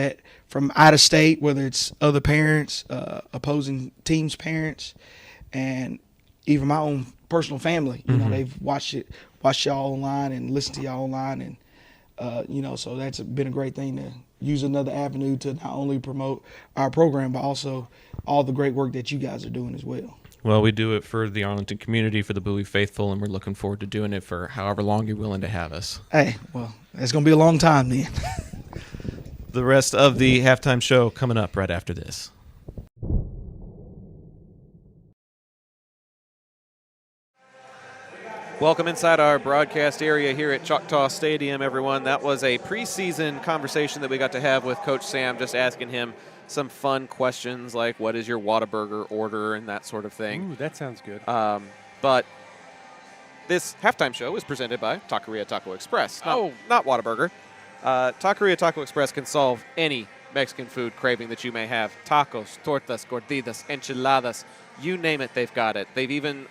from out of state, whether it's other parents, opposing teams' parents, and even my own personal family. You know, they've watched y'all online and listened to y'all online, and so that's been a great thing to use another avenue to not only promote our program, but also all the great work that you guys are doing as well. Well, we do it for the Arlington community, for the Bowie faithful, and we're looking forward to doing it for however long you're willing to have us. Hey, well, it's going to be a long time then. The rest of the halftime show coming up right after this. Welcome inside our broadcast area here at Choctaw Stadium, everyone. That was a preseason conversation that we got to have with Coach Sam, just asking him some fun questions like what is your Whataburger order and that sort of thing. Ooh, that sounds good. But this halftime show is presented by Taqueria Taco Express. Not Whataburger. Taqueria Taco Express can solve any Mexican food craving that you may have. Tacos, tortas, gorditas, enchiladas, you name it, they've got it. They've even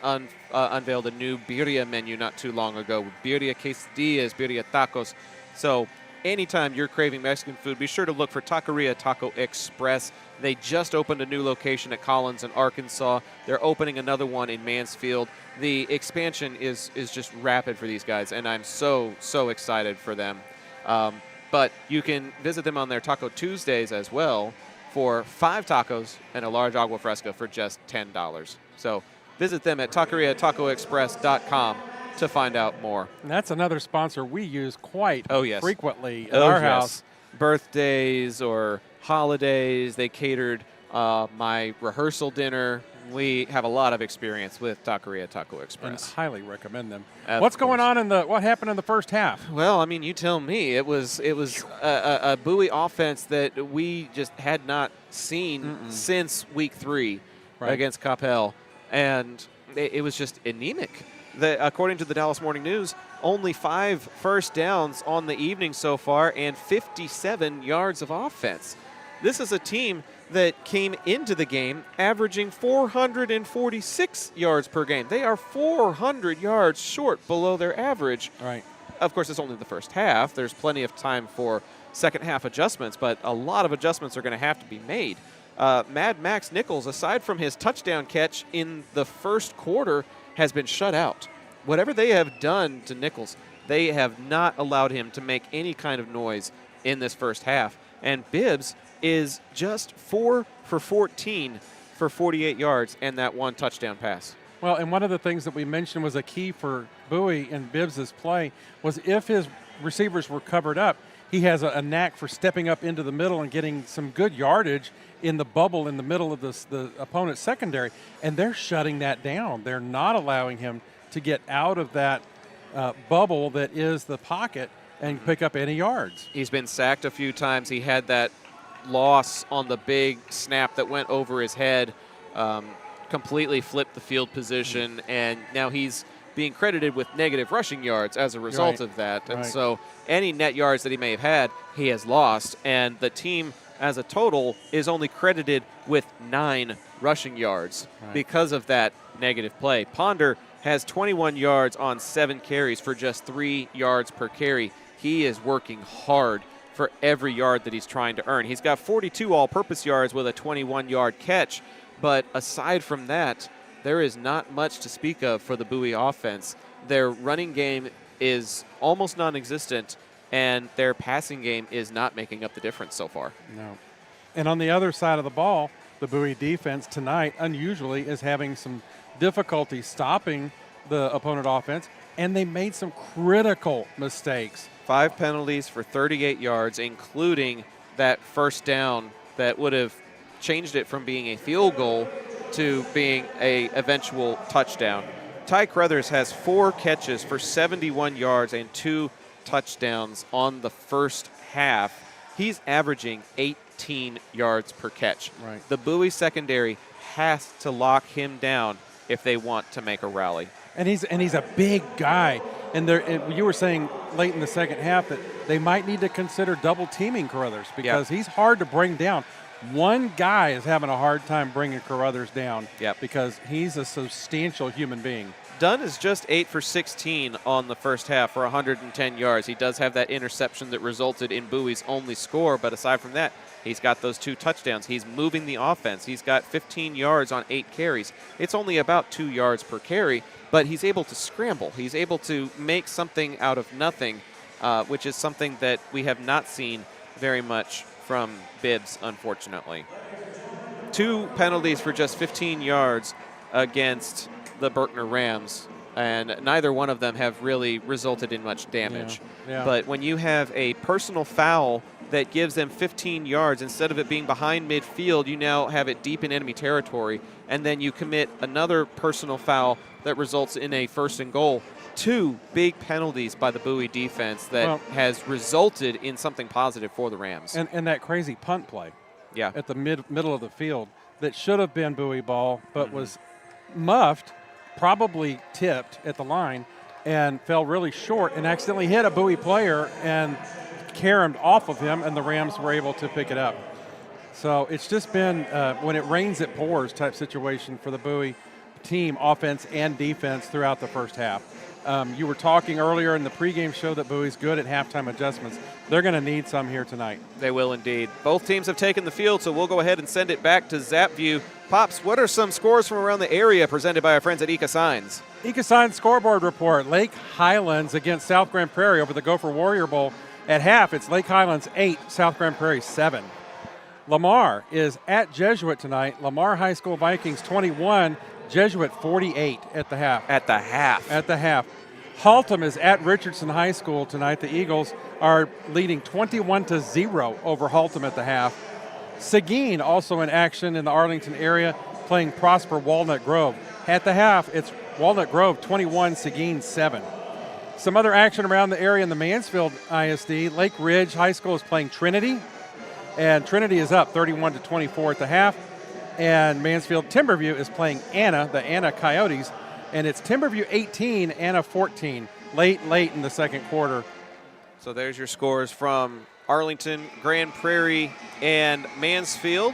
unveiled a new birria menu not too long ago. Birria quesadillas, birria tacos. So anytime you're craving Mexican food, be sure to look for Taqueria Taco Express. They just opened a new location at Collins in Arkansas. They're opening another one in Mansfield. The expansion is just rapid for these guys, and I'm so excited for them. But you can visit them on their Taco Tuesdays as well for 5 tacos and a large agua fresca for just $10. So visit them at taqueriatacoexpress.com to find out more. And that's another sponsor we use quite frequently at our our house. Birthdays or holidays, they catered my rehearsal dinner. We have a lot of experience with Taqueria Taco Express. And highly recommend them. What's going on what happened in the first half? Well, I mean, you tell me. It was a Bowie offense that we just had not seen since week 3 against Coppell, and it was just anemic. According to the Dallas Morning News, only 5 first downs on the evening so far and 57 yards of offense. This is a team that came into the game averaging 446 yards per game. They are 400 yards short below their average. Right. Of course, it's only the first half. There's plenty of time for second half adjustments, but a lot of adjustments are going to have to be made. Mad Max Nichols, aside from his touchdown catch in the first quarter, has been shut out. Whatever they have done to Nichols, they have not allowed him to make any kind of noise in this first half. And Bibbs is just 4 for 14 for 48 yards and that 1 touchdown pass. Well, and one of the things that we mentioned was a key for Bowie and Bibbs' play was if his receivers were covered up, he has a knack for stepping up into the middle and getting some good yardage in the bubble in the middle of the opponent's secondary, and they're shutting that down. They're not allowing him to get out of that bubble that is the pocket and pick up any yards. He's been sacked a few times. He had that loss on the big snap that went over his head, completely flipped the field position, and now he's being credited with negative rushing yards as a result of that. And so any net yards that he may have had, he has lost, and the team as a total is only credited with 9 rushing yards because of that negative play. Ponder has 21 yards on 7 carries for just 3 yards per carry. He is working hard for every yard that he's trying to earn. He's got 42 all-purpose yards with a 21-yard catch, but aside from that, there is not much to speak of for the Bowie offense. Their running game is almost non-existent, and their passing game is not making up the difference so far. No. And on the other side of the ball, the Bowie defense tonight, unusually, is having some difficulty stopping the opponent offense, and they made some critical mistakes. 5 penalties for 38 yards, including that first down that would have changed it from being a field goal to being a eventual touchdown. Ty Crothers has 4 catches for 71 yards and 2 touchdowns on the first half. He's averaging 8 18 yards per catch. Right. The Bowie secondary has to lock him down if they want to make a rally. And he's a big guy. And you were saying late in the second half that they might need to consider double teaming Carruthers because he's hard to bring down. One guy is having a hard time bringing Carruthers down because he's a substantial human being. Dunn is just 8 for 16 on the first half for 110 yards. He does have that interception that resulted in Bowie's only score, but aside from that, he's got those 2 touchdowns. He's moving the offense. He's got 15 yards on 8 carries. It's only about 2 yards per carry, but he's able to scramble. He's able to make something out of nothing, which is something that we have not seen very much from Bibbs, unfortunately. 2 penalties for just 15 yards against the Berkner Rams, and neither one of them have really resulted in much damage. But when you have a personal foul that gives them 15 yards, instead of it being behind midfield, you now have it deep in enemy territory, and then you commit another personal foul that results in a 1st and goal. 2 big penalties by the Bowie defense that has resulted in something positive for the Rams. And that crazy punt play at the middle of the field that should have been Bowie ball, but was muffed, probably tipped at the line, and fell really short and accidentally hit a Bowie player and caromed off of him, and the Rams were able to pick it up. So it's just been when it rains, it pours type situation for the Bowie team, offense and defense, throughout the first half. You were talking earlier in the pregame show that Bowie's good at halftime adjustments. They're going to need some here tonight. They will indeed. Both teams have taken the field, so we'll go ahead and send it back to ZapView. Pops, what are some scores from around the area presented by our friends at Ika Signs? Ika Signs scoreboard report. Lake Highlands against South Grand Prairie over the Gopher Warrior Bowl. At half, it's Lake Highlands 8, South Grand Prairie 7. Lamar is at Jesuit tonight. Lamar High School Vikings 21, Jesuit 48 at the half. At the half. At the half. Haltom is at Richardson High School tonight. The Eagles are leading 21-0 over Haltom at the half. Seguin also in action in the Arlington area, playing Prosper Walnut Grove. At the half, it's Walnut Grove 21, Seguin 7. Some other action around the area in the Mansfield ISD. Lake Ridge High School is playing Trinity, and Trinity is up 31-24 at the half. And Mansfield Timberview is playing Anna, the Anna Coyotes, and it's Timberview 18, Anna 14, late in the second quarter. So there's your scores from Arlington, Grand Prairie, and Mansfield.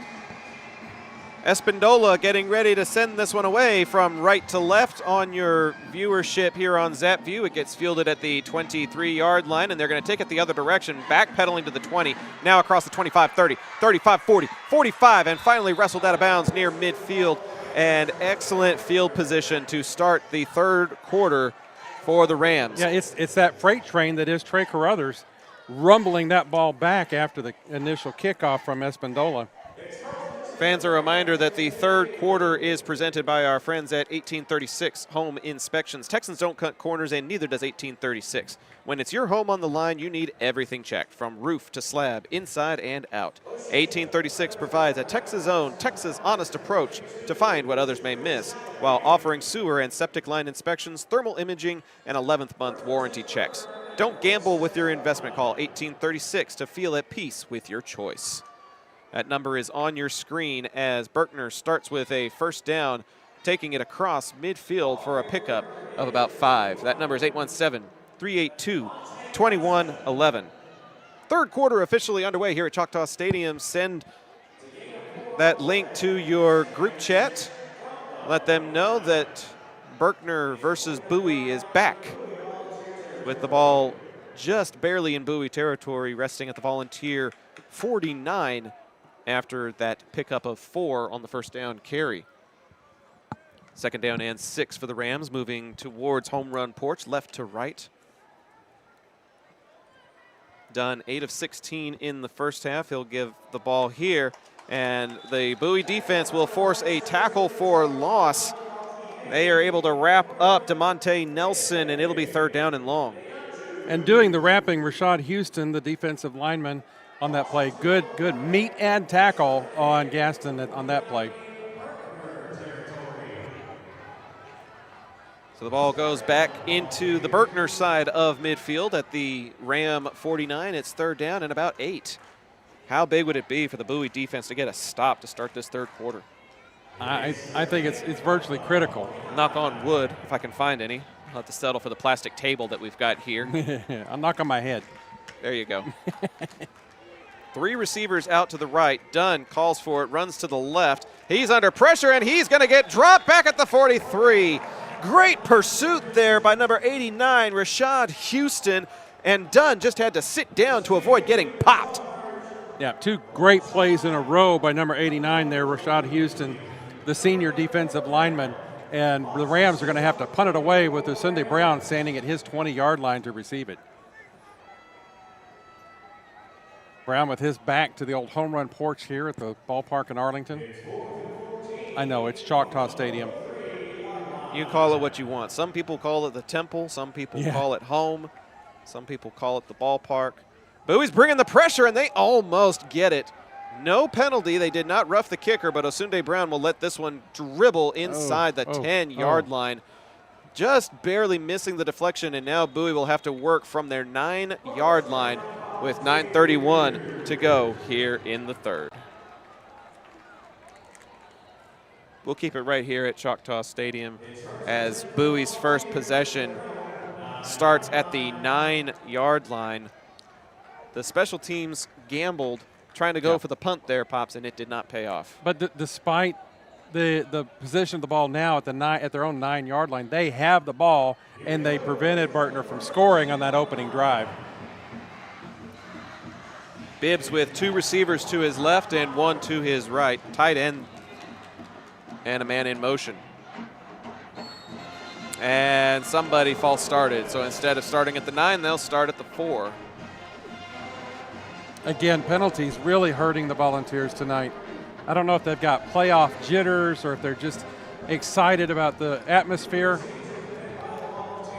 Espindola getting ready to send this one away from right to left on your viewership here on ZapView. It gets fielded at the 23-yard line, and they're going to take it the other direction, backpedaling to the 20, now across the 25, 30, 35, 40, 45, and finally wrestled out of bounds near midfield. And excellent field position to start the third quarter for the Rams. Yeah, it's that freight train that is Trey Carruthers rumbling that ball back after the initial kickoff from Espindola. Fans, a reminder that the third quarter is presented by our friends at 1836 Home Inspections. Texans don't cut corners, and neither does 1836. When it's your home on the line, you need everything checked, from roof to slab, inside and out. 1836 provides a Texas-owned, Texas-honest approach to find what others may miss, while offering sewer and septic line inspections, thermal imaging, and 11th-month warranty checks. Don't gamble with your investment. Call 1836 to feel at peace with your choice. That number is on your screen as Berkner starts with a first down, taking it across midfield for a pickup of about 5. That number is 817-382-2111. Third quarter officially underway here at Choctaw Stadium. Send that link to your group chat. Let them know that Berkner versus Bowie is back, with the ball just barely in Bowie territory, resting at the Volunteer 49 after that pickup of 4 on the first down carry. Second down and 6 for the Rams, moving towards home run porch, left to right. Dunn 8 of 16 in the first half. He'll give the ball here, and the Bowie defense will force a tackle for loss. They are able to wrap up DeMonte Nelson, and it'll be third down and long. And doing the wrapping, Rashad Houston, the defensive lineman, on that play. Good meet and tackle on Gaston on that play. So the ball goes back into the Berkner side of midfield at the Ram 49. It's third down and about 8. How big would it be for the Bowie defense to get a stop to start this third quarter? I think it's virtually critical. Knock on wood, if I can find any. I'll have to settle for the plastic table that we've got here. I'll knock on my head. There you go. 3 receivers out to the right. Dunn calls for it, runs to the left. He's under pressure, and he's going to get dropped back at the 43. Great pursuit there by number 89, Rashad Houston. And Dunn just had to sit down to avoid getting popped. Yeah, 2 great plays in a row by number 89 there, Rashad Houston, the senior defensive lineman. And the Rams are going to have to punt it away with Sunday Brown standing at his 20-yard line to receive it. Brown with his back to the old home run porch here at the ballpark in Arlington. I know, it's Choctaw Stadium. You call it what you want. Some people call it the Temple. Some people call it home. Some people call it the ballpark. Bowie's bringing the pressure, and they almost get it. No penalty. They did not rough the kicker, but Osunde Brown will let this one dribble inside the 10-yard line. Just barely missing the deflection, and now Bowie will have to work from their 9-yard line with 9:31 to go here in the third. We'll keep it right here at Choctaw Stadium as Bowie's first possession starts at the 9-yard line. The special teams gambled trying to go for the punt there, Pops, and it did not pay off. But despite the position of the ball now at their own 9-yard line, they have the ball, and they prevented Berkner from scoring on that opening drive. Bibbs with 2 receivers to his left and 1 to his right. Tight end and a man in motion. And somebody false started. So instead of starting at the 9, they'll start at the 4. Again, penalties really hurting the Volunteers tonight. I don't know if they've got playoff jitters or if they're just excited about the atmosphere,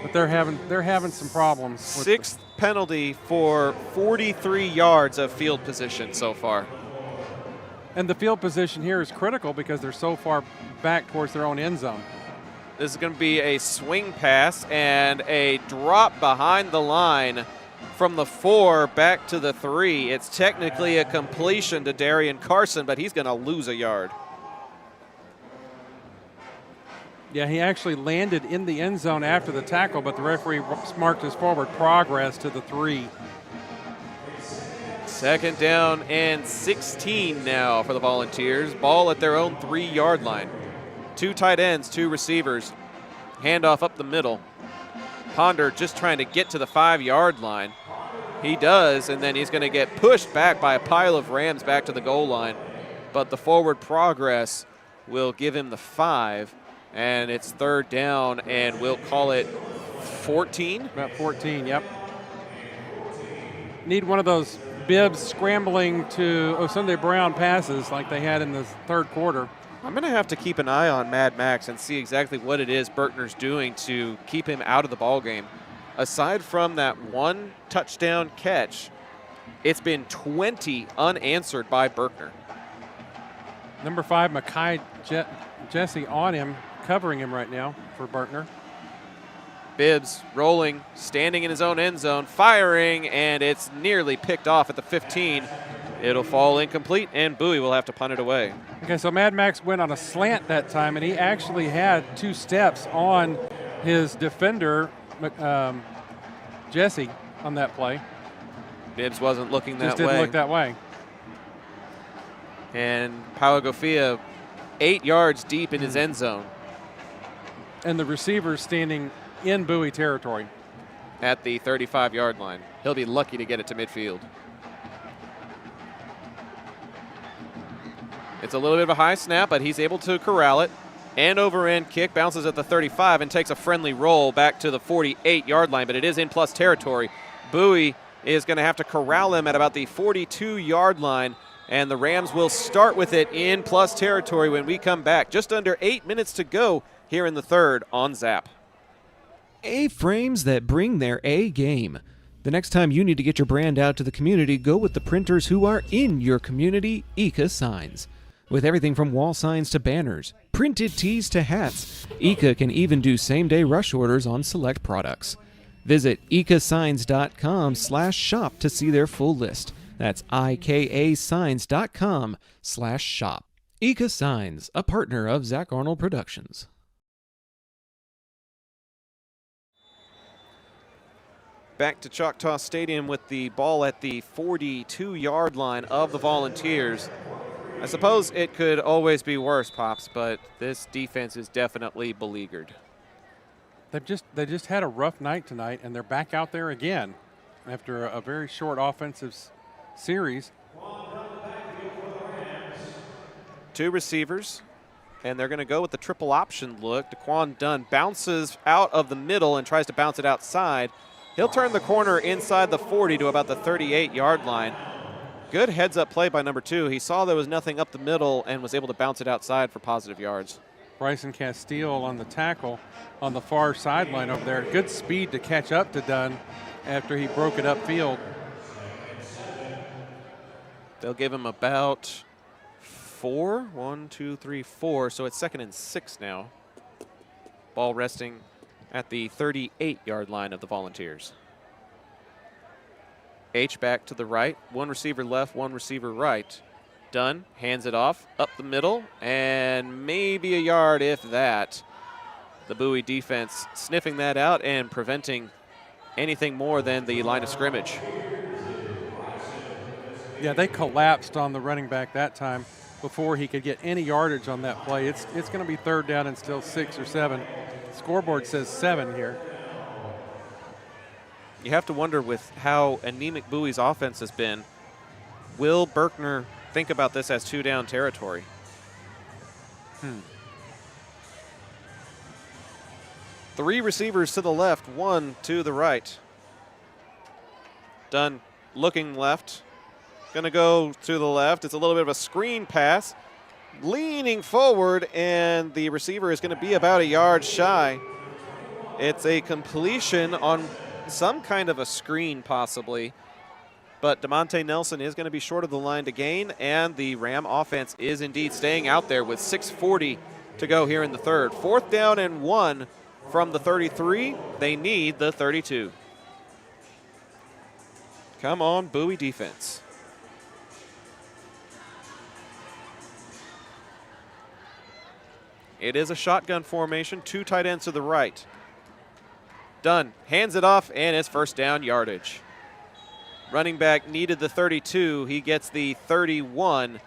but they're having some problems. 6th penalty for 43 yards of field position so far. And the field position here is critical because they're so far back towards their own end zone. This is going to be a swing pass and a drop behind the line from the 4 back to the 3. It's technically a completion to Darian Carson, but he's going to lose a yard. Yeah, he actually landed in the end zone after the tackle, but the referee marked his forward progress to the 3. 2nd down and 16 now for the Volunteers. Ball at their own 3-yard line. 2 tight ends, 2 receivers. Handoff up the middle. Ponder just trying to get to the 5-yard line. He does, and then he's going to get pushed back by a pile of Rams back to the goal line. But the forward progress will give him the 5, and it's 3rd down, and we'll call it 14? About 14, yep. Need one of those Bibbs scrambling to Osunde Brown passes like they had in the 3rd quarter. I'm going to have to keep an eye on Mad Max and see exactly what it is Berkner's doing to keep him out of the ball game. Aside from that 1 touchdown catch, it's been 20 unanswered by Berkner. Number 5, Makai Jesse on him, covering him right now for Berkner. Bibbs rolling, standing in his own end zone, firing, and it's nearly picked off at the 15. It'll fall incomplete, and Bowie will have to punt it away. Okay, so Mad Max went on a slant that time, and he actually had 2 steps on his defender, Jesse, on that play. Bibbs wasn't looking that way. Just didn't look that way. And Pauagofia 8 yards deep in his end zone. And the receiver standing in Bowie territory. At the 35-yard line. He'll be lucky to get it to midfield. It's a little bit of a high snap, but he's able to corral it. And over-end kick, bounces at the 35 and takes a friendly roll back to the 48-yard line, but it is in plus territory. Bowie is going to have to corral him at about the 42-yard line, and the Rams will start with it in plus territory when we come back. Just under 8 minutes to go here in the third on Zap. A-frames that bring their A game. The next time you need to get your brand out to the community, go with the printers who are in your community, Ika Signs. With everything from wall signs to banners, printed tees to hats, Ika can even do same-day rush orders on select products. Visit ikasigns.com/shop to see their full list. That's ikasigns.com/shop. Ika Signs, a partner of Zach Arnold Productions. Back to Choctaw Stadium with the ball at the 42-yard line of the Volunteers. I suppose it could always be worse, Pops, but this defense is definitely beleaguered. They just had a rough night tonight, and they're back out there again after a very short offensive series. 2 receivers, and they're going to go with the triple option look. Daquan Dunn bounces out of the middle and tries to bounce it outside. He'll turn the corner inside the 40 to about the 38-yard line. Good heads-up play by number 2. He saw there was nothing up the middle and was able to bounce it outside for positive yards. Bryson Castile on the tackle on the far sideline over there. Good speed to catch up to Dunn after he broke it upfield. They'll give him about 4. 1, 2, 3, 4. So it's 2nd and 6 now. Ball resting at the 38-yard line of the Volunteers. H back to the right. 1 receiver left, 1 receiver right. Dunn hands it off up the middle, and maybe a yard if that. The Bowie defense sniffing that out and preventing anything more than the line of scrimmage. Yeah, they collapsed on the running back that time before he could get any yardage on that play. It's going to be 3rd down and still 6 or 7. Scoreboard says 7 here. You have to wonder, with how anemic Bowie's offense has been, will Berkner think about this as 2-down territory? 3 receivers to the left, 1 to the right. Dunn looking left. Going to go to the left. It's a little bit of a screen pass. Leaning forward, and the receiver is going to be about a yard shy. It's a completion on some kind of a screen, possibly. But DeMonte Nelson is going to be short of the line to gain, and the Ram offense is indeed staying out there with 6:40 to go here in the 3rd. 4th down and 1 from the 33. They need the 32. Come on, Bowie defense. It is a shotgun formation, 2 tight ends to the right. Dunn hands it off, and it's 1st down yardage. Running back needed the 32. He gets the 31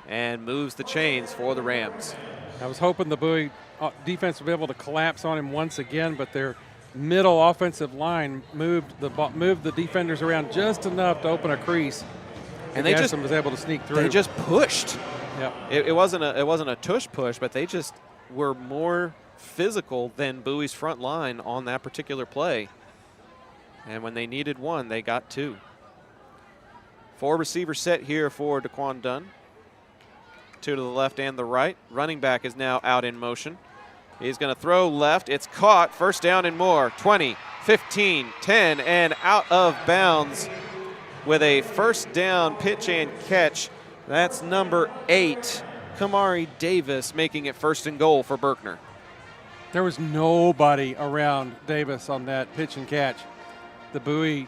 and moves the chains for the Rams. I was hoping the Bowie defense would be able to collapse on him once again, but their middle offensive line moved the defenders around just enough to open a crease. And they just was able to sneak through. They just pushed. Yep. It wasn't a tush push, but they just were more physical than Bowie's front line on that particular play. And when they needed 1, they got 2. 4 receiver set here for Daquan Dunn. 2 to the left and the right. Running back is now out in motion. He's going to throw left. It's caught. 1st down and more. 20, 15, 10, and out of bounds with a 1st down pitch and catch. That's number 8, Kamari Davis, making it 1st and goal for Berkner. There was nobody around Davis on that pitch and catch. The Bowie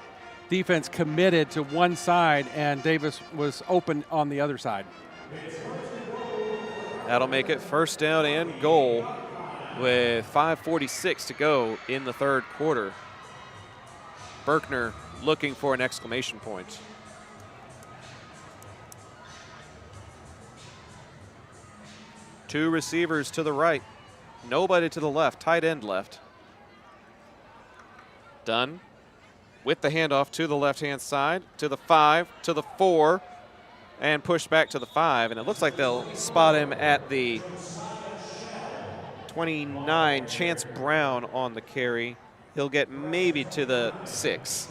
defense committed to one side, and Davis was open on the other side. That'll make it 1st down and goal with 5:46 to go in the 3rd quarter. Berkner looking for an exclamation point. Two receivers to the right. Nobody to the left. Tight end left. Dunn with the handoff to the left-hand side, to the 5, to the 4, and push back to the 5. And it looks like they'll spot him at the 29. Chance Brown on the carry. He'll get maybe to the 6.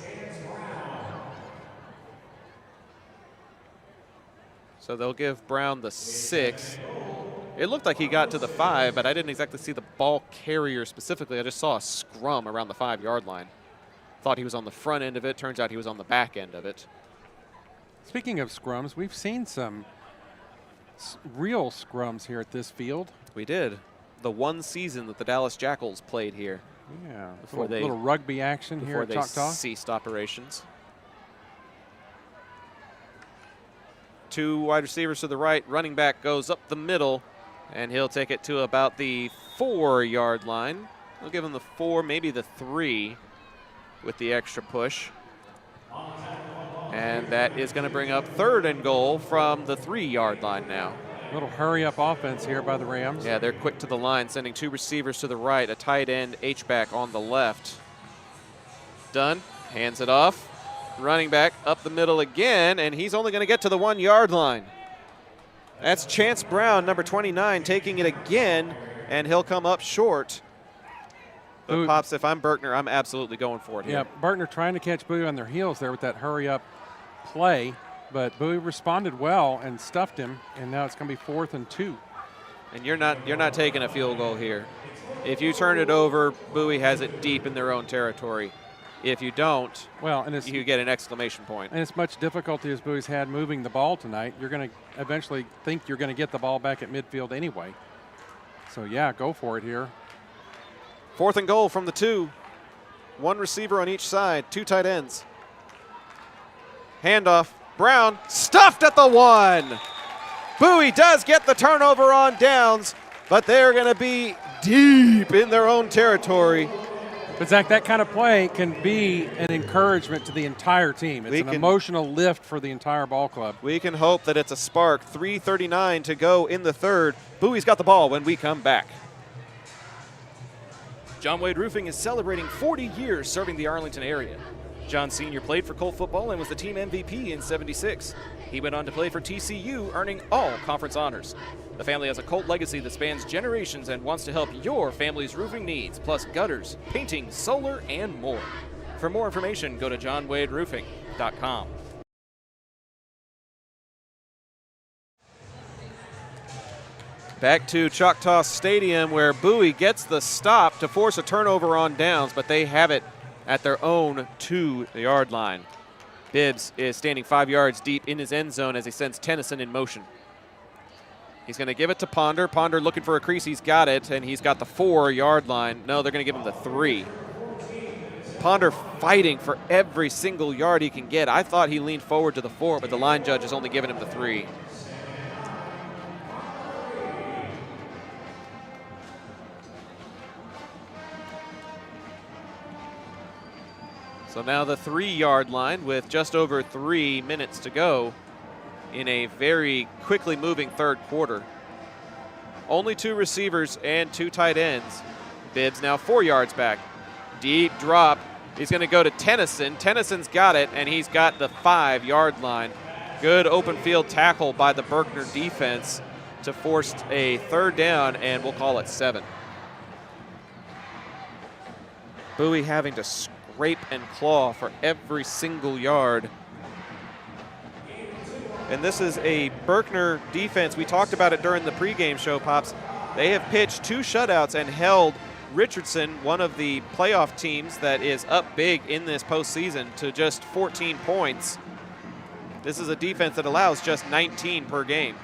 So they'll give Brown the 6. It looked like he got to the 5, but I didn't exactly see the ball carrier specifically. I just saw a scrum around the 5-yard line. Thought he was on the front end of it. Turns out he was on the back end of it. Speaking of scrums, we've seen some real scrums here at this field. We did. The one season that the Dallas Jackals played here. Yeah, before a little rugby action here at Choctaw. Before they ceased operations. 2 wide receivers to the right. Running back goes up the middle, and he'll take it to about the 4-yard line. We'll give him the 4, maybe the 3 with the extra push. And that is going to bring up 3rd and goal from the 3-yard line now. A little hurry-up offense here by the Rams. Yeah, they're quick to the line, sending 2 receivers to the right, a tight end H-back on the left. Dunn hands it off. Running back up the middle again, and he's only going to get to the 1-yard line. That's Chance Brown, number 29, taking it again, and he'll come up short. But, Pops, if I'm Berkner, I'm absolutely going for it here. Yeah, Berkner trying to catch Bowie on their heels there with that hurry-up play, but Bowie responded well and stuffed him, and now it's going to be 4th and 2. And you're not taking a field goal here. If you turn it over, Bowie has it deep in their own territory. If you don't, you get an exclamation point. And as much difficulty as Bowie's had moving the ball tonight, you're going to eventually think you're going to get the ball back at midfield anyway. So, yeah, go for it here. 4th and goal from the 2. 1 receiver on each side, 2 tight ends. Handoff. Brown stuffed at the 1. Bowie does get the turnover on downs, but they're going to be deep in their own territory. But, Zach, that kind of play can be an encouragement to the entire team. It's an emotional lift for the entire ball club. We can hope that it's a spark. 3:39 to go in the 3rd. Bowie's got the ball when we come back. John Wade Roofing is celebrating 40 years serving the Arlington area. John Sr. played for Colt football and was the team MVP in '76. He went on to play for TCU, earning all conference honors. The family has a Colt legacy that spans generations and wants to help your family's roofing needs, plus gutters, painting, solar, and more. For more information, go to johnwaderoofing.com. Back to Choctaw Stadium, where Bowie gets the stop to force a turnover on downs, but they have it at their own 2-yard line. Bibbs is standing 5 yards deep in his end zone as he sends Tennyson in motion. He's going to give it to Ponder. Ponder looking for a crease. He's got it, and he's got the 4-yard line. No, they're going to give him the 3. Ponder fighting for every single yard he can get. I thought he leaned forward to the 4, but the line judge is only giving him the 3. So now the 3-yard line with just over 3 minutes to go in a very quickly moving 3rd quarter. Only 2 receivers and 2 tight ends. Bibbs now 4 yards back. Deep drop. He's going to go to Tennyson. Tennyson's got it, and he's got the 5-yard line. Good open field tackle by the Berkner defense to force a 3rd down, and we'll call it 7. Bowie having to scrape and claw for every single yard. And this is a Berkner defense. We talked about it during the pregame show, Pops. They have pitched 2 shutouts and held Richardson, one of the playoff teams that is up big in this postseason, to just 14 points. This is a defense that allows just 19 per game.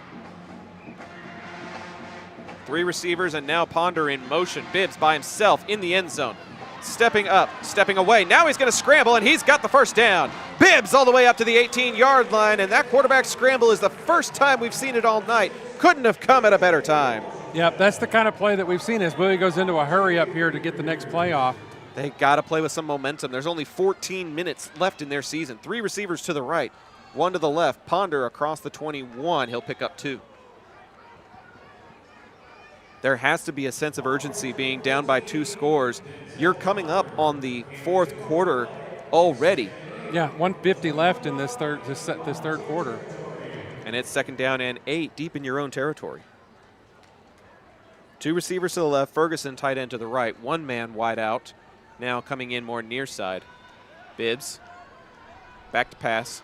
3 receivers and now Ponder in motion. Bibbs by himself in the end zone. Stepping up, stepping away. Now he's going to scramble, and he's got the 1st down. Bibbs all the way up to the 18-yard line, and that quarterback scramble is the first time we've seen it all night. Couldn't have come at a better time. Yep, that's the kind of play that we've seen as Bowie goes into a hurry up here to get the next play off. They got to play with some momentum. There's only 14 minutes left in their season. 3 receivers to the right, 1 to the left. Ponder across the 21. He'll pick up 2. There has to be a sense of urgency being down by 2 scores. You're coming up on the 4th quarter already. Yeah, 1:50 left in this third quarter. And it's 2nd down and 8 deep in your own territory. 2 receivers to the left, Ferguson tight end to the right. 1 man wide out, now coming in more near side. Bibbs, back to pass,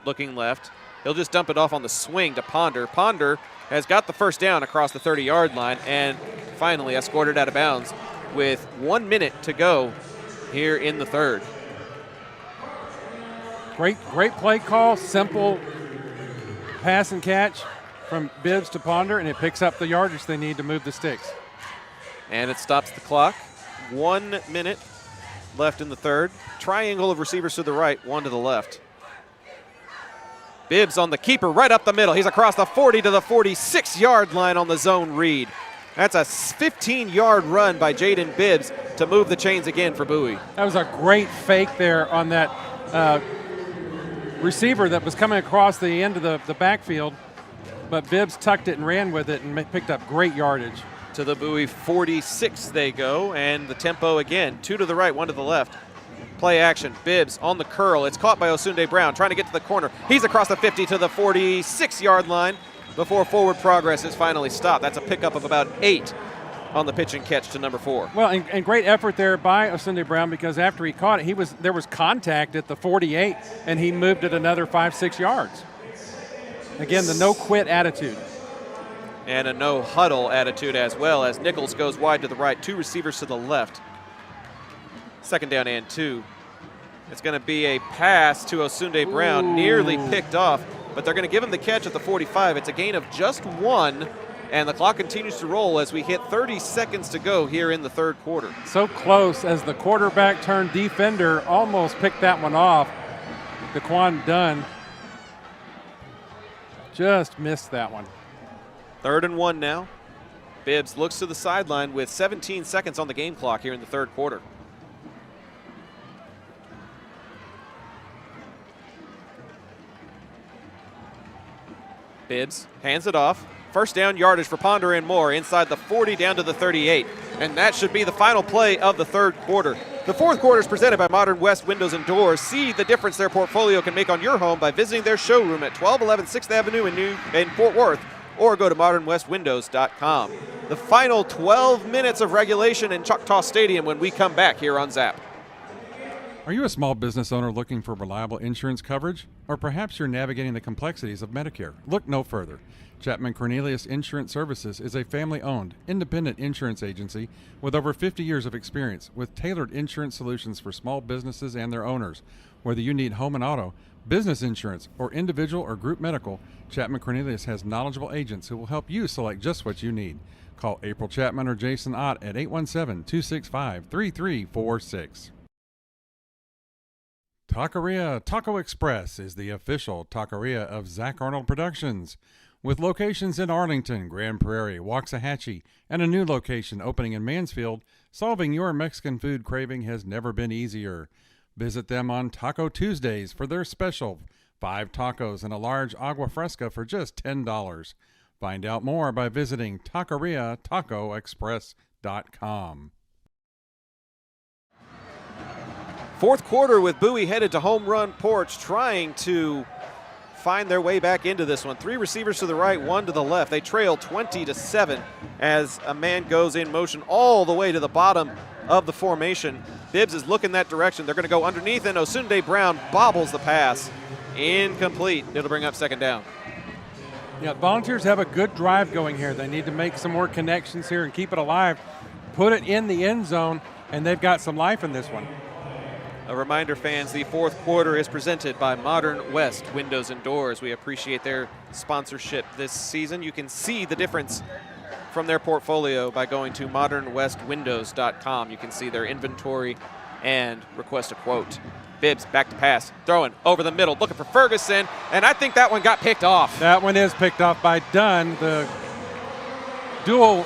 looking left. He'll just dump it off on the swing to Ponder. Ponder has got the 1st down across the 30-yard line and finally escorted out of bounds with 1 minute to go here in the 3rd. Great play call, simple pass and catch from Bibbs to Ponder, and it picks up the yardage they need to move the sticks. And it stops the clock. 1 minute left in the 3rd. Triangle of receivers to the right, 1 to the left. Bibbs on the keeper right up the middle. He's across the 40 to the 46-yard line on the zone read. That's a 15-yard run by Jaden Bibbs to move the chains again for Bowie. That was a great fake there on that receiver that was coming across the end of the backfield, but Bibbs tucked it and ran with it and picked up great yardage. To the Bowie 46 they go, and the tempo again, 2 to the right, 1 to the left. Play action, Bibbs on the curl. It's caught by Osunde Brown, trying to get to the corner. He's across the 50 to the 46-yard line before forward progress is finally stopped. That's a pickup of about 8 on the pitch and catch to number 4. Well, and great effort there by Osunde Brown, because after he caught it, there was contact at the 48, and he moved it another 5-6 yards. Again, the no-quit attitude. And a no-huddle attitude as well, as Nichols goes wide to the right, 2 receivers to the left. 2nd down and 2. It's going to be a pass to Osunde Brown, nearly picked off, but they're going to give him the catch at the 45. It's a gain of just 1, and the clock continues to roll as we hit 30 seconds to go here in the 3rd quarter. So close, as the quarterback turned defender almost picked that one off. Daquan Dunn just missed that one. 3rd and 1 now. Bibbs looks to the sideline with 17 seconds on the game clock here in the 3rd quarter. Bibbs hands it off. 1st down yardage for Ponder and Moore inside the 40 down to the 38. And that should be the final play of the 3rd quarter. The 4th quarter is presented by Modern West Windows and Doors. See the difference their portfolio can make on your home by visiting their showroom at 1211 6th Avenue in Fort Worth, or go to modernwestwindows.com. The final 12 minutes of regulation in Choctaw Stadium when we come back here on ZAP. Are you a small business owner looking for reliable insurance coverage? Or perhaps you're navigating the complexities of Medicare? Look no further. Chapman Cornelius Insurance Services is a family-owned, independent insurance agency with over 50 years of experience with tailored insurance solutions for small businesses and their owners. Whether you need home and auto, business insurance, or individual or group medical, Chapman Cornelius has knowledgeable agents who will help you select just what you need. Call April Chapman or Jason Ott at 817-265-3346. Taqueria Taco Express is the official taqueria of Zach Arnold Productions. With locations in Arlington, Grand Prairie, Waxahachie, and a new location opening in Mansfield, solving your Mexican food craving has never been easier. Visit them on Taco Tuesdays for their special 5 tacos and a large agua fresca for just $10. Find out more by visiting taqueriatacoexpress.com. 4th quarter with Bowie headed to home run porch, trying to find their way back into this one. 3 receivers to the right, 1 to the left. They trail 20-7 as a man goes in motion all the way to the bottom of the formation. Bibbs is looking that direction. They're going to go underneath, and Osunde Brown bobbles the pass. Incomplete. It'll bring up 2nd down. Yeah, Volunteers have a good drive going here. They need to make some more connections here and keep it alive. Put it in the end zone, and they've got some life in this one. A reminder, fans, the 4th quarter is presented by Modern West Windows and Doors. We appreciate their sponsorship this season. You can see the difference from their portfolio by going to modernwestwindows.com. You can see their inventory and request a quote. Bibbs back to pass, throwing over the middle, looking for Ferguson, and I think that one got picked off. That one is picked off by Dunn, the dual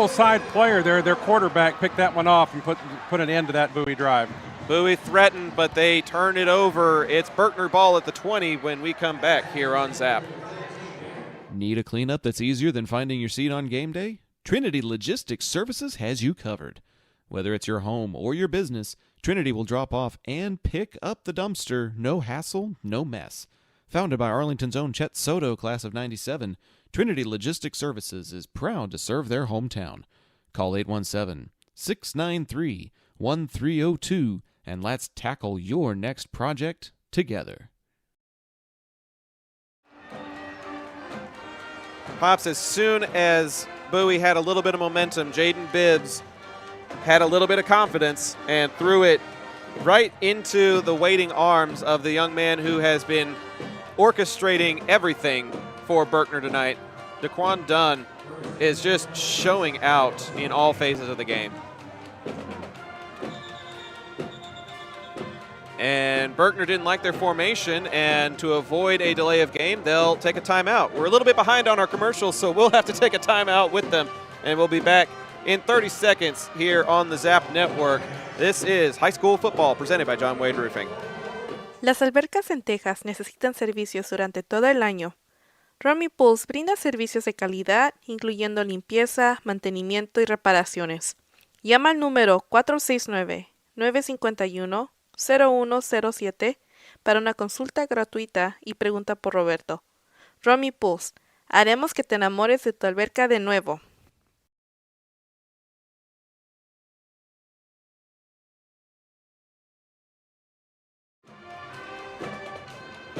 side player there. Their quarterback picked that one off and put an end to that Bowie drive. Bowie threatened, but they turn it over. It's Berkner ball at the 20 when we come back here on ZAP. Need a cleanup that's easier than finding your seat on game day? Trinity Logistics Services has you covered. Whether it's your home or your business, Trinity will drop off and pick up the dumpster. No hassle, no mess. Founded by Arlington's own Chet Soto, class of '97, Trinity Logistics Services is proud to serve their hometown. Call 817-693-1302 and let's tackle your next project together. Pops, as soon as Bowie had a little bit of momentum, Jaden Bibbs had a little bit of confidence and threw it right into the waiting arms of the young man who has been orchestrating everything for Berkner tonight. Daquan Dunn is just showing out in all phases of the game. And Berkner didn't like their formation, and to avoid a delay of game, they'll take a timeout. We're a little bit behind on our commercials, so we'll have to take a timeout with them, and we'll be back in 30 seconds here on the ZAP Network. This is High School Football presented by John Wade Roofing. Las albercas en Texas necesitan servicios durante todo el año. Rummy Pools brinda servicios de calidad, incluyendo limpieza, mantenimiento y reparaciones. Llama al número 469-951-0107 para una consulta gratuita y pregunta por Roberto. Rummy Pools, haremos que te enamores de tu alberca de nuevo.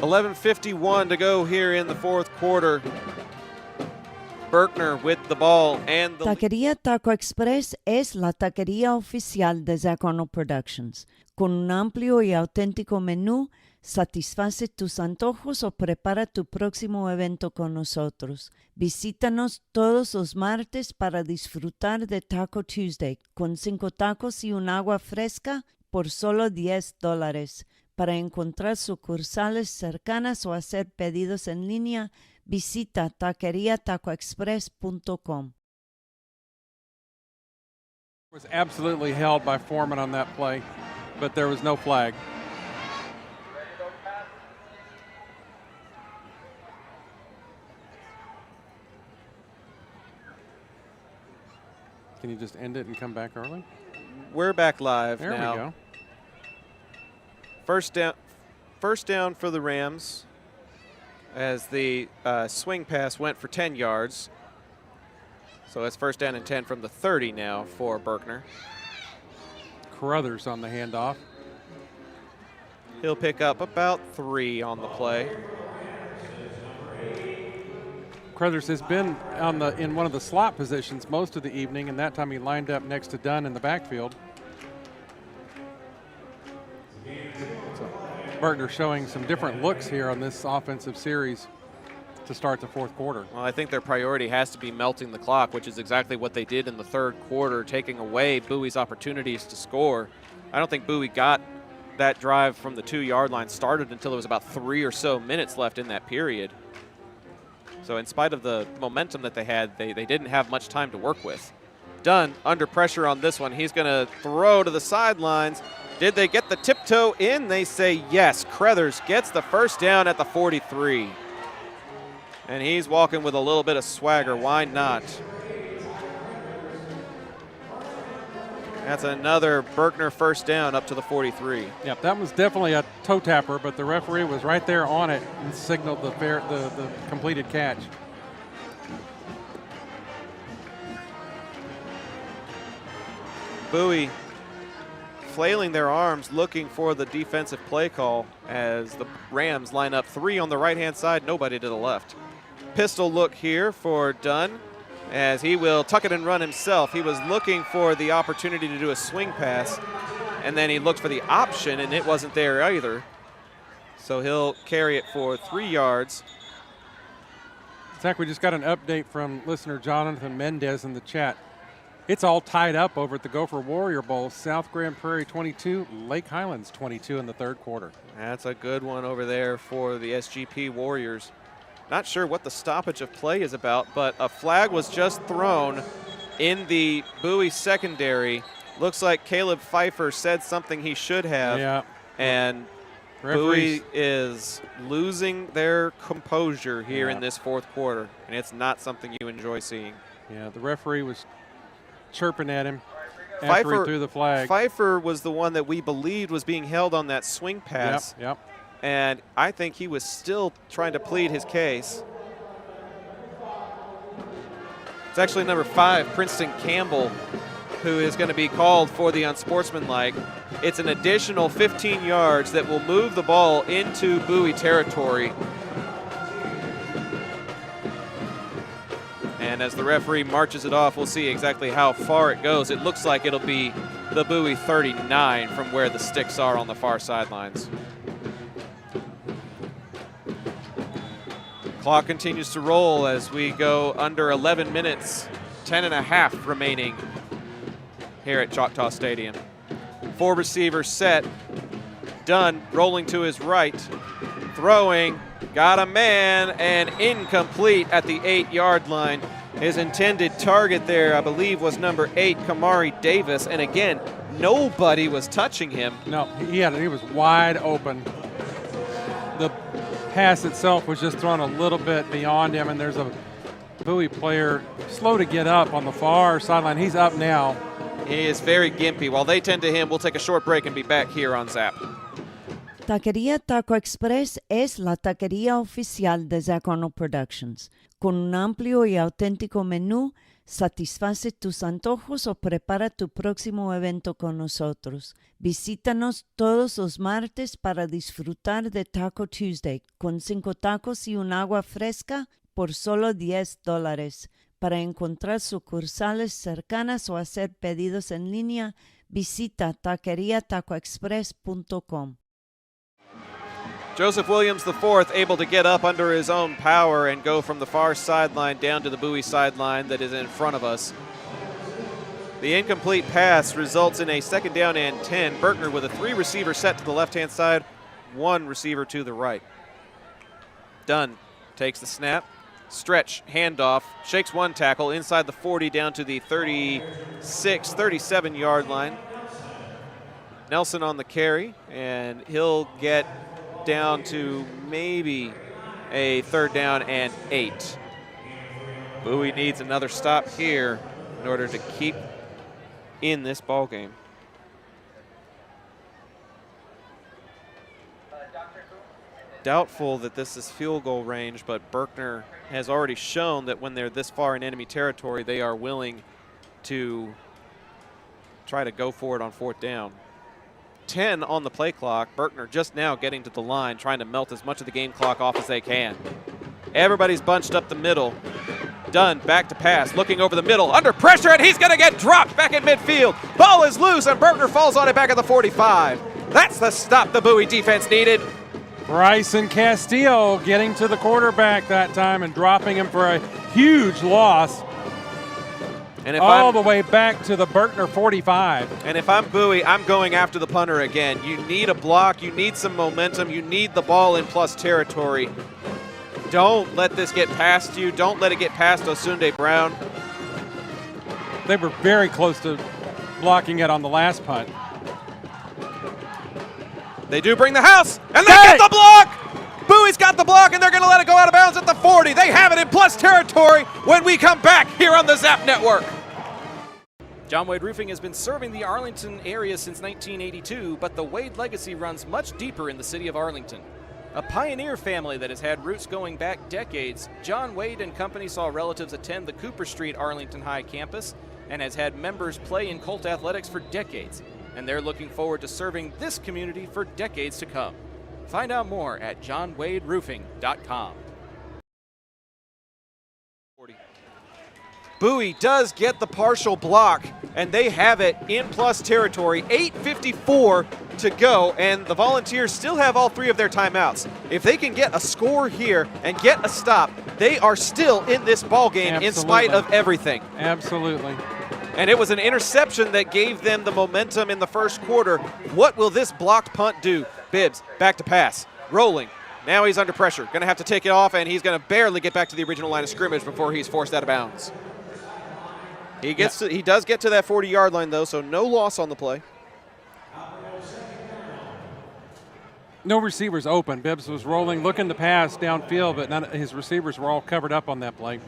11:51 to go here in the fourth quarter. Berkner with the ball and the Taquería Taco Express es la taquería oficial de Zach Arnold Productions. Con un amplio y auténtico menú, satisface tus antojos o prepara tu próximo evento con nosotros. Visítanos todos los martes para disfrutar de Taco Tuesday con 5 tacos y un agua fresca por solo $10. Para encontrar sucursales cercanas o hacer pedidos en línea, visita taqueriatacoexpress.com. Was absolutely held by Foreman on that play, but there was no flag. Can you just end it and come back early? We're back live there now. We go. First down for the Rams as the swing pass went for 10 yards. So it's first down and 10 from the 30 now for Berkner. Carruthers on the handoff. He'll pick up about 3 on the play. Carruthers has been in one of the slot positions most of the evening, and that time he lined up next to Dunn in the backfield. Berkner showing some different looks here on this offensive series to start the fourth quarter. Well, I think their priority has to be melting the clock, which is exactly what they did in the third quarter, taking away Bowie's opportunities to score. I don't think Bowie got that drive from the 2-yard line started until there was about 3 or so minutes left in that period. So in spite of the momentum that they had, they didn't have much time to work with. Dunn under pressure on this one. He's going to throw to the sidelines. Did they get the tiptoe in? They say yes. Carruthers gets the first down at the 43. And he's walking with a little bit of swagger. Why not? That's another Berkner first down up to the 43. Yep, that was definitely a toe tapper, but the referee was right there on it and signaled the completed catch. Bowie flailing their arms looking for the defensive play call as the Rams line up 3 on the right-hand side, nobody to the left. Pistol look here for Dunn as he will tuck it and run himself. He was looking for the opportunity to do a swing pass, and then he looked for the option, and it wasn't there either. So he'll carry it for 3 yards. Zach, we just got an update from listener Jonathan Mendez in the chat. It's all tied up over at the Gopher Warrior Bowl. South Grand Prairie 22, Lake Highlands 22 in the third quarter. That's a good one over there for the SGP Warriors. Not sure what the stoppage of play is about, but a flag was just thrown in the Bowie secondary. Looks like Caleb Pfeiffer said something he should have. Yeah. And Bowie is losing their composure here in this fourth quarter, and it's not something you enjoy seeing. Yeah, the referee was chirping at him after he threw the flag. Pfeiffer was the one that we believed was being held on that swing pass. Yep. And I think he was still trying to plead his case. It's actually number 5, Princeton Campbell, who is going to be called for the unsportsmanlike. It's an additional 15 yards that will move the ball into Bowie territory. And as the referee marches it off, we'll see exactly how far it goes. It looks like it'll be the Bowie 39 from where the sticks are on the far sidelines. Clock continues to roll as we go under 11 minutes, 10 and a half remaining here at Choctaw Stadium. 4 receivers set. Dunn rolling to his right, throwing, got a man, and incomplete at the 8-yard line. His intended target there, I believe, was number 8, Kamari Davis, and again, nobody was touching him. No, he was wide open. The pass itself was just thrown a little bit beyond him, and there's a Bowie player slow to get up on the far sideline. He's up now. He is very gimpy. While they tend to him, we'll take a short break and be back here on Zap. Taquería Taco Express es la taquería oficial de Zach Arnold Productions. Con un amplio y auténtico menú, satisface tus antojos o prepara tu próximo evento con nosotros. Visítanos todos los martes para disfrutar de Taco Tuesday con 5 tacos y un agua fresca por solo $10. Para encontrar sucursales cercanas o hacer pedidos en línea, visita taqueriatacoexpress.com. Joseph Williams IV able to get up under his own power and go from the far sideline down to the Bowie sideline that is in front of us. The incomplete pass results in a 2nd down and 10. Berkner with a 3-receiver set to the left-hand side, 1 receiver to the right. Dunn takes the snap, stretch, handoff, shakes 1 tackle inside the 40 down to the 36, 37-yard line. Nelson on the carry, and he'll get down to maybe a 3rd down and 8. Bowie needs another stop here in order to keep in this ball game. Doubtful that this is field goal range, but Berkner has already shown that when they're this far in enemy territory, they are willing to try to go for it on 4th down. 10 on the play clock. Berkner just now getting to the line, trying to melt as much of the game clock off as they can. Everybody's bunched up the middle. Dunn back to pass, looking over the middle, under pressure, and he's going to get dropped back at midfield. Ball is loose, and Berkner falls on it back at the 45. That's the stop the Bowie defense needed. Bryson Castillo getting to the quarterback that time and dropping him for a huge loss. And if all the way back to the Berkner 45. And if I'm Bowie, I'm going after the punter again. You need a block. You need some momentum. You need the ball in plus territory. Don't let this get past you. Don't let it get past Osunde Brown. They were very close to blocking it on the last punt. They do bring the house, and they get the block! Bowie's got the block, and they're going to let it go out of bounds at the 40. They have it in plus territory when we come back here on the Zap Network. John Wade Roofing has been serving the Arlington area since 1982, but the Wade legacy runs much deeper in the city of Arlington. A pioneer family that has had roots going back decades, John Wade and Company saw relatives attend the Cooper Street Arlington High campus and has had members play in Colt athletics for decades, and they're looking forward to serving this community for decades to come. Find out more at johnwaderoofing.com. Bowie does get the partial block, and they have it in plus territory. 8:54 to go, and the Volunteers still have all 3 of their timeouts. If they can get a score here and get a stop, they are still in this ball game in spite of everything. Absolutely. And it was an interception that gave them the momentum in the first quarter. What will this blocked punt do? Bibbs back to pass, rolling. Now he's under pressure. Going to have to take it off, and he's going to barely get back to the original line of scrimmage before he's forced out of bounds. He does get to that 40-yard line, though, so no loss on the play. No receivers open. Bibbs was rolling, looking to pass downfield, but his receivers were all covered up on that play.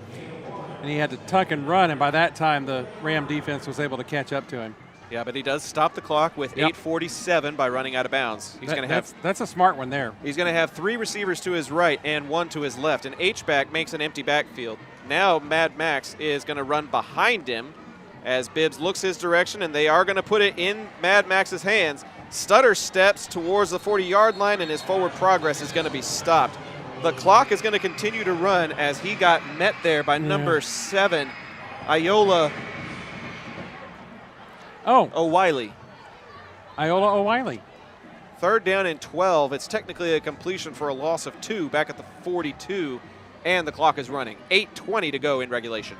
And he had to tuck and run, and by that time the Ram defense was able to catch up to him. Yeah, but he does stop the clock with 8:47 by running out of bounds. That's a smart one there. He's going to have 3 receivers to his right and 1 to his left. An H-back makes an empty backfield. Now Mad Max is going to run behind him as Bibbs looks his direction, and they are going to put it in Mad Max's hands. Stutter steps towards the 40-yard line, and his forward progress is going to be stopped. The clock is going to continue to run as he got met there by number 7, Iola O'Wiley. Iola O'Wiley. 3rd down and 12. It's technically a completion for a loss of 2 back at the 42, and the clock is running. 8:20 to go in regulation.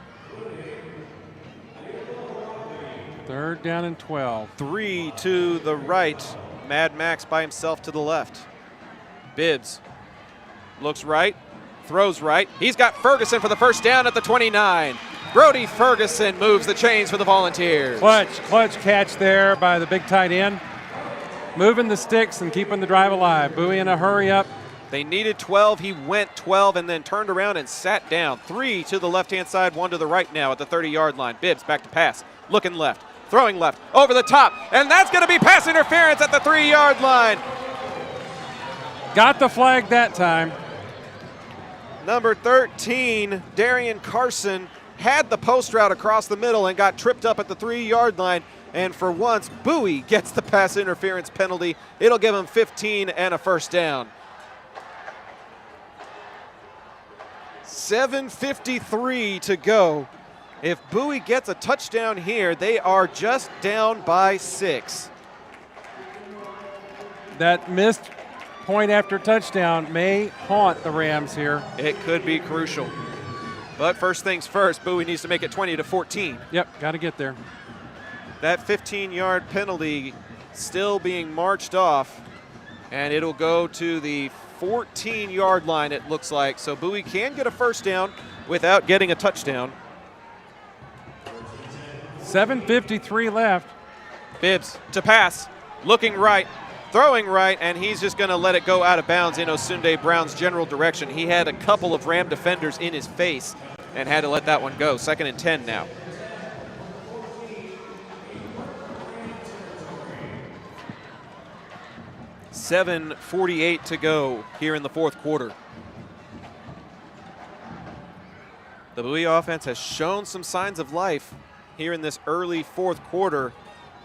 3rd down and 12. 3 to the right Mad Max by himself to the left. Bibbs looks right, throws right. He's got Ferguson for the first down at the 29. Brody Ferguson moves the chains for the Volunteers. Clutch catch there by the big tight end. Moving the sticks and keeping the drive alive. Bowie in a hurry up. They needed 12. He went 12 and then turned around and sat down. 3 to the left-hand side, 1 to the right now at the 30-yard line. Bibbs back to pass, looking left, throwing left, over the top, and that's going to be pass interference at the 3-yard line. Got the flag that time. Number 13, Darian Carson, had the post route across the middle and got tripped up at the 3-yard line. And for once, Bowie gets the pass interference penalty. It'll give him 15 and a first down. 7:53 to go. If Bowie gets a touchdown here, they are just down by 6. That missed point after touchdown may haunt the Rams here. It could be crucial. But first things first, Bowie needs to make it 20-14. Yep, got to get there. That 15-yard penalty still being marched off, and it'll go to the 14-yard line, it looks like. So Bowie can get a first down without getting a touchdown. 7:53 left. Bibbs to pass, looking right, throwing right, and he's just going to let it go out of bounds in Osunde Brown's general direction. He had a couple of Ram defenders in his face and had to let that one go. 2nd and 10 now. $7:48 to go here in the fourth quarter. The Bowie offense has shown some signs of life here in this early fourth quarter.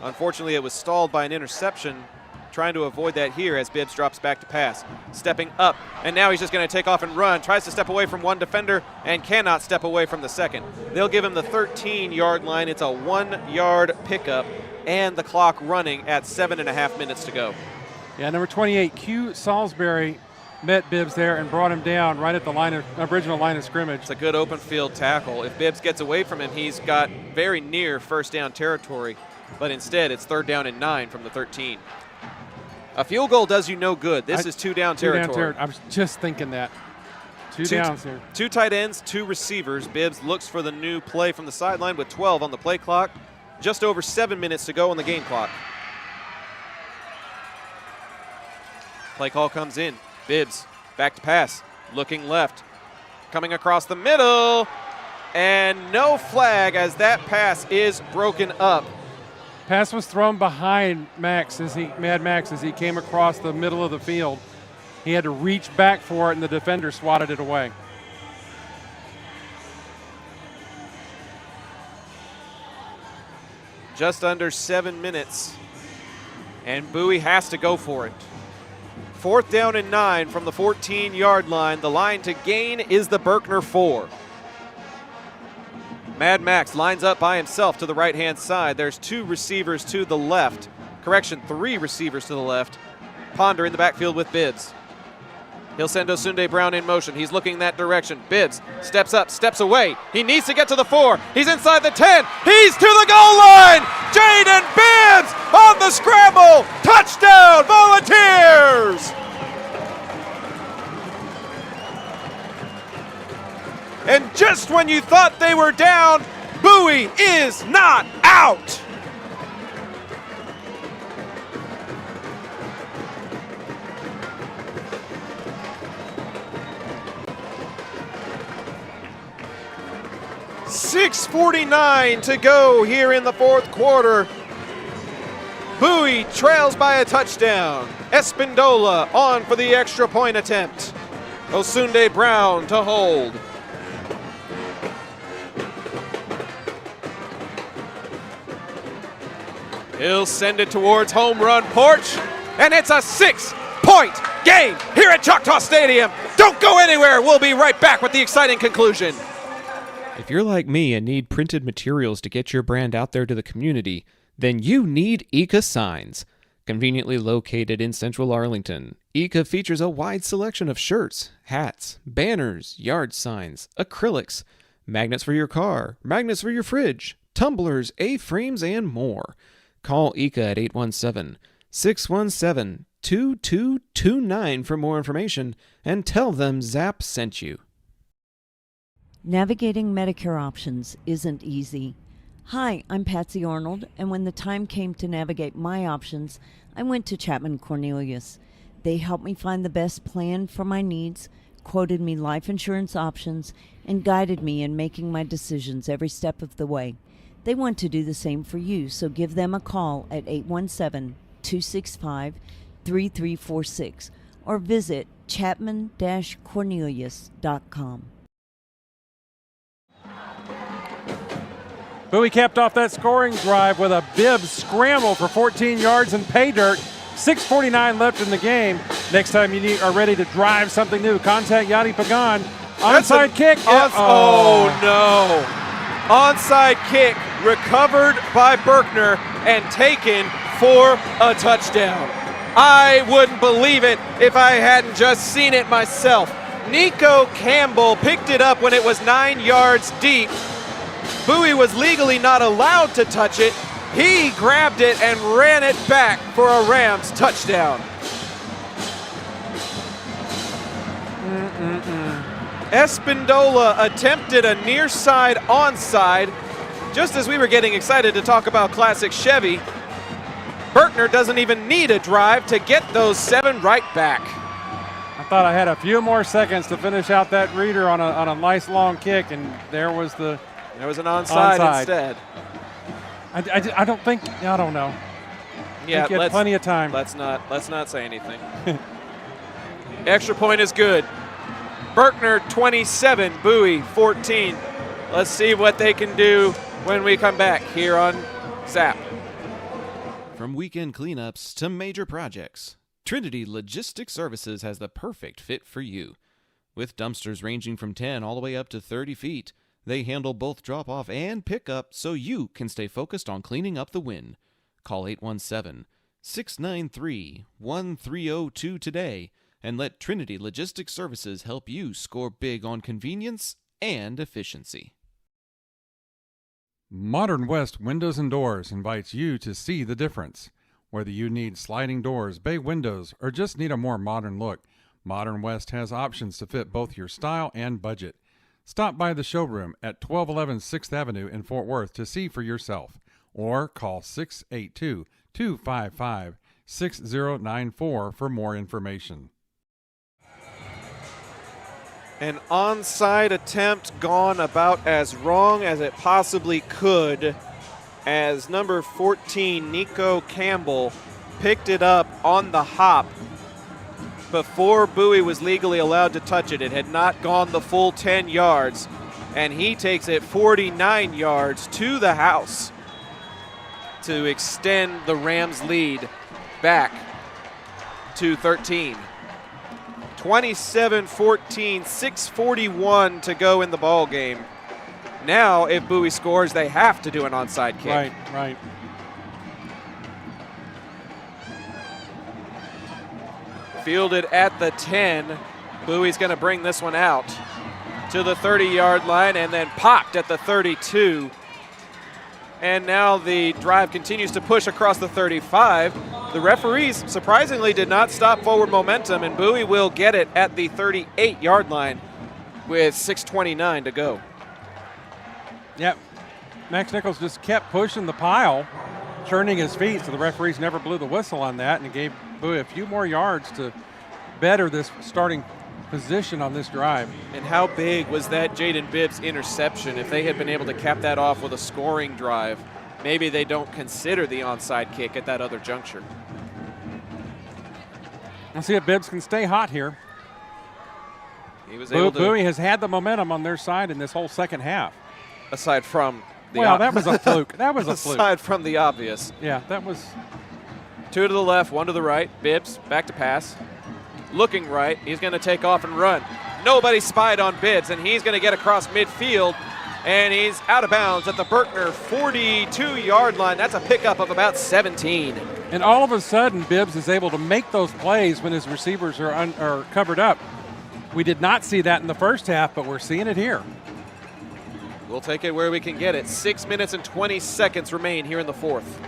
Unfortunately, it was stalled by an interception. Trying to avoid that here as Bibbs drops back to pass. Stepping up, and now he's just going to take off and run. Tries to step away from one defender and cannot step away from the second. They'll give him the 13-yard line. It's a 1-yard pickup, and the clock running at 7.5 minutes to go. Yeah, number 28, Q Salisbury, met Bibbs there and brought him down right at the original line of scrimmage. It's a good open field tackle. If Bibbs gets away from him, he's got very near first down territory, but instead it's 3rd down and 9 from the 13. A field goal does you no good. This is 2-down territory. I was just thinking that. Two downs here. 2 tight ends, 2 receivers. Bibbs looks for the new play from the sideline with 12 on the play clock. Just over 7 minutes to go on the game clock. Play call comes in. Bibbs back to pass, looking left, coming across the middle, and no flag as that pass is broken up. Pass was thrown behind Mad Max as he came across the middle of the field. He had to reach back for it, and the defender swatted it away. Just under 7 minutes, and Bowie has to go for it. 4th down and 9 from the 14-yard line. The line to gain is the Berkner 4. Mad Max lines up by himself to the right-hand side. There's 2 receivers to the left. Correction, 3 receivers to the left. Ponder in the backfield with Bibbs. He'll send Osunde Brown in motion. He's looking that direction. Bibbs steps up, steps away. He needs to get to the 4. He's inside the 10. He's to the goal line. Jaden Bibbs on the scramble. Touchdown, Volunteers! And just when you thought they were down, Bowie is not out. .6:49 to go here in the fourth quarter. Bowie trails by a touchdown. Espindola on for the extra point attempt. Osunde Brown to hold. He'll send it towards home run porch, and it's a 6-point game here at Choctaw Stadium. Don't go anywhere. We'll be right back with the exciting conclusion. If you're like me and need printed materials to get your brand out there to the community, then you need ICA Signs. Conveniently located in central Arlington, ICA features a wide selection of shirts, hats, banners, yard signs, acrylics, magnets for your car, magnets for your fridge, tumblers, A-frames, and more. Call ICA at 617-2229 for more information and tell them Zap sent you. Navigating Medicare options isn't easy. Hi, I'm Patsy Arnold, and when the time came to navigate my options, I went to Chapman Cornelius. They helped me find the best plan for my needs, quoted me life insurance options, and guided me in making my decisions every step of the way. They want to do the same for you, so give them a call at 817-265-3346 or visit chapman-cornelius.com. Bowie capped off that scoring drive with a Bibbs scramble for 14 yards and pay dirt. 6:49 left in the game. Next time you are ready to drive something new, contact Yadi Pagan. Onside kick. Oh no. Onside kick recovered by Berkner and taken for a touchdown. I wouldn't believe it if I hadn't just seen it myself. Nico Campbell picked it up when it was 9 yards deep. Bowie was legally not allowed to touch it. He grabbed it and ran it back for a Rams touchdown. Espindola attempted a near side onside. Just as we were getting excited to talk about classic Chevy, Berkner doesn't even need a drive to get those 7 right back. I thought I had a few more seconds to finish out that reader on a nice long kick, and there was an onside instead. I don't think. I don't know. Yeah, you had plenty of time. Let's not say anything. Extra point is good. Berkner 27, Bowie 14. Let's see what they can do when we come back here on Zap. From weekend cleanups to major projects, Trinity Logistic Services has the perfect fit for you. With dumpsters ranging from 10 all the way up to 30 feet, they handle both drop-off and pickup so you can stay focused on cleaning up the win. Call 817-693-1302 today and let Trinity Logistic Services help you score big on convenience and efficiency. Modern West Windows and Doors invites you to see the difference. Whether you need sliding doors, bay windows, or just need a more modern look, Modern West has options to fit both your style and budget. Stop by the showroom at 1211 6th Avenue in Fort Worth to see for yourself, or call 682-255-6094 for more information. An onside attempt gone about as wrong as it possibly could, as number 14, Nico Campbell, picked it up on the hop before Bowie was legally allowed to touch it. It had not gone the full 10 yards, and he takes it 49 yards to the house to extend the Rams' lead back to 13. 27-14, 6:41 to go in the ball game. Now, if Bowie scores, they have to do an onside kick. Right. Fielded at the 10. Bowie's going to bring this one out to the 30-yard line and then popped at the 32. And now the drive continues to push across the 35. The referees surprisingly did not stop forward momentum, and Bowie will get it at the 38-yard line with 6:29 to go. Yep. Max Nichols just kept pushing the pile, churning his feet, so the referees never blew the whistle on that, and it gave Bowie a few more yards to better this starting position on this drive. And how big was that Jaden Bibbs interception? If they had been able to cap that off with a scoring drive, maybe they don't consider the onside kick at that other juncture. Let's see if Bibbs can stay hot here. He was able to. Bowie has had the momentum on their side in this whole second half. Aside from the that was a fluke. That was a fluke. Aside from the obvious. Yeah, that was. 2 to the left, 1 to the right. Bibbs back to pass. Looking right. He's going to take off and run. Nobody spied on Bibbs, and he's going to get across midfield, and he's out of bounds at the Berkner 42-yard line. That's a pickup of about 17. And all of a sudden, Bibbs is able to make those plays when his receivers are covered up. We did not see that in the first half, but we're seeing it here. We'll take it where we can get it. 6 minutes and 20 seconds remain here in the fourth.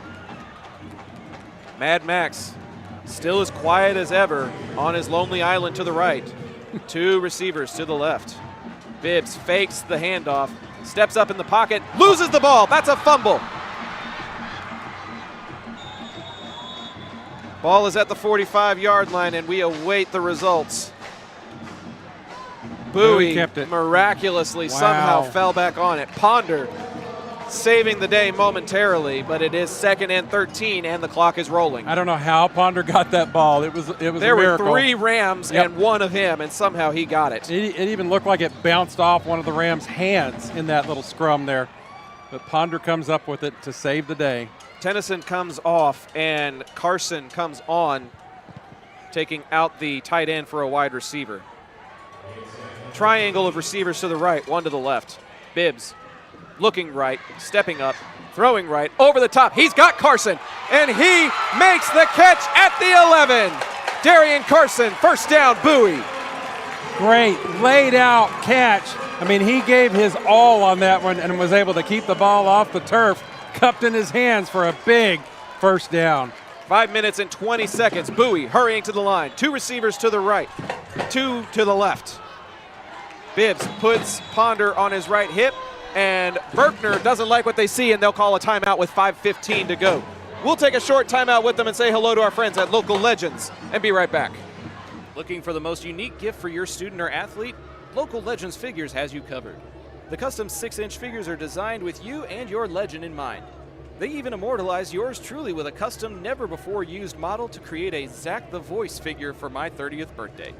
Mad Max still as quiet as ever on his lonely island to the right. 2 receivers to the left. Bibbs fakes the handoff, steps up in the pocket, loses the ball. That's a fumble. Ball is at the 45-yard line, and we await the results. Bowie kept it. miraculously somehow fell back on it. Ponder saving the day momentarily, but it is 2nd and 13, and the clock is rolling. I don't know how Ponder got that ball. It was There a miracle. were 3 Rams and 1 of him, and somehow he got it. It even looked like it bounced off one of the Rams' hands in that little scrum there. But Ponder comes up with it to save the day. Tennyson comes off, and Carson comes on, taking out the tight end for a wide receiver. Triangle of receivers to the right, 1 to the left. Bibbs looking right, stepping up, throwing right, over the top. He's got Carson, and he makes the catch at the 11. Darian Carson, first down, Bowie. Great laid out catch. I mean, he gave his all on that one and was able to keep the ball off the turf, cupped in his hands for a big first down. 5 minutes and 20 seconds. Bowie hurrying to the line. 2 receivers to the right, 2 to the left. Bibbs puts Ponder on his right hip, and Berkner doesn't like what they see, and they'll call a timeout with 5:15 to go. We'll take a short timeout with them and say hello to our friends at Local Legends and be right back. Looking for the most unique gift for your student or athlete? Local Legends Figures has you covered. The custom 6-inch figures are designed with you and your legend in mind. They even immortalize yours truly with a custom, never-before-used model to create a Zach the Voice figure for my 30th birthday.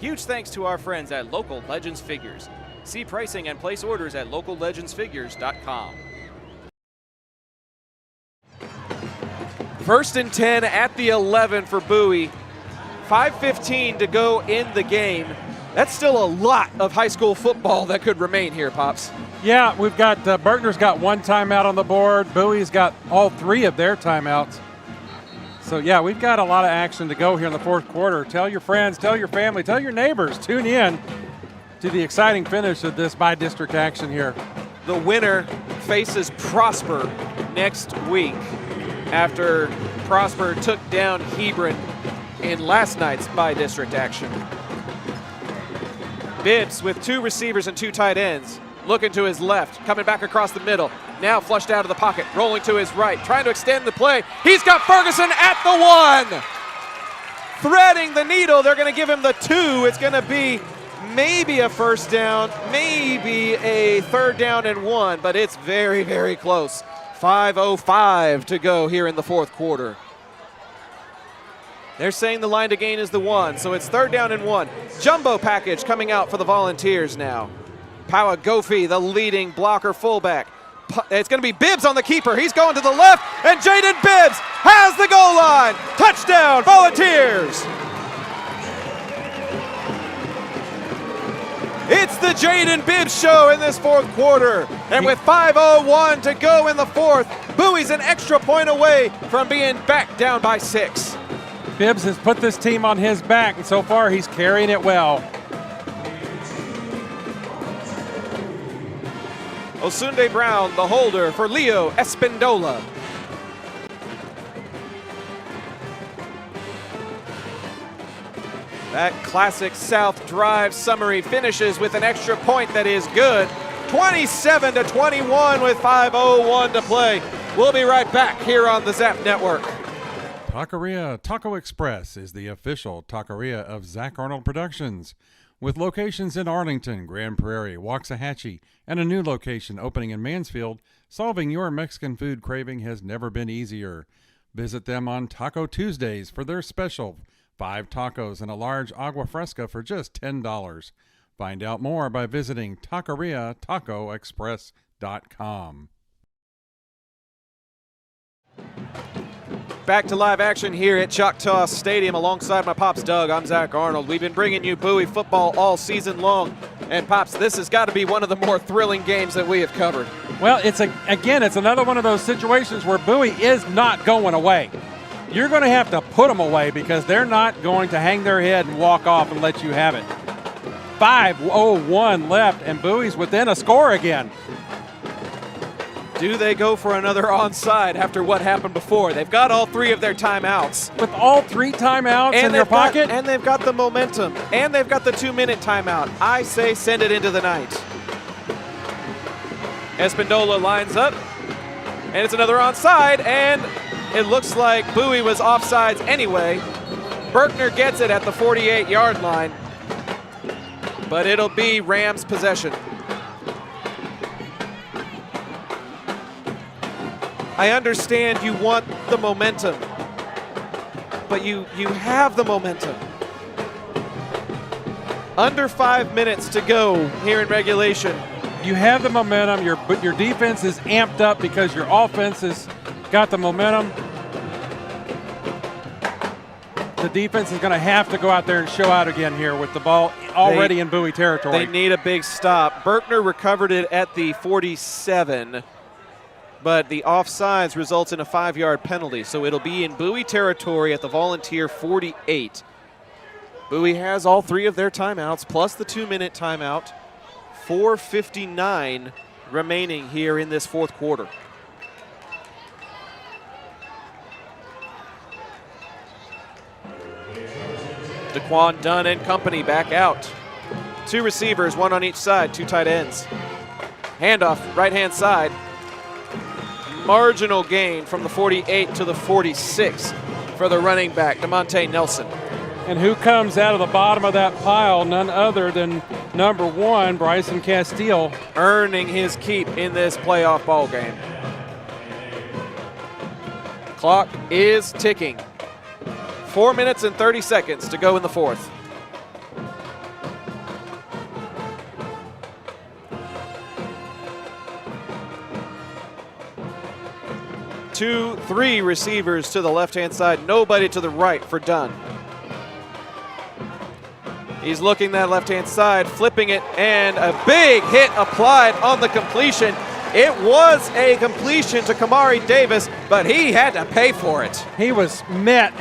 Huge thanks to our friends at Local Legends Figures. See pricing and place orders at locallegendsfigures.com. 1st and 10 at the 11 for Bowie. 5:15 to go in the game. That's still a lot of high school football that could remain here, Pops. Yeah, we've got Berkner's got 1 timeout on the board. Bowie's got all 3 of their timeouts. So, yeah, we've got a lot of action to go here in the 4th quarter. Tell your friends, tell your family, tell your neighbors. Tune in to the exciting finish of this by-district action here. The winner faces Prosper next week after Prosper took down Hebron in last night's by-district action. Bibbs with 2 receivers and 2 tight ends. Looking to his left, coming back across the middle. Now flushed out of the pocket, rolling to his right, trying to extend the play. He's got Ferguson at the 1. Threading the needle, they're going to give him the 2. It's going to be maybe a first down, maybe a 3rd down and 1, but it's very, very close. 5:05 to go here in the 4th quarter. They're saying the line to gain is the 1, so it's 3rd down and 1. Jumbo package coming out for the Volunteers now. Powa Gofi, the leading blocker fullback. It's going to be Bibbs on the keeper. He's going to the left, and Jaden Bibbs has the goal line. Touchdown, Volunteers! It's the Jaden Bibbs show in this 4th quarter. And with 5:01 to go in the 4th, Bowie's an extra point away from being back down by 6. Bibbs has put this team on his back, and so far he's carrying it well. Osunde Brown, the holder for Leo Espindola. That classic South Drive summary finishes with an extra point that is good. 27-21 with 5:01 to play. We'll be right back here on the Zap Network. Taqueria Taco Express is the official taqueria of Zach Arnold Productions, with locations in Arlington, Grand Prairie, Waxahachie, and a new location opening in Mansfield. Solving your Mexican food craving has never been easier. Visit them on Taco Tuesdays for their special 5 tacos and a large agua fresca for just $10. Find out more by visiting taqueriatacoexpress.com. Back to live action here at Choctaw Stadium alongside my Pops Doug. I'm Zach Arnold. We've been bringing you Bowie football all season long. And Pops, this has got to be one of the more thrilling games that we have covered. Well, it's another one of those situations where Bowie is not going away. You're going to have to put them away because they're not going to hang their head and walk off and let you have it. 5:01 left, and Bowie's within a score again. Do they go for another onside after what happened before? They've got all 3 of their timeouts. With all 3 timeouts in their pocket? And they've got the momentum. And they've got the 2-minute timeout. I say send it into the night. Espindola lines up. And it's another onside. And it looks like Bowie was offsides anyway. Berkner gets it at the 48-yard line. But it'll be Rams possession. I understand you want the momentum, but you have the momentum. Under 5 minutes to go here in regulation. You have the momentum, but your defense is amped up because your offense has got the momentum. The defense is going to have to go out there and show out again here with the ball already in Bowie territory. They need a big stop. Berkner recovered it at the 47. But the offsides results in a 5-yard penalty, so it'll be in Bowie territory at the Volunteer 48. Bowie has all 3 of their timeouts, plus the 2-minute timeout. 4:59 remaining here in this fourth quarter. Daquan Dunn and company back out. 2 receivers, 1 on each side, 2 tight ends. Handoff, right-hand side. Marginal gain from the 48 to the 46 for the running back, DeMonte Nelson. And who comes out of the bottom of that pile? None other than number 1, Bryson Castile. Earning his keep in this playoff ball game. Clock is ticking. 4 minutes and 30 seconds to go in the fourth. Two, 3 receivers to the left-hand side, nobody to the right for Dunn. He's looking that left-hand side, flipping it, and a big hit applied on the completion. It was a completion to Kamari Davis, but he had to pay for it. He was met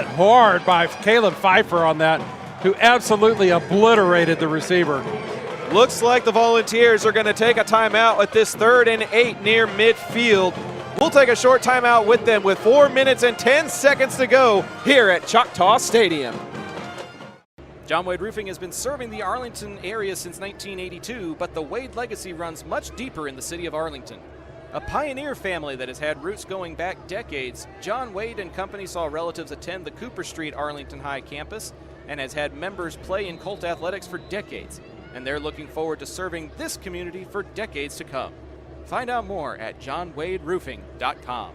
hard by Caleb Pfeiffer on that, who absolutely obliterated the receiver. Looks like the Volunteers are going to take a timeout at this 3rd and 8 near midfield. We'll take a short timeout with them with 4 minutes and 10 seconds to go here at Choctaw Stadium. John Wade Roofing has been serving the Arlington area since 1982, but the Wade legacy runs much deeper in the city of Arlington. A pioneer family that has had roots going back decades, John Wade and Company saw relatives attend the Cooper Street Arlington High campus and has had members play in Colt athletics for decades, and they're looking forward to serving this community for decades to come. Find out more at johnwaderoofing.com.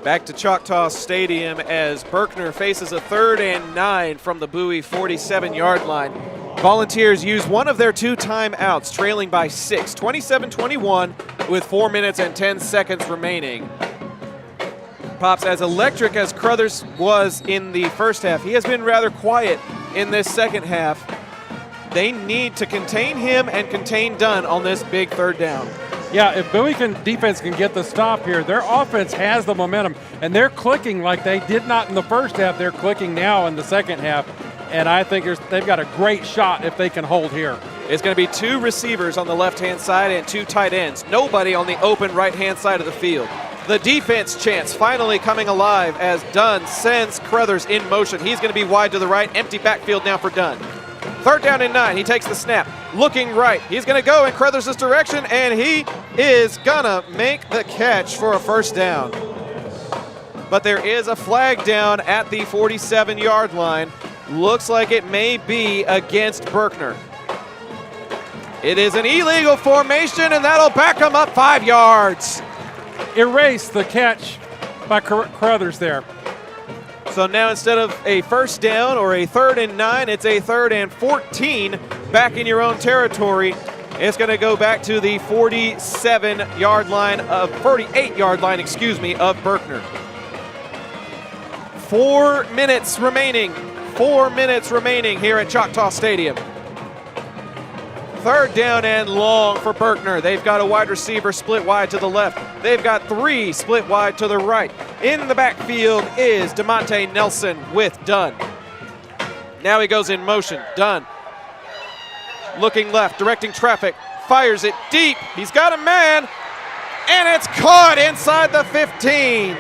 Back to Choctaw Stadium as Berkner faces a 3rd and 9 from the Bowie 47-yard line. Volunteers use one of their 2 timeouts, trailing by 6, 27-21 with 4 minutes and 10 seconds remaining. Pops, as electric as Crothers was in the first half, he has been rather quiet in this second half. They need to contain him and contain Dunn on this big 3rd down. Yeah, if Bowie defense can get the stop here, their offense has the momentum, and they're clicking like they did not in the first half. They're clicking now in the second half, and I think they've got a great shot if they can hold here. It's going to be 2 receivers on the left-hand side and 2 tight ends. Nobody on the open right-hand side of the field. The defense chance finally coming alive as Dunn sends Crothers in motion. He's going to be wide to the right. Empty backfield now for Dunn. 3rd down and 9. He takes the snap. Looking right. He's going to go in Crothers' direction, and he is going to make the catch for a 1st down. But there is a flag down at the 47-yard line. Looks like it may be against Berkner. It is an illegal formation, and that'll back him up 5 yards. Erase the catch by Crothers there. So now instead of a 1st down or a 3rd and 9, it's a 3rd and 14 back in your own territory. It's going to go back to the 48-yard line of Berkner. 4 minutes remaining. 4 minutes remaining here at Choctaw Stadium. 3rd down and long for Berkner. They've got a wide receiver split wide to the left. They've got 3 split wide to the right. In the backfield is DeMonte Nelson with Dunn. Now he goes in motion. Dunn looking left, directing traffic, fires it deep. He's got a man, and it's caught inside the 15.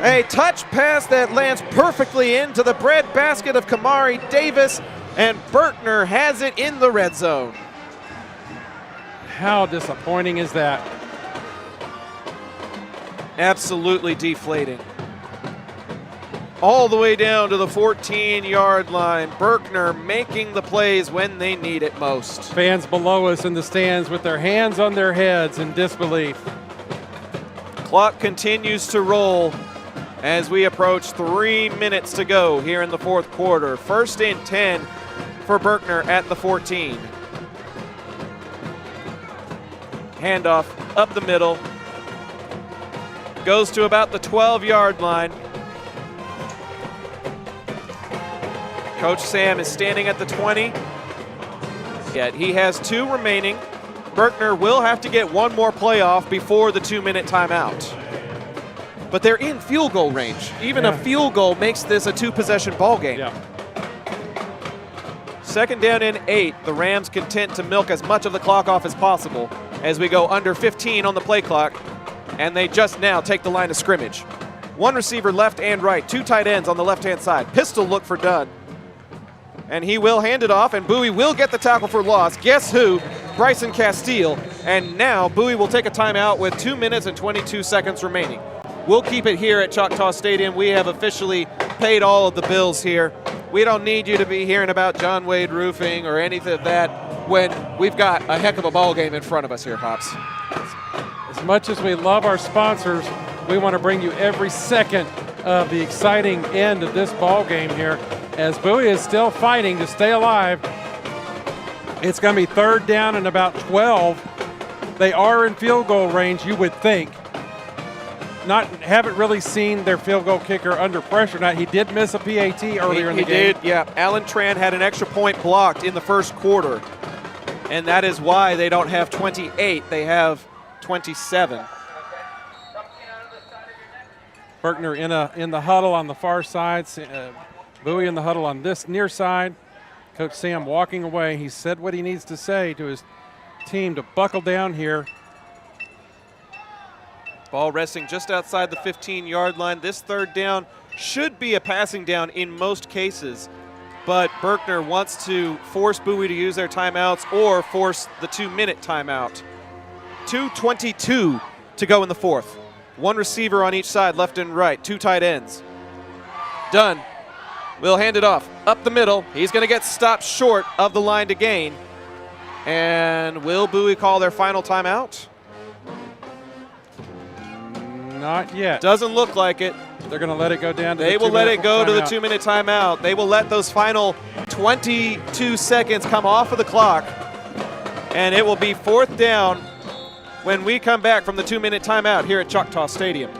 A touch pass that lands perfectly into the breadbasket of Kamari Davis, and Berkner has it in the red zone. How disappointing is that? Absolutely deflating. All the way down to the 14-yard line. Berkner making the plays when they need it most. Fans below us in the stands with their hands on their heads in disbelief. Clock continues to roll as we approach 3 minutes to go here in the fourth quarter. 1st and 10 for Berkner at the 14. Handoff up the middle. Goes to about the 12-yard line. Coach Sam is standing at the 20. Yet he has 2 remaining. Berkner will have to get one more play off before the 2-minute timeout. But they're in field goal range. Even a field goal makes this a 2-possession ball game. Yeah. 2nd down and 8. The Rams content to milk as much of the clock off as possible as we go under 15 on the play clock. And they just now take the line of scrimmage. 1 receiver left and right. 2 tight ends on the left-hand side. Pistol look for Dunn. And he will hand it off, and Bowie will get the tackle for loss. Guess who? Bryson Castile. And now Bowie will take a timeout with 2 minutes and 22 seconds remaining. We'll keep it here at Choctaw Stadium. We have officially paid all of the bills here. We don't need you to be hearing about John Wade Roofing or anything of that when we've got a heck of a ball game in front of us here, Pops. As much as we love our sponsors, we want to bring you every second of the exciting end of this ball game here as Bowie is still fighting to stay alive. It's going to be 3rd down and about 12. They are in field goal range, you would think. Haven't really seen their field goal kicker under pressure. Now, he did miss a PAT earlier in the game. He did, yeah. Alan Tran had an extra point blocked in the first quarter, and that is why they don't have 28. They have 27. Berkner in the huddle on the far side. Bowie in the huddle on this near side. Coach Sam walking away. He said what he needs to say to his team to buckle down here. Ball resting just outside the 15-yard line. This 3rd down should be a passing down in most cases, but Berkner wants to force Bowie to use their timeouts or force the 2-minute timeout. 2:22 to go in the 4th. 1 receiver on each side, left and right, 2 tight ends. Dunn will hand it off up the middle. He's going to get stopped short of the line to gain. And will Bowie call their final timeout? Not yet. Doesn't look like it. They're going to let it go down to They will let it go to the timeout. 2-minute timeout. They will let those final 22 seconds come off of the clock. And it will be 4th down when we come back from the 2-minute timeout here at Choctaw Stadium.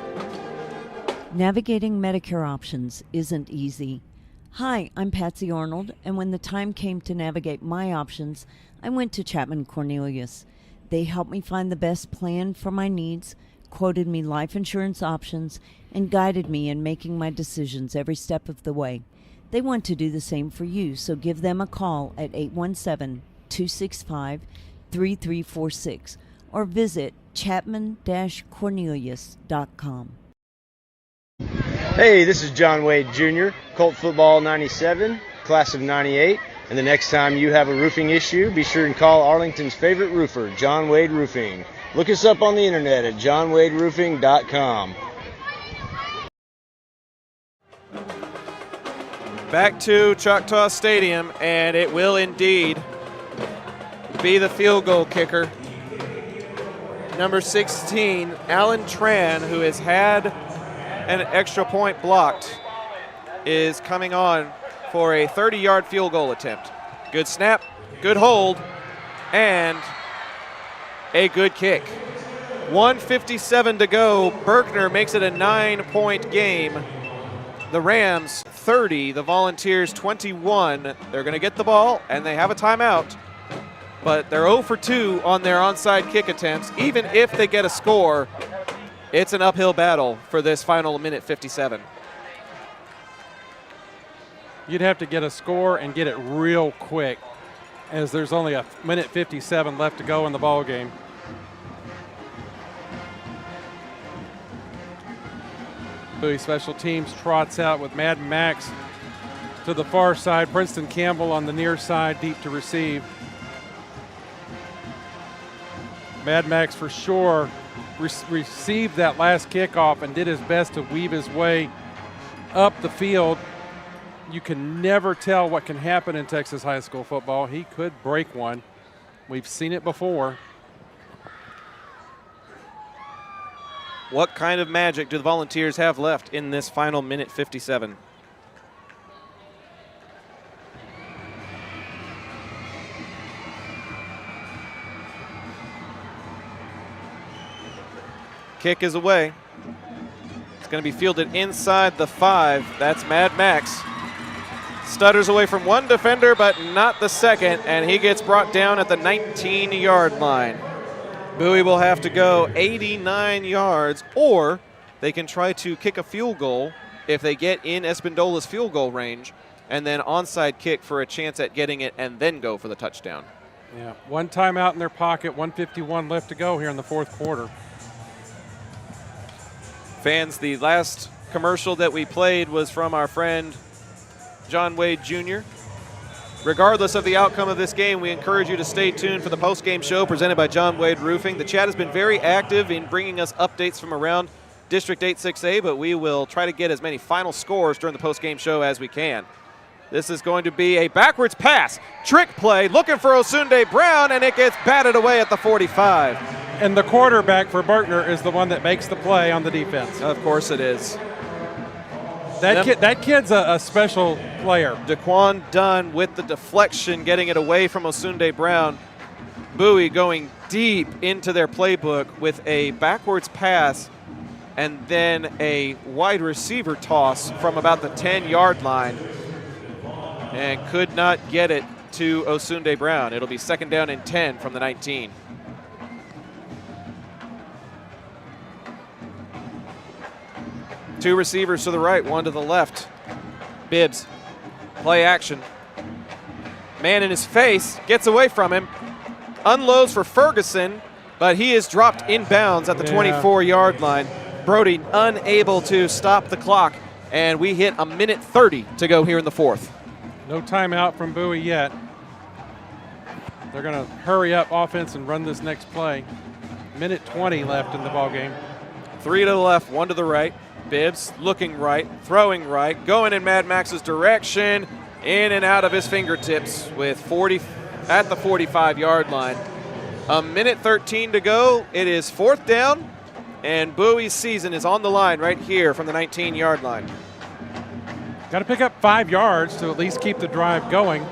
Navigating Medicare options isn't easy. Hi, I'm Patsy Arnold, and when the time came to navigate my options, I went to Chapman Cornelius. They helped me find the best plan for my needs, quoted me life insurance options, and guided me in making my decisions every step of the way. They want to do the same for you, so give them a call at 817-265-3346 or visit chapman-cornelius.com. Hey, this is John Wade Jr., Colt Football 97, class of 98. And the next time you have a roofing issue, be sure and call Arlington's favorite roofer, John Wade Roofing. Look us up on the internet at johnwaderoofing.com. Back to Choctaw Stadium, and it will indeed be the field goal kicker. Number 16, Alan Tran, who has had an extra point blocked, is coming on for a 30-yard field goal attempt. Good snap, good hold, and a good kick. 1:57 to go. Berkner makes it a 9-point game. The Rams 30, the Volunteers 21. They're going to get the ball, and they have a timeout. But they're 0 for 2 on their onside kick attempts. Even if they get a score, it's an uphill battle for this final minute 57. You'd have to get a score and get it real quick as there's only a minute 57 left to go in the ball game. Bowie Special Teams trots out with Mad Max to the far side. Princeton Campbell on the near side, deep to receive. Mad Max for sure received that last kickoff and did his best to weave his way up the field. You can never tell what can happen in Texas high school football. He could break one. We've seen it before. What kind of magic do the Volunteers have left in this final minute 57? Kick is away. It's going to be fielded inside the 5. That's Mad Max. Stutters away from one defender, but not the second, and he gets brought down at the 19-yard line. Bowie will have to go 89 yards, or they can try to kick a field goal if they get in Espindola's field goal range, and then onside kick for a chance at getting it and then go for the touchdown. Yeah, one timeout in their pocket, 1:51 left to go here in the fourth quarter. Fans, the last commercial that we played was from our friend John Wade Jr. Regardless of the outcome of this game, we encourage you to stay tuned for the post-game show presented by John Wade Roofing. The chat has been very active in bringing us updates from around District 8-6A, but we will try to get as many final scores during the post-game show as we can. This is going to be a backwards pass, trick play, looking for Osunde Brown, and it gets batted away at the 45. And the quarterback for Berkner is the one that makes the play on the defense. Of course it is. That kid's a special player. Daquan Dunn with the deflection, getting it away from Osunde Brown. Bowie going deep into their playbook with a backwards pass and then a wide receiver toss from about the 10-yard line, and could not get it to Osunde Brown. It'll be second down and 10 from the 19. Two receivers to the right, one to the left. Bibbs, play action. Man in his face, gets away from him, unloads for Ferguson, but he is dropped inbounds at the 24-yard line. Brody unable to stop the clock, and we hit a minute 30 to go here in the fourth. No timeout from Bowie yet. They're going to hurry up offense and run this next play. Minute 20 left in the ball game. 3 to the left, 1 to the right. Bibbs looking right, throwing right, going in Mad Max's direction, in and out of his fingertips with 40 at the 45-yard line. A minute 13 to go. It is fourth down, and Bowie's season is on the line right here from the 19-yard line. Got to pick up 5 yards to at least keep the drive going.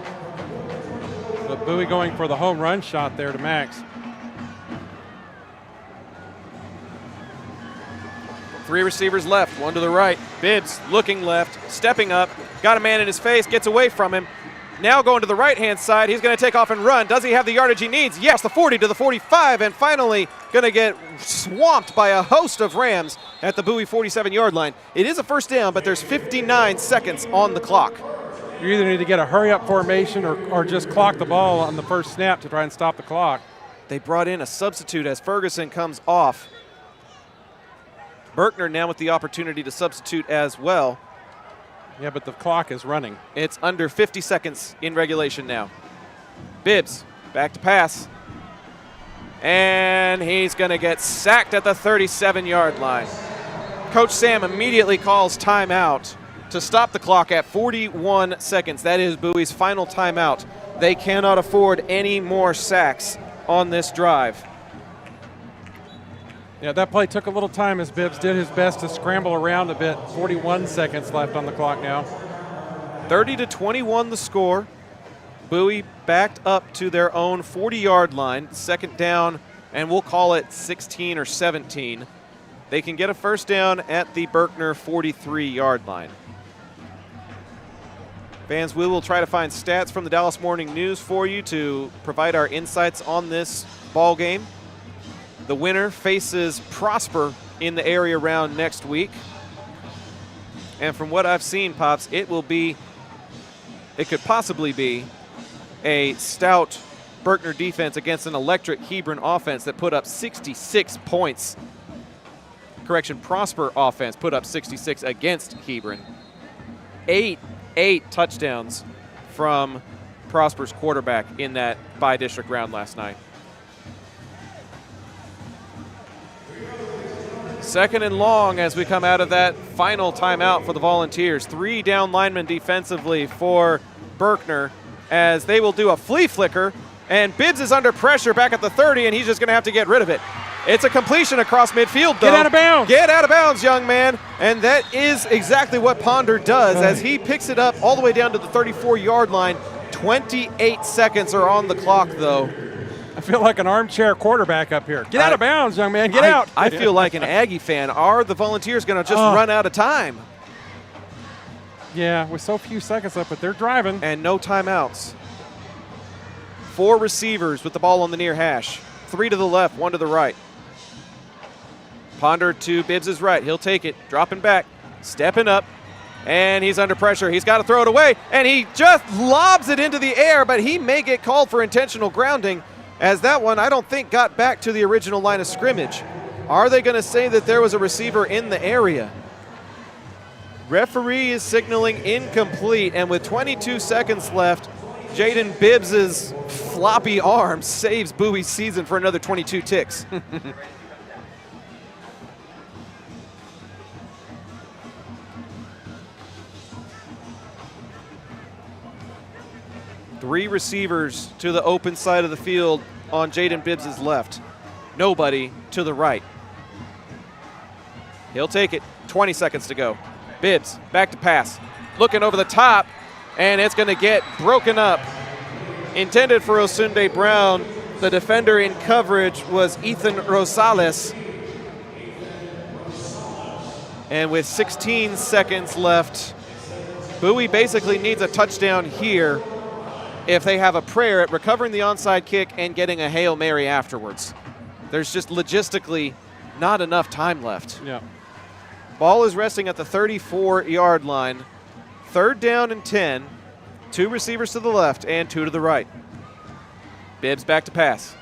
But Bowie going for the home run shot there to Max. 3 receivers left, 1 to the right. Bibbs looking left, stepping up, got a man in his face, gets away from him. Now going to the right-hand side, he's going to take off and run. Does he have the yardage he needs? Yes, the 40 to the 45, and finally going to get swamped by a host of Rams at the Bowie 47-yard line. It is a first down, but there's 59 seconds on the clock. You either need to get a hurry-up formation or just clock the ball on the first snap to try and stop the clock. They brought in a substitute as Ferguson comes off. Berkner now with the opportunity to substitute as well. Yeah, but the clock is running. It's under 50 seconds in regulation now. Bibbs, back to pass. And he's going to get sacked at the 37-yard line. Coach Sam immediately calls timeout to stop the clock at 41 seconds. That is Bowie's final timeout. They cannot afford any more sacks on this drive. Yeah, that play took a little time as Bibbs did his best to scramble around a bit. 41 seconds left on the clock now. 30-21 the score. Bowie backed up to their own 40-yard line. Second down, and we'll call it 16 or 17. They can get a first down at the Berkner 43-yard line. Fans, we will try to find stats from the Dallas Morning News for you to provide our insights on this ball game. The winner faces Prosper in the area round next week. And from what I've seen, Pops, it could possibly be a stout Berkner defense against an electric Hebron offense that put up 66 points. Correction, Prosper offense put up 66 against Hebron. Eight touchdowns from Prosper's quarterback in that by-district round last night. Second and long as we come out of that final timeout for the Volunteers. 3 down linemen defensively for Berkner as they will do a flea flicker, and Bibbs is under pressure back at the 30, and he's just going to have to get rid of it. It's a completion across midfield, though. Get out of bounds. Get out of bounds, young man. And that is exactly what Ponder does as he picks it up all the way down to the 34-yard line. 28 seconds are on the clock, though. I feel like an armchair quarterback up here. Get out of bounds, young man. Get out. I feel like an Aggie fan. Are the Volunteers going to just run out of time? Yeah, with so few seconds left, but they're driving. And no timeouts. 4 receivers with the ball on the near hash. 3 to the left, 1 to the right. Ponder to Bibbs' right. He'll take it, dropping back, stepping up, and he's under pressure. He's got to throw it away, and he just lobs it into the air, but he may get called for intentional grounding, as that one, I don't think, got back to the original line of scrimmage. Are they going to say that there was a receiver in the area? Referee is signaling incomplete, and with 22 seconds left, Jaden Bibbs' floppy arm saves Bowie's season for another 22 ticks. 3 receivers to the open side of the field on Jaden Bibbs' left. Nobody to the right. He'll take it. 20 seconds to go. Bibbs back to pass. Looking over the top, and it's going to get broken up. Intended for Osunde Brown. The defender in coverage was Ethan Rosales. And with 16 seconds left, Bowie basically needs a touchdown here if they have a prayer at recovering the onside kick and getting a Hail Mary afterwards. There's just logistically not enough time left. Yeah. Ball is resting at the 34-yard line. 3rd down and 10. 2 receivers to the left and 2 to the right. Bibbs back to pass.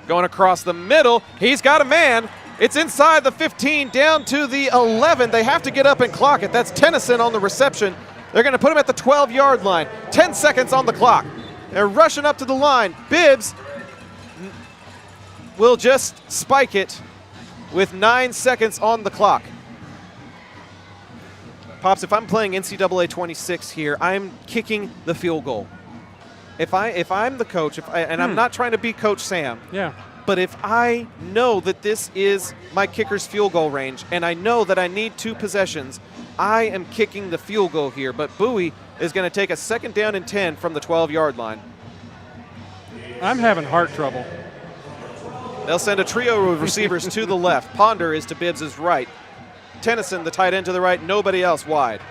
Going across the middle. He's got a man. It's inside the 15 down to the 11. They have to get up and clock it. That's Tennyson on the reception. They're going to put him at the 12-yard line. 10 seconds on the clock. They're rushing up to the line. Bibbs will just spike it with 9 seconds on the clock. Pops, if I'm playing NCAA 26 here, I'm kicking the field goal. If I'm the coach, and I'm not trying to be Coach Sam, but if I know that this is my kicker's field goal range and I know that I need 2 possessions, I am kicking the field goal here. But Bowie is going to take a 2nd down and 10 from the 12-yard line. I'm having heart trouble. They'll send a trio of receivers to the left. Ponder is to Bibbs' right. Tennyson, the tight end, to the right. Nobody else wide.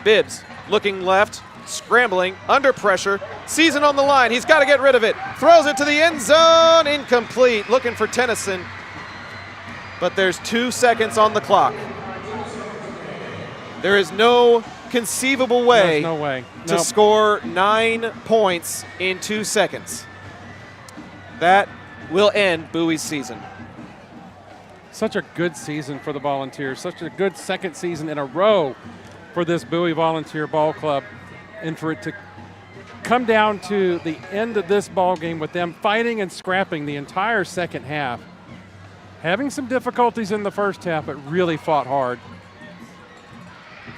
Bibbs looking left, scrambling, under pressure. Season on the line. He's got to get rid of it. Throws it to the end zone. Incomplete. Looking for Tennyson. But there's 2 seconds on the clock. There is no conceivable way, to score 9 points in 2 seconds. That will end Bowie's season. Such a good season for the Volunteers. Such a good 2nd season in a row for this Bowie Volunteer Ball Club. And for it to come down to the end of this ball game with them fighting and scrapping the entire second half. Having some difficulties in the first half, but really fought hard.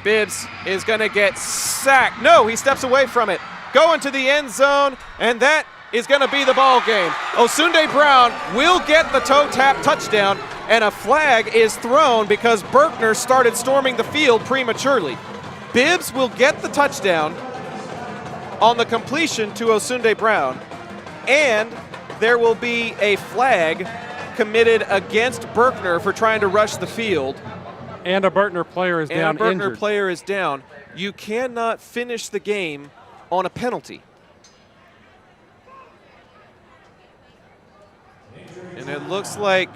Bibbs is going to get sacked. No, he steps away from it. Going to the end zone, and that is going to be the ball game. Osunde Brown will get the toe tap touchdown, and a flag is thrown because Berkner started storming the field prematurely. Bibbs will get the touchdown on the completion to Osunde Brown, and there will be a flag committed against Berkner for trying to rush the field. And a Berkner player is down, Berkner injured. player is down. You cannot finish the game on a penalty. And it looks like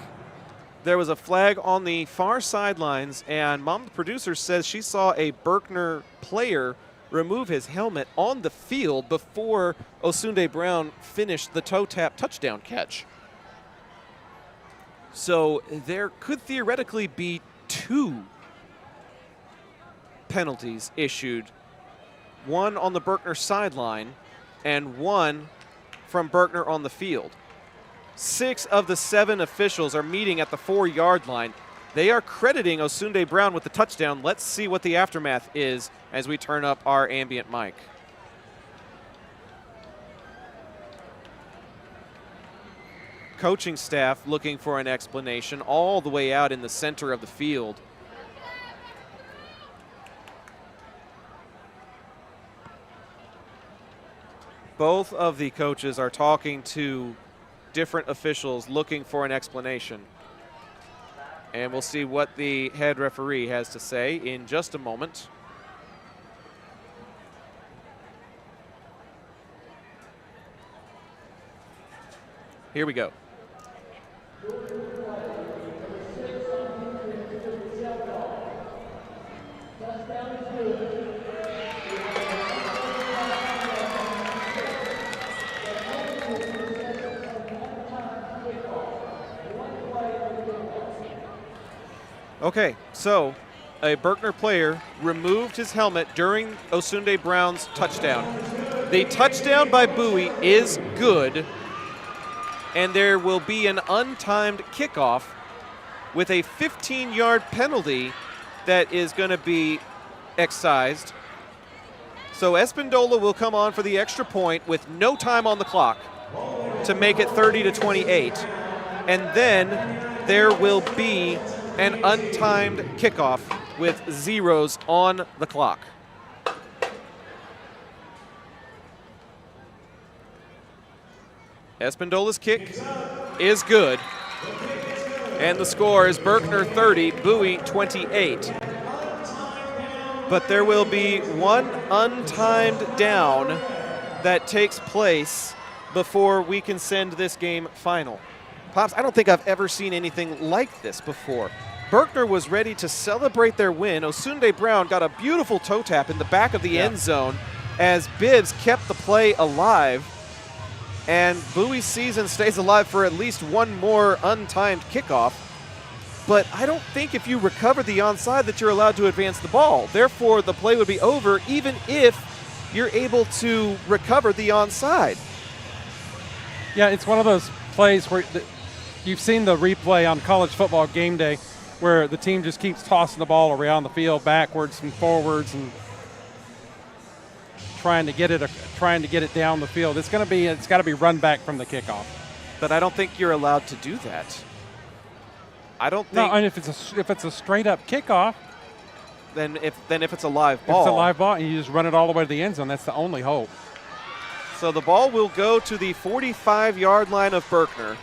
there was a flag on the far sidelines, and Mom, the producer, says she saw a Berkner player remove his helmet on the field before Osunde Brown finished the toe tap touchdown catch. So there could theoretically be 2 penalties issued, one on the Berkner sideline and one from Berkner on the field. 6 of the 7 officials are meeting at the 4-yard line. They are crediting Osunde Brown with the touchdown. Let's see what the aftermath is as we turn up our ambient mic. Coaching staff looking for an explanation all the way out in the center of the field. Both of the coaches are talking to different officials looking for an explanation. And we'll see what the head referee has to say in just a moment. Here we go. Okay, so a Berkner player removed his helmet during Osunde Brown's touchdown. The touchdown by Bowie is good, and there will be an untimed kickoff with a 15-yard penalty that is going to be excised. So Espindola will come on for the extra point with no time on the clock to make it 30-28. And then there will be an untimed kickoff with zeros on the clock. Espindola's kick is good. And the score is Berkner 30, Bowie 28. But there will be one untimed down that takes place before we can send this game final. Pops, I don't think I've ever seen anything like this before. Berkner was ready to celebrate their win. Osunde Brown got a beautiful toe tap in the back of the end zone as Bibbs kept the play alive. And Bowie's season stays alive for at least one more untimed kickoff. But I don't think if you recover the onside that you're allowed to advance the ball. Therefore, the play would be over even if you're able to recover the onside. Yeah, it's one of those plays where you've seen the replay on college football game day where the team just keeps tossing the ball around the field backwards and forwards and trying to get it down the field. It's got to be run back from the kickoff. But I don't think you're allowed to do that. I don't think. No, and if it's a straight up kickoff, then if it's a live ball. If it's a live ball and you just run it all the way to the end zone, that's the only hope. So the ball will go to the 45-yard line of Berkner,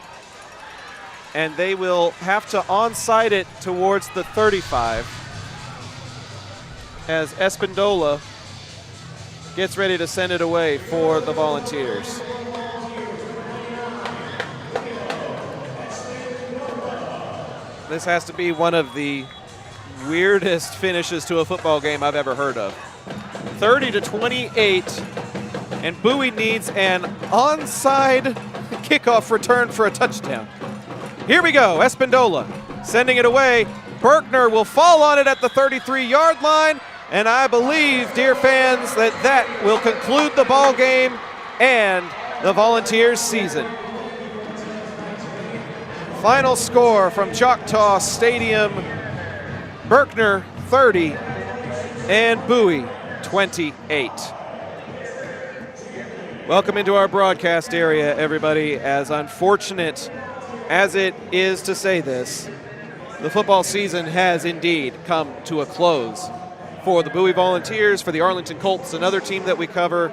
and they will have to onside it towards the 35 as Espindola gets ready to send it away for the Volunteers. This has to be one of the weirdest finishes to a football game I've ever heard of. 30-28, and Bowie needs an onside kickoff return for a touchdown. Here we go, Espindola sending it away. Berkner will fall on it at the 33-yard line, and I believe, dear fans, that will conclude the ball game and the Volunteers season. Final score from Choctaw Stadium, Berkner 30 and Bowie 28. Welcome into our broadcast area, everybody. As unfortunate as it is to say this, the football season has indeed come to a close for the Bowie Volunteers, for the Arlington Colts, another team that we cover.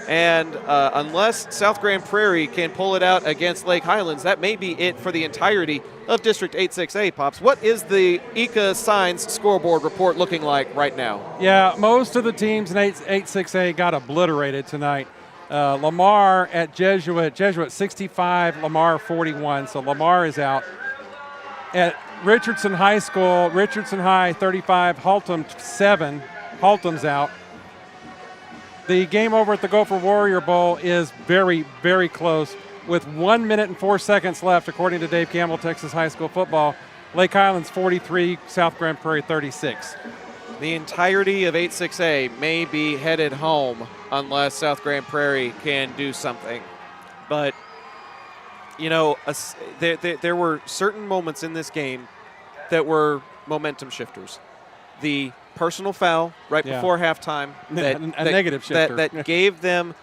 And unless South Grand Prairie can pull it out against Lake Highlands, that may be it for the entirety of District 8-6A, Pops. What is the ECA Signs scoreboard report looking like right now? Yeah, most of the teams in 8-6A got obliterated tonight. Lamar at Jesuit 65, Lamar 41, so Lamar is out. At Richardson High School, Richardson High 35, Haltom 7, Haltom's out. The game over at the Gopher Warrior Bowl is very, very close with 1 minute and 4 seconds left, according to Dave Campbell, Texas High School Football. Lake Highlands 43, South Grand Prairie 36. The entirety of 8-6A may be headed home unless South Grand Prairie can do something. But, you know, there were certain moments in this game that were momentum shifters. The personal foul right before halftime that negative shifter that gave them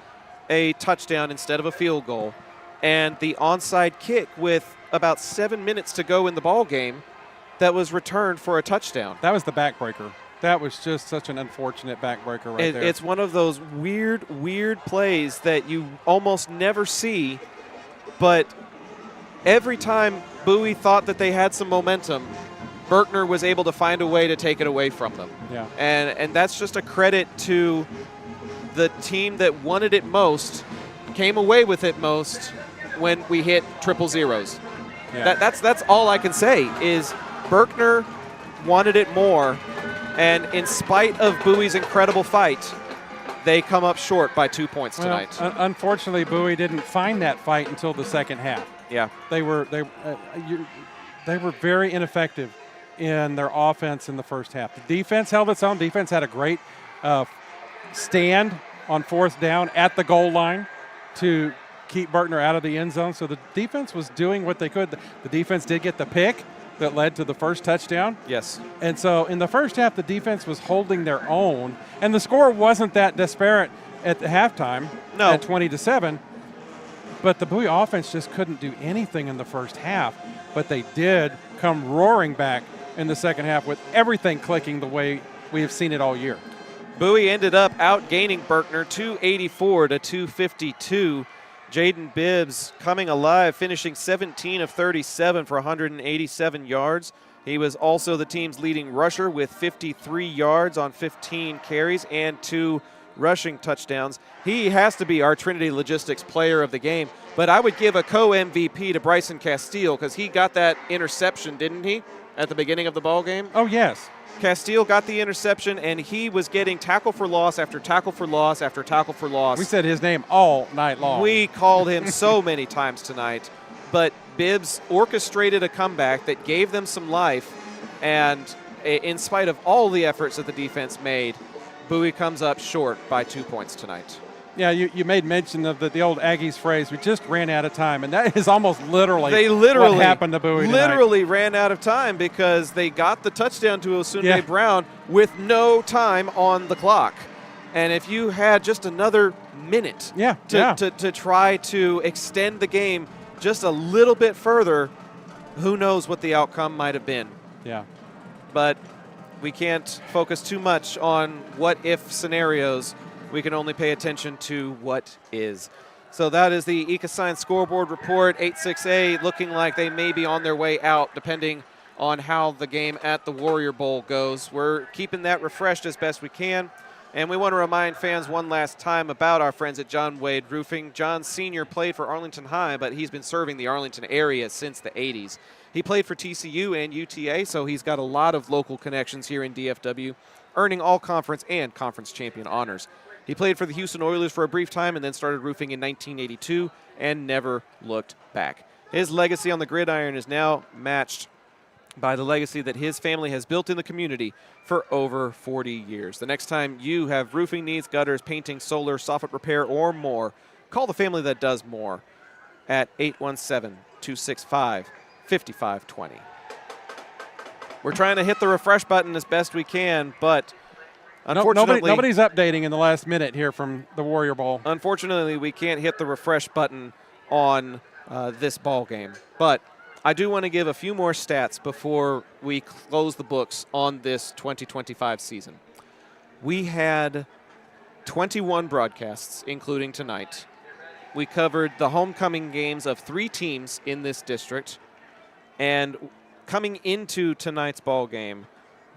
a touchdown instead of a field goal, and the onside kick with about 7 minutes to go in the ball game that was returned for a touchdown. That was the backbreaker. That was just such an unfortunate backbreaker right there. It's one of those weird plays that you almost never see, but every time Bowie thought that they had some momentum, Berkner was able to find a way to take it away from them. Yeah. And that's just a credit to the team that wanted it most, came away with it most when we hit triple zeros. Yeah. That's all I can say is Berkner wanted it more, and in spite of Bowie's incredible fight, they come up short by 2 points tonight. Unfortunately, Bowie didn't find that fight until the second half. Yeah. They were very ineffective in their offense in the first half. The defense held its own. Defense had a great stand on fourth down at the goal line to keep Berkner out of the end zone. So the defense was doing what they could. The defense did get the pick that led to the first touchdown. Yes. And so in the first half, the defense was holding their own, and the score wasn't that disparate at the halftime at 20-7. But the Bowie offense just couldn't do anything in the first half. But they did come roaring back in the second half with everything clicking the way we have seen it all year. Bowie ended up outgaining Berkner 284-252. Jaden Bibbs coming alive, finishing 17 of 37 for 187 yards. He was also the team's leading rusher with 53 yards on 15 carries and 2 rushing touchdowns. He has to be our Trinity Logistics player of the game, but I would give a co-MVP to Bryson Castile because he got that interception, didn't he, at the beginning of the ball game? Oh, yes. Castile got the interception, and he was getting tackle for loss after tackle for loss after tackle for loss. We said his name all night long. We called him so many times tonight, but Bibbs orchestrated a comeback that gave them some life, and in spite of all the efforts that the defense made, Bowie comes up short by 2 points tonight. Yeah, you made mention of the old Aggies phrase, we just ran out of time, and that is almost literally what happened to Bowie literally ran out of time because they got the touchdown to Osunde Brown with no time on the clock. And if you had just another minute to try to extend the game just a little bit further, who knows what the outcome might have been. Yeah. But we can't focus too much on what-if scenarios. We can only pay attention to what is. So that is the EcoSign scoreboard report. 8-6A looking like they may be on their way out, depending on how the game at the Warrior Bowl goes. We're keeping that refreshed as best we can. And we want to remind fans one last time about our friends at John Wade Roofing. John Sr. played for Arlington High, but he's been serving the Arlington area since the 80s. He played for TCU and UTA, so he's got a lot of local connections here in DFW, earning all conference and conference champion honors. He played for the Houston Oilers for a brief time and then started roofing in 1982 and never looked back. His legacy on the gridiron is now matched by the legacy that his family has built in the community for over 40 years. The next time you have roofing needs, gutters, painting, solar, soffit repair, or more, call the family that does more at 817-265-5520. We're trying to hit the refresh button as best we can, but unfortunately, nobody's updating in the last minute here from the Warrior Bowl. Unfortunately, we can't hit the refresh button on this ball game. But I do want to give a few more stats before we close the books on this 2025 season. We had 21 broadcasts, including tonight. We covered the homecoming games of 3 teams in this district. And coming into tonight's ball game,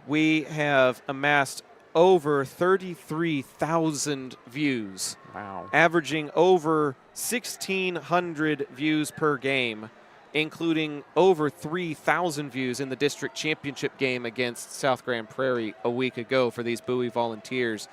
we have amassed over 33,000 views. Wow. Averaging over 1,600 views per game, including over 3,000 views in the district championship game against South Grand Prairie a week ago for these Bowie Volunteers.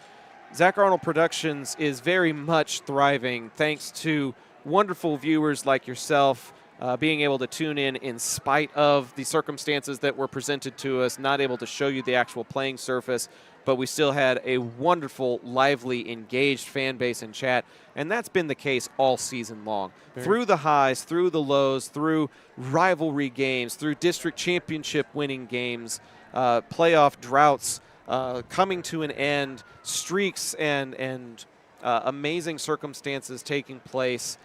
Zach Arnold Productions is very much thriving thanks to wonderful viewers like yourself being able to tune in spite of the circumstances that were presented to us, not able to show you the actual playing surface, but we still had a wonderful, lively, engaged fan base in chat, and that's been the case all season long. Through the highs, through the lows, through rivalry games, through district championship winning games, playoff droughts coming to an end, streaks and amazing circumstances taking place.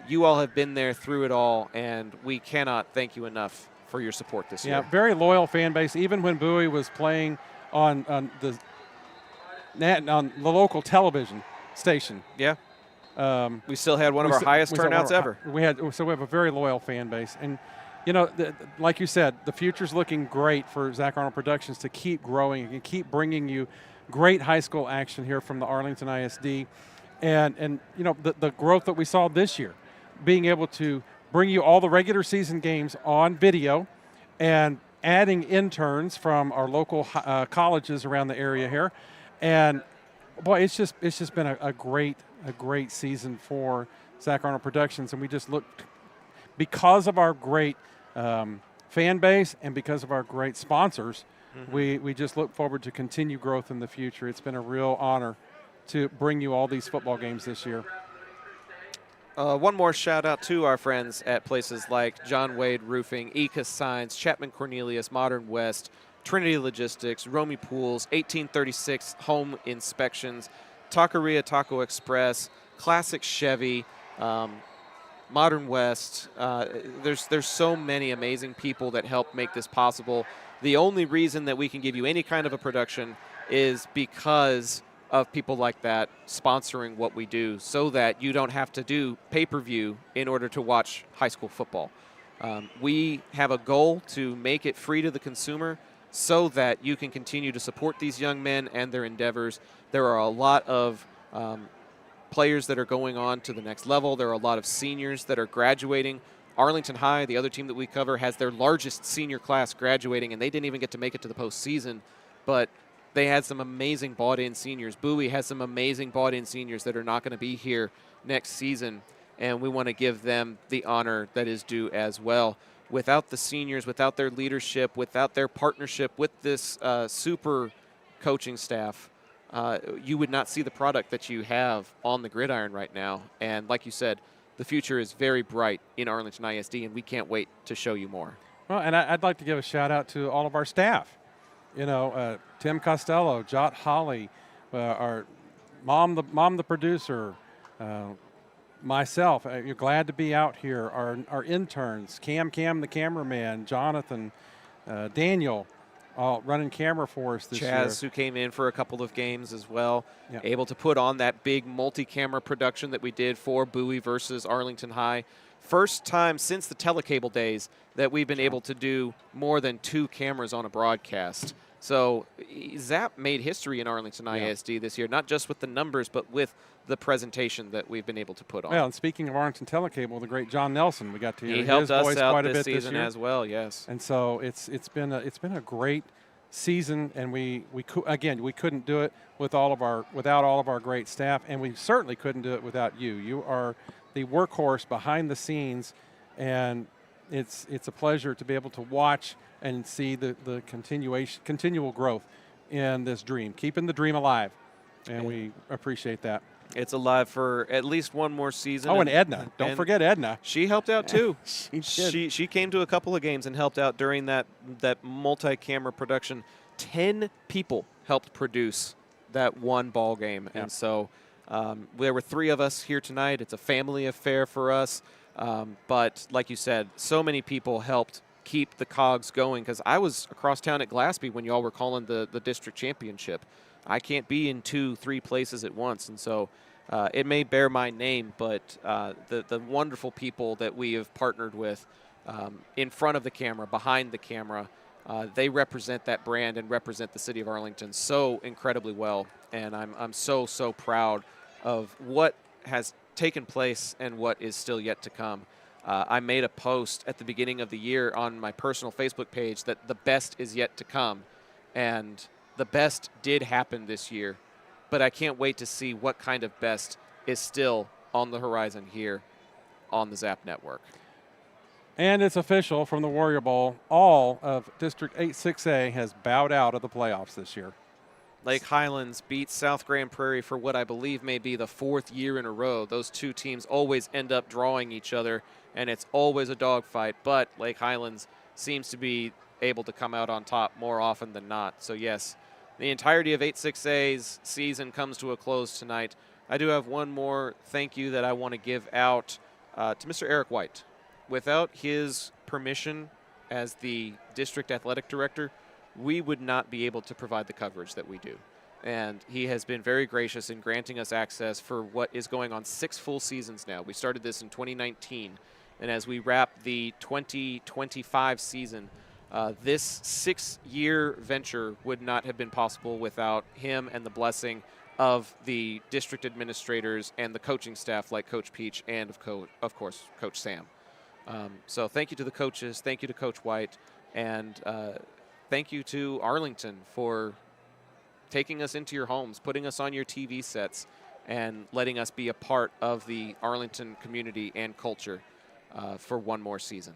You all have been there through it all, and we cannot thank you enough for your support this year. Yeah, very loyal fan base. Even when Bowie was playing on the local television station. Yeah. We still had one of our highest turnouts ever. We have a very loyal fan base. And, you know, like you said, the future's looking great for Zach Arnold Productions to keep growing and keep bringing you great high school action here from the Arlington ISD. And you know, the growth that we saw this year, being able to bring you all the regular season games on video and adding interns from our local colleges around the area here. And, boy, it's just been a great season for Zach Arnold Productions. And we just looked, because of our great fan base and because of our great sponsors, we just look forward to continue growth in the future. It's been a real honor to bring you all these football games this year. One more shout out to our friends at places like John Wade Roofing, Ecos Signs, Chapman Cornelius, Modern West, Trinity Logistics, Romy Pools, 1836 Home Inspections, Taqueria Taco Express, Classic Chevy, Modern West. There's so many amazing people that help make this possible. The only reason that we can give you any kind of a production is because of people like that sponsoring what we do, so that you don't have to do pay-per-view in order to watch high school football. We have a goal to make it free to the consumer so that you can continue to support these young men and their endeavors. There are a lot of players that are going on to the next level. There are a lot of seniors that are graduating. Arlington High, the other team that we cover, has their largest senior class graduating, and they didn't even get to make it to the postseason, but they had some amazing bought-in seniors. Bowie has some amazing bought-in seniors that are not going to be here next season, and we want to give them the honor that is due as well. Without the seniors, without their leadership, without their partnership with this super coaching staff, you would not see the product that you have on the gridiron right now. And like you said, the future is very bright in Arlington ISD, and we can't wait to show you more. Well, and I'd like to give a shout-out to all of our staff. You know, Tim Costello, Jot Holly, our mom, the producer, myself. You're glad to be out here. Our interns, Cam, the cameraman, Jonathan, Daniel, all running camera for us this year. Chaz, who came in for a couple of games as well, able to put on that big multi-camera production that we did for Bowie versus Arlington High. First time since the telecable days that we've been able to do more than 2 cameras on a broadcast. So Zap made history in Arlington ISD this year, not just with the numbers, but with the presentation that we've been able to put on. Well, and speaking of Arlington Telecable, the great John Nelson, we got to hear he helped his us voice out quite a this bit season this year as well. Yes, and so it's been a great season, and we couldn't do it without all of our great staff, and we certainly couldn't do it without you. You are the workhorse behind the scenes, and it's a pleasure to be able to watch and see the continual growth in this dream, keeping the dream alive, and we appreciate that. It's alive for at least one more season. Oh, and Edna. Don't forget Edna. She helped out too. She came to a couple of games and helped out during that multi-camera production. 10 people helped produce that one ball game, and so there were 3 of us here tonight. It's a family affair for us, but like you said, so many people helped keep the cogs going, because I was across town at Glaspie when y'all were calling the district championship. I can't be in 2-3 places at once, and so it may bear my name, but the wonderful people that we have partnered with in front of the camera, behind the camera, they represent that brand and represent the city of Arlington so incredibly well, and I'm so proud of what has taken place and what is still yet to come. I made a post at the beginning of the year on my personal Facebook page that the best is yet to come, and the best did happen this year, but I can't wait to see what kind of best is still on the horizon here on the Zap Network. And it's official from the Warrior Bowl. All of District 8-6A has bowed out of the playoffs this year. Lake Highlands beat South Grand Prairie for what I believe may be the 4th year in a row. Those two teams always end up drawing each other, and it's always a dogfight, but Lake Highlands seems to be able to come out on top more often than not. So, yes, the entirety of 8-6A's season comes to a close tonight. I do have one more thank you that I want to give out to Mr. Eric White. Without his permission as the district athletic director, we would not be able to provide the coverage that we do. And he has been very gracious in granting us access for what is going on 6 full seasons now. We started this in 2019, and as we wrap the 2025 season, this 6-year venture would not have been possible without him and the blessing of the district administrators and the coaching staff like Coach Peach and, of course, Coach Sam. So thank you to the coaches, thank you to Coach White, and thank you to Arlington for taking us into your homes, putting us on your TV sets, and letting us be a part of the Arlington community and culture for one more season.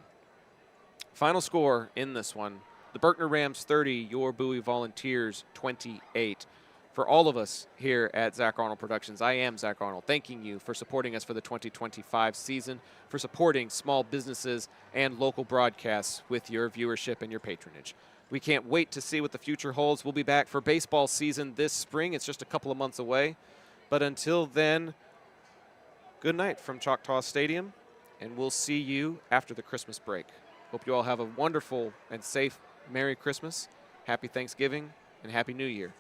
Final score in this one, the Berkner Rams 30, your Bowie Volunteers 28. For all of us here at Zach Arnold Productions, I am Zach Arnold, thanking you for supporting us for the 2025 season, for supporting small businesses and local broadcasts with your viewership and your patronage. We can't wait to see what the future holds. We'll be back for baseball season this spring. It's just a couple of months away. But until then, good night from Choctaw Stadium, and we'll see you after the Christmas break. Hope you all have a wonderful and safe Merry Christmas, Happy Thanksgiving, and Happy New Year.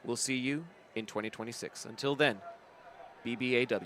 We'll see you in 2026. Until then, BBAW.